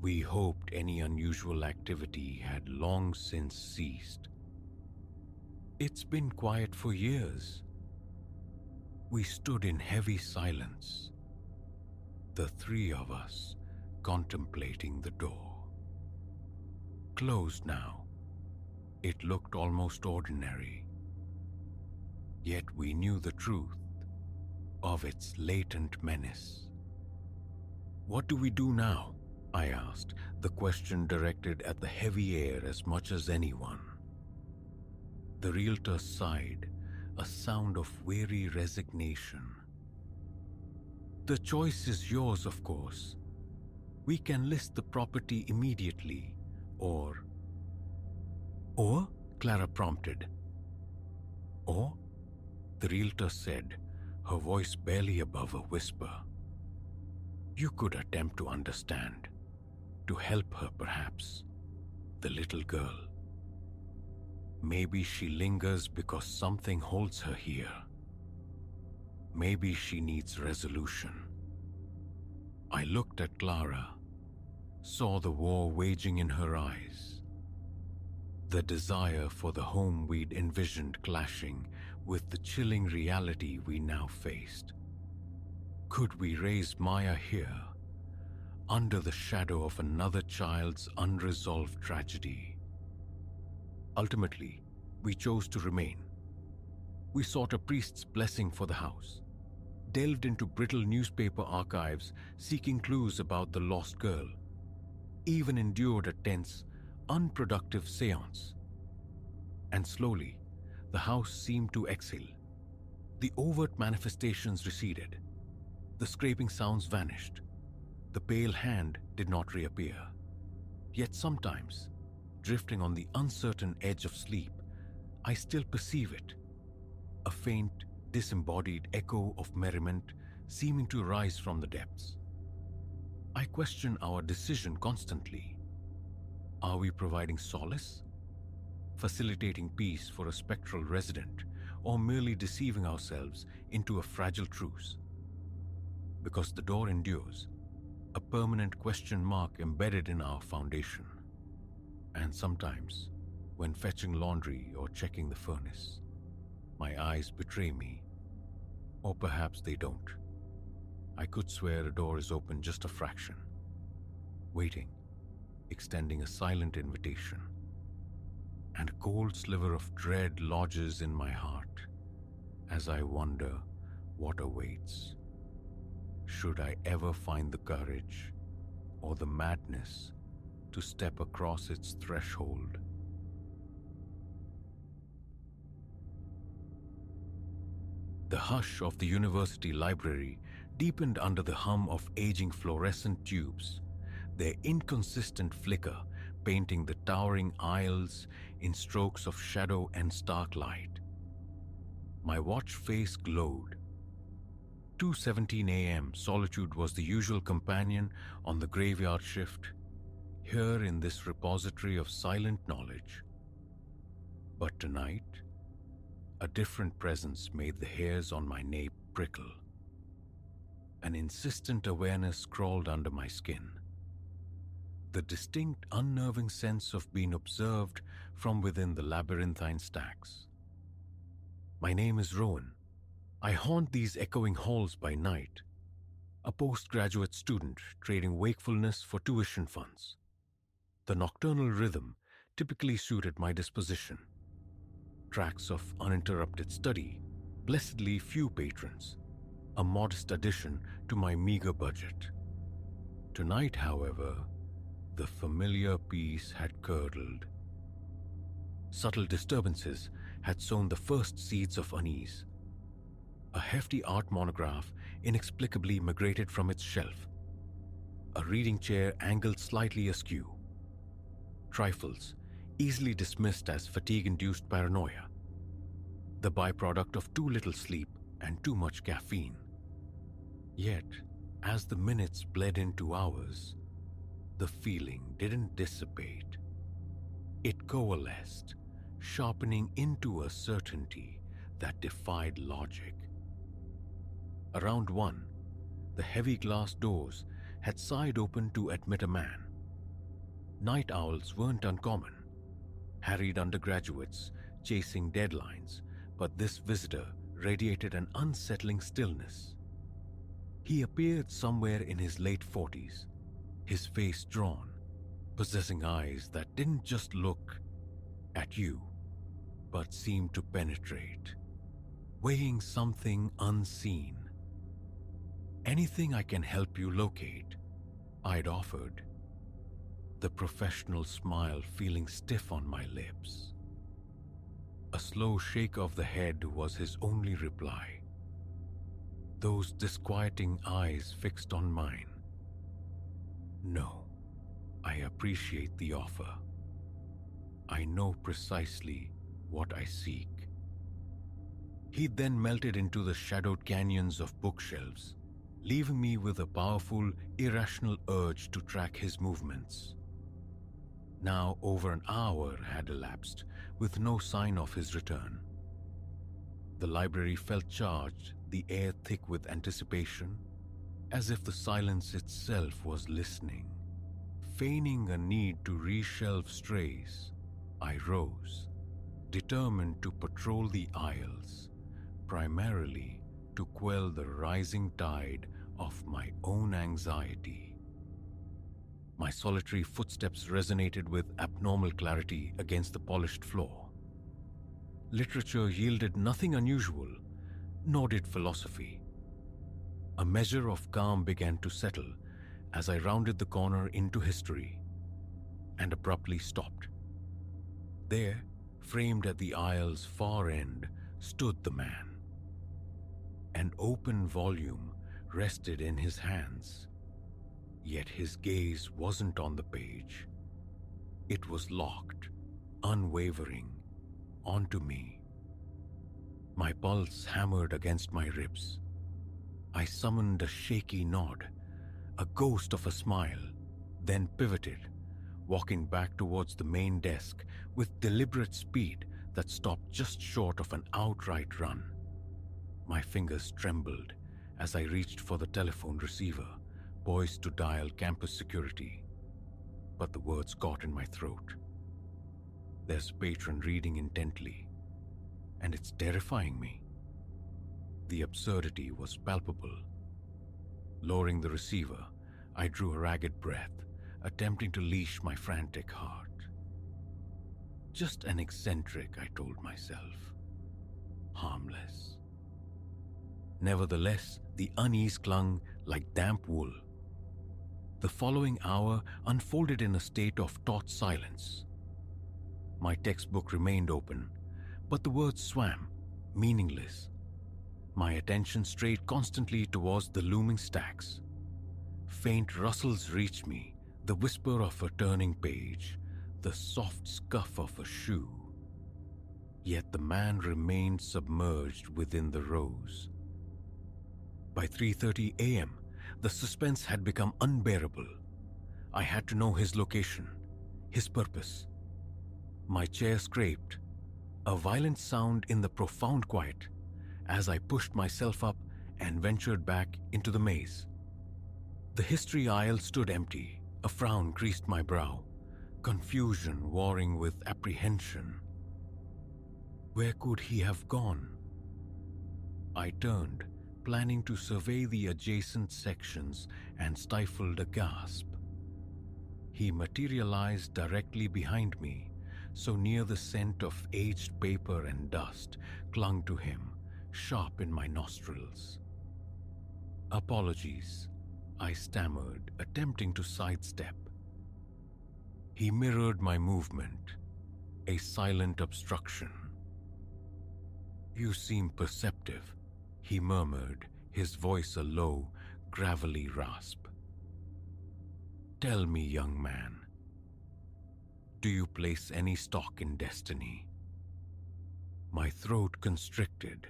We hoped any unusual activity had long since ceased. It's been quiet for years." We stood in heavy silence, the three of us contemplating the door. Closed now, It looked almost ordinary, yet we knew the truth of its latent menace. "What do we do now?" I asked, the question directed at the heavy air as much as anyone. The realtor sighed, a sound of weary resignation. "The choice is yours, of course. We can list the property immediately, or..." "Or?" Clara prompted. "Or?" the realtor said, her voice barely above a whisper. "You could attempt to understand, to help her perhaps, the little girl. Maybe she lingers because something holds her here. Maybe she needs resolution." I looked at Clara, saw the war waging in her eyes, the desire for the home we'd envisioned clashing with the chilling reality we now faced. Could we raise Maya here, under the shadow of another child's unresolved tragedy? Ultimately, we chose to remain. We sought a priest's blessing for the house, delved into brittle newspaper archives seeking clues about the lost girl, even endured a tense, unproductive séance. And slowly, the house seemed to exhale. The overt manifestations receded. The scraping sounds vanished. The pale hand did not reappear. Yet sometimes, drifting on the uncertain edge of sleep, I still perceive it, a faint, disembodied echo of merriment seeming to rise from the depths. I question our decision constantly. Are we providing solace, facilitating peace for a spectral resident, or merely deceiving ourselves into a fragile truce? Because the door endures, a permanent question mark embedded in our foundation. And sometimes, when fetching laundry or checking the furnace, my eyes betray me. Or perhaps they don't. I could swear a door is open just a fraction, waiting, extending a silent invitation. And a cold sliver of dread lodges in my heart as I wonder what awaits. Should I ever find the courage or the madness to step across its threshold? The hush of the university library deepened under the hum of aging fluorescent tubes, their inconsistent flicker painting the towering aisles in strokes of shadow and stark light. My watch face glowed. 2:17 a.m. solitude was the usual companion on the graveyard shift, here in this repository of silent knowledge. But tonight, a different presence made the hairs on my nape prickle. An insistent awareness crawled under my skin. The distinct, unnerving sense of being observed from within the labyrinthine stacks. My name is Rowan. I haunt these echoing halls by night, a postgraduate student trading wakefulness for tuition funds. The nocturnal rhythm typically suited my disposition. Tracks of uninterrupted study, blessedly few patrons, a modest addition to my meager budget. Tonight, however, the familiar peace had curdled. Subtle disturbances had sown the first seeds of unease. A hefty art monograph inexplicably migrated from its shelf. A reading chair angled slightly askew. Trifles, easily dismissed as fatigue-induced paranoia. The byproduct of too little sleep and too much caffeine. Yet, as the minutes bled into hours, the feeling didn't dissipate. It coalesced, sharpening into a certainty that defied logic. Around 1, the heavy glass doors had sighed open to admit a man. Night owls weren't uncommon, harried undergraduates chasing deadlines, but this visitor radiated an unsettling stillness. He appeared somewhere in his late 40s, his face drawn, possessing eyes that didn't just look, at you, but seemed to penetrate, weighing something unseen. "Anything I can help you locate," I'd offered, the professional smile feeling stiff on my lips. A slow shake of the head was his only reply, those disquieting eyes fixed on mine. "No, I appreciate the offer. I know precisely what I seek." He then melted into the shadowed canyons of bookshelves, leaving me with a powerful, irrational urge to track his movements. Now over an hour had elapsed, with no sign of his return. The library felt charged, the air thick with anticipation, as if the silence itself was listening. Feigning a need to reshelve strays, I rose, determined to patrol the aisles, primarily to quell the rising tide of my own anxiety. My solitary footsteps resonated with abnormal clarity against the polished floor. Literature yielded nothing unusual, nor did philosophy. A measure of calm began to settle as I rounded the corner into history, and abruptly stopped. There, framed at the aisle's far end, stood the man. An open volume rested in his hands, yet his gaze wasn't on the page. It was locked, unwavering, onto me. My pulse hammered against my ribs. I summoned a shaky nod, a ghost of a smile, then pivoted, walking back towards the main desk with deliberate speed that stopped just short of an outright run. My fingers trembled as I reached for the telephone receiver, poised to dial campus security. But the words caught in my throat. "There's a patron reading intently, and it's terrifying me." The absurdity was palpable. Lowering the receiver, I drew a ragged breath, attempting to leash my frantic heart. Just an eccentric, I told myself. Harmless. Nevertheless, the unease clung like damp wool. The following hour unfolded in a state of taut silence. My textbook remained open, but the words swam, meaningless. My attention strayed constantly towards the looming stacks. Faint rustles reached me, the whisper of a turning page, the soft scuff of a shoe. Yet the man remained submerged within the rows. By 3:30 a.m., the suspense had become unbearable. I had to know his location, his purpose. My chair scraped, a violent sound in the profound quiet, as I pushed myself up and ventured back into the maze. The history aisle stood empty, a frown creased my brow, confusion warring with apprehension. Where could he have gone? I turned, planning to survey the adjacent sections, and stifled a gasp. He materialized directly behind me, so near the scent of aged paper and dust clung to him, sharp in my nostrils. "Apologies," I stammered, attempting to sidestep. He mirrored my movement, a silent obstruction. "You seem perceptive," he murmured, his voice a low, gravelly rasp. "Tell me, young man, do you place any stock in destiny?" My throat constricted.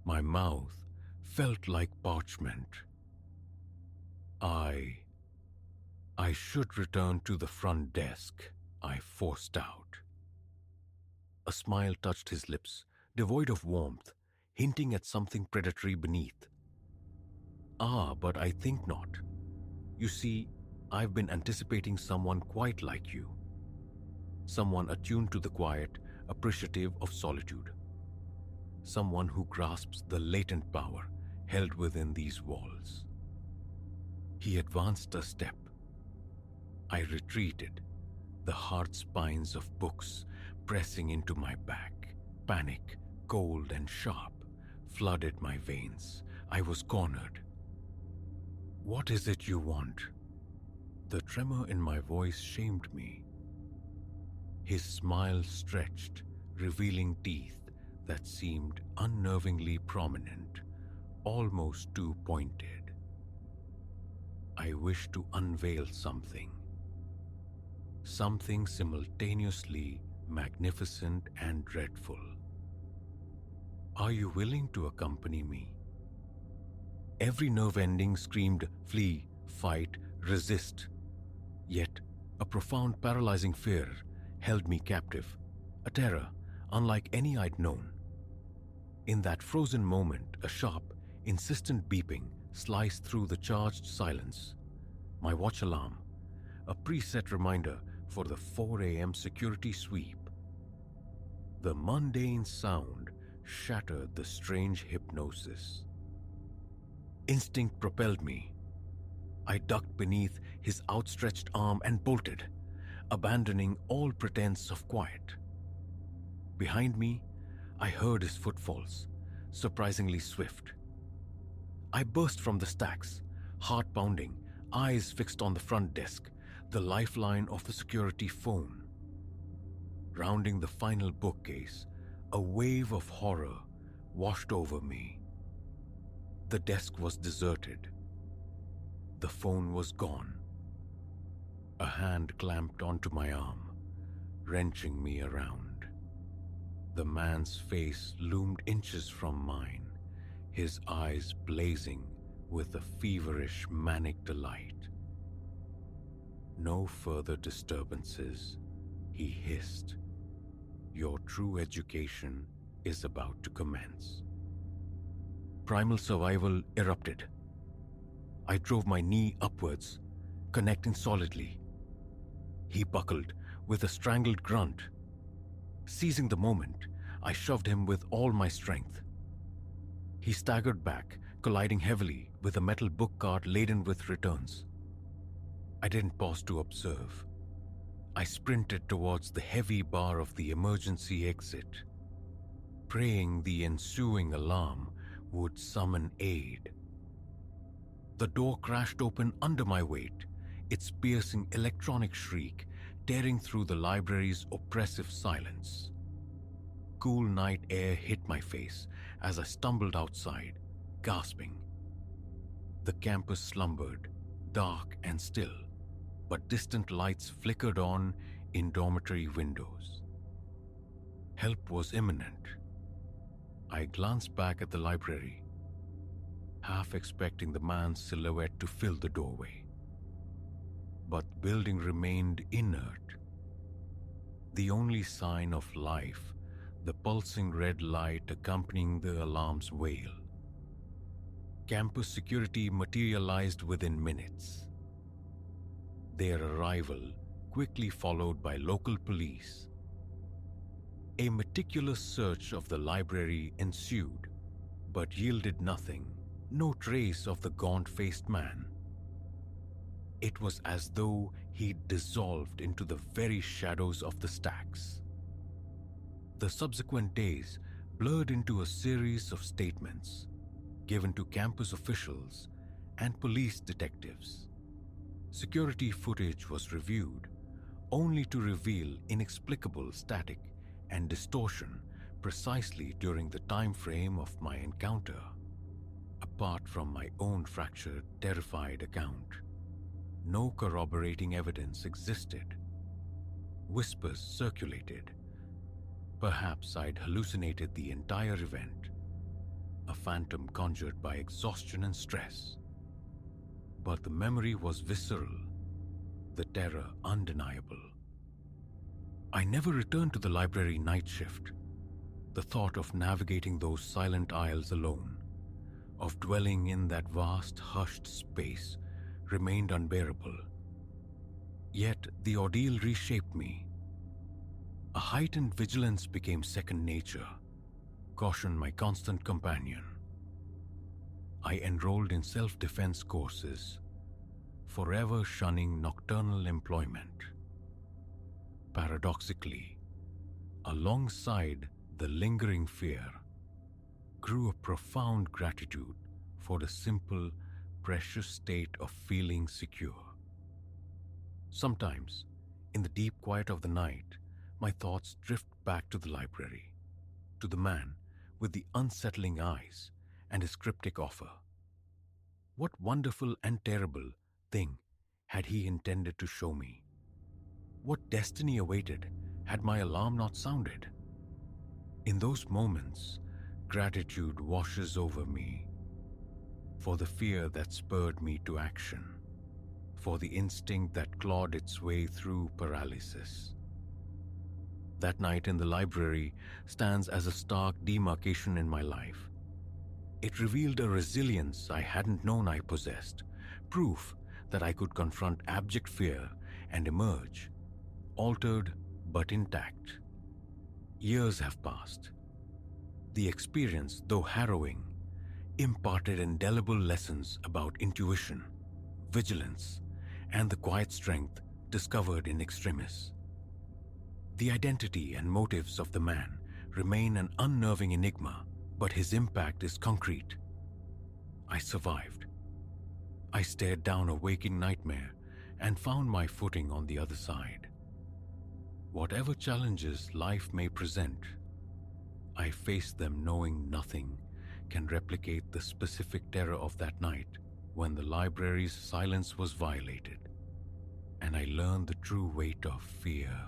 My mouth felt like parchment. I should return to the front desk," I forced out. A smile touched his lips, devoid of warmth, hinting at something predatory beneath. But I think not. You see, I've been anticipating someone quite like you. Someone attuned to the quiet, appreciative of solitude. Someone who grasps the latent power held within these walls. He advanced a step. I retreated, the hard spines of books pressing into my back. Panic, cold and sharp, flooded my veins. I was cornered. "What is it you want?" The tremor in my voice shamed me. His smile stretched, revealing teeth that seemed unnervingly prominent, almost too pointed. I wished to unveil something. Something simultaneously magnificent and dreadful. "Are you willing to accompany me?" Every nerve ending screamed flee, fight, resist. Yet a profound paralyzing fear held me captive, a terror unlike any I'd known. In that frozen moment, a sharp, insistent beeping sliced through the charged silence. My watch alarm, a preset reminder for the 4 a.m. security sweep. The mundane sound shattered the strange hypnosis. Instinct propelled me. I ducked beneath his outstretched arm and bolted, abandoning all pretense of quiet. Behind me, I heard his footfalls, surprisingly swift. I burst from the stacks, heart pounding, eyes fixed on the front desk, the lifeline of the security phone. Rounding the final bookcase, a wave of horror washed over me. The desk was deserted. The phone was gone. A hand clamped onto my arm, wrenching me around. The man's face loomed inches from mine, his eyes blazing with a feverish, manic delight. "No further disturbances," he hissed. "Your true education is about to commence." Primal survival erupted. I drove my knee upwards, connecting solidly. He buckled with a strangled grunt. Seizing the moment, I shoved him with all my strength. He staggered back, colliding heavily with a metal book cart laden with returns. I didn't pause to observe. I sprinted towards the heavy bar of the emergency exit, praying the ensuing alarm would summon aid. The door crashed open under my weight, its piercing electronic shriek tearing through the library's oppressive silence. Cool night air hit my face as I stumbled outside, gasping. The campus slumbered, dark and still, but distant lights flickered on in dormitory windows. Help was imminent. I glanced back at the library, half expecting the man's silhouette to fill the doorway. But the building remained inert. The only sign of life, the pulsing red light accompanying the alarm's wail. Campus security materialized within minutes. Their arrival quickly followed by local police. A meticulous search of the library ensued, but yielded nothing, no trace of the gaunt-faced man. It was as though he'd dissolved into the very shadows of the stacks. The subsequent days blurred into a series of statements given to campus officials and police detectives. Security footage was reviewed, only to reveal inexplicable static and distortion precisely during the time frame of my encounter. Apart from my own fractured, terrified account, no corroborating evidence existed. Whispers circulated. Perhaps I'd hallucinated the entire event, a phantom conjured by exhaustion and stress. But the memory was visceral, the terror undeniable. I never returned to the library night shift. The thought of navigating those silent aisles alone, of dwelling in that vast, hushed space, remained unbearable. Yet the ordeal reshaped me. A heightened vigilance became second nature, caution my constant companion. I enrolled in self-defense courses, forever shunning nocturnal employment. Paradoxically, Alongside the lingering fear grew a profound gratitude for the simple, precious state of feeling secure. Sometimes, in the deep quiet of the night, my thoughts drift back to the library, to the man with the unsettling eyes and his cryptic offer. What wonderful and terrible thing had he intended to show me? What destiny awaited had my alarm not sounded? In those moments, gratitude washes over me for the fear that spurred me to action, for the instinct that clawed its way through paralysis. That night in the library stands as a stark demarcation in my life. It revealed a resilience I hadn't known I possessed, proof that I could confront abject fear and emerge, altered but intact. Years have passed. The experience, though harrowing, imparted indelible lessons about intuition, vigilance, and the quiet strength discovered in extremis. The identity and motives of the man remain an unnerving enigma, but his impact is concrete. I survived. I stared down a waking nightmare and found my footing on the other side. Whatever challenges life may present, I face them knowing nothing can replicate the specific terror of that night when the library's silence was violated, and I learned the true weight of fear.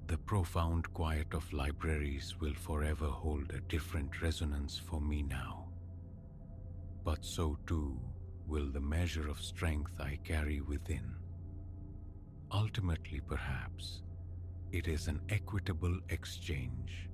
The profound quiet of libraries will forever hold a different resonance for me now. But so too will the measure of strength I carry within. Ultimately, perhaps, it is an equitable exchange.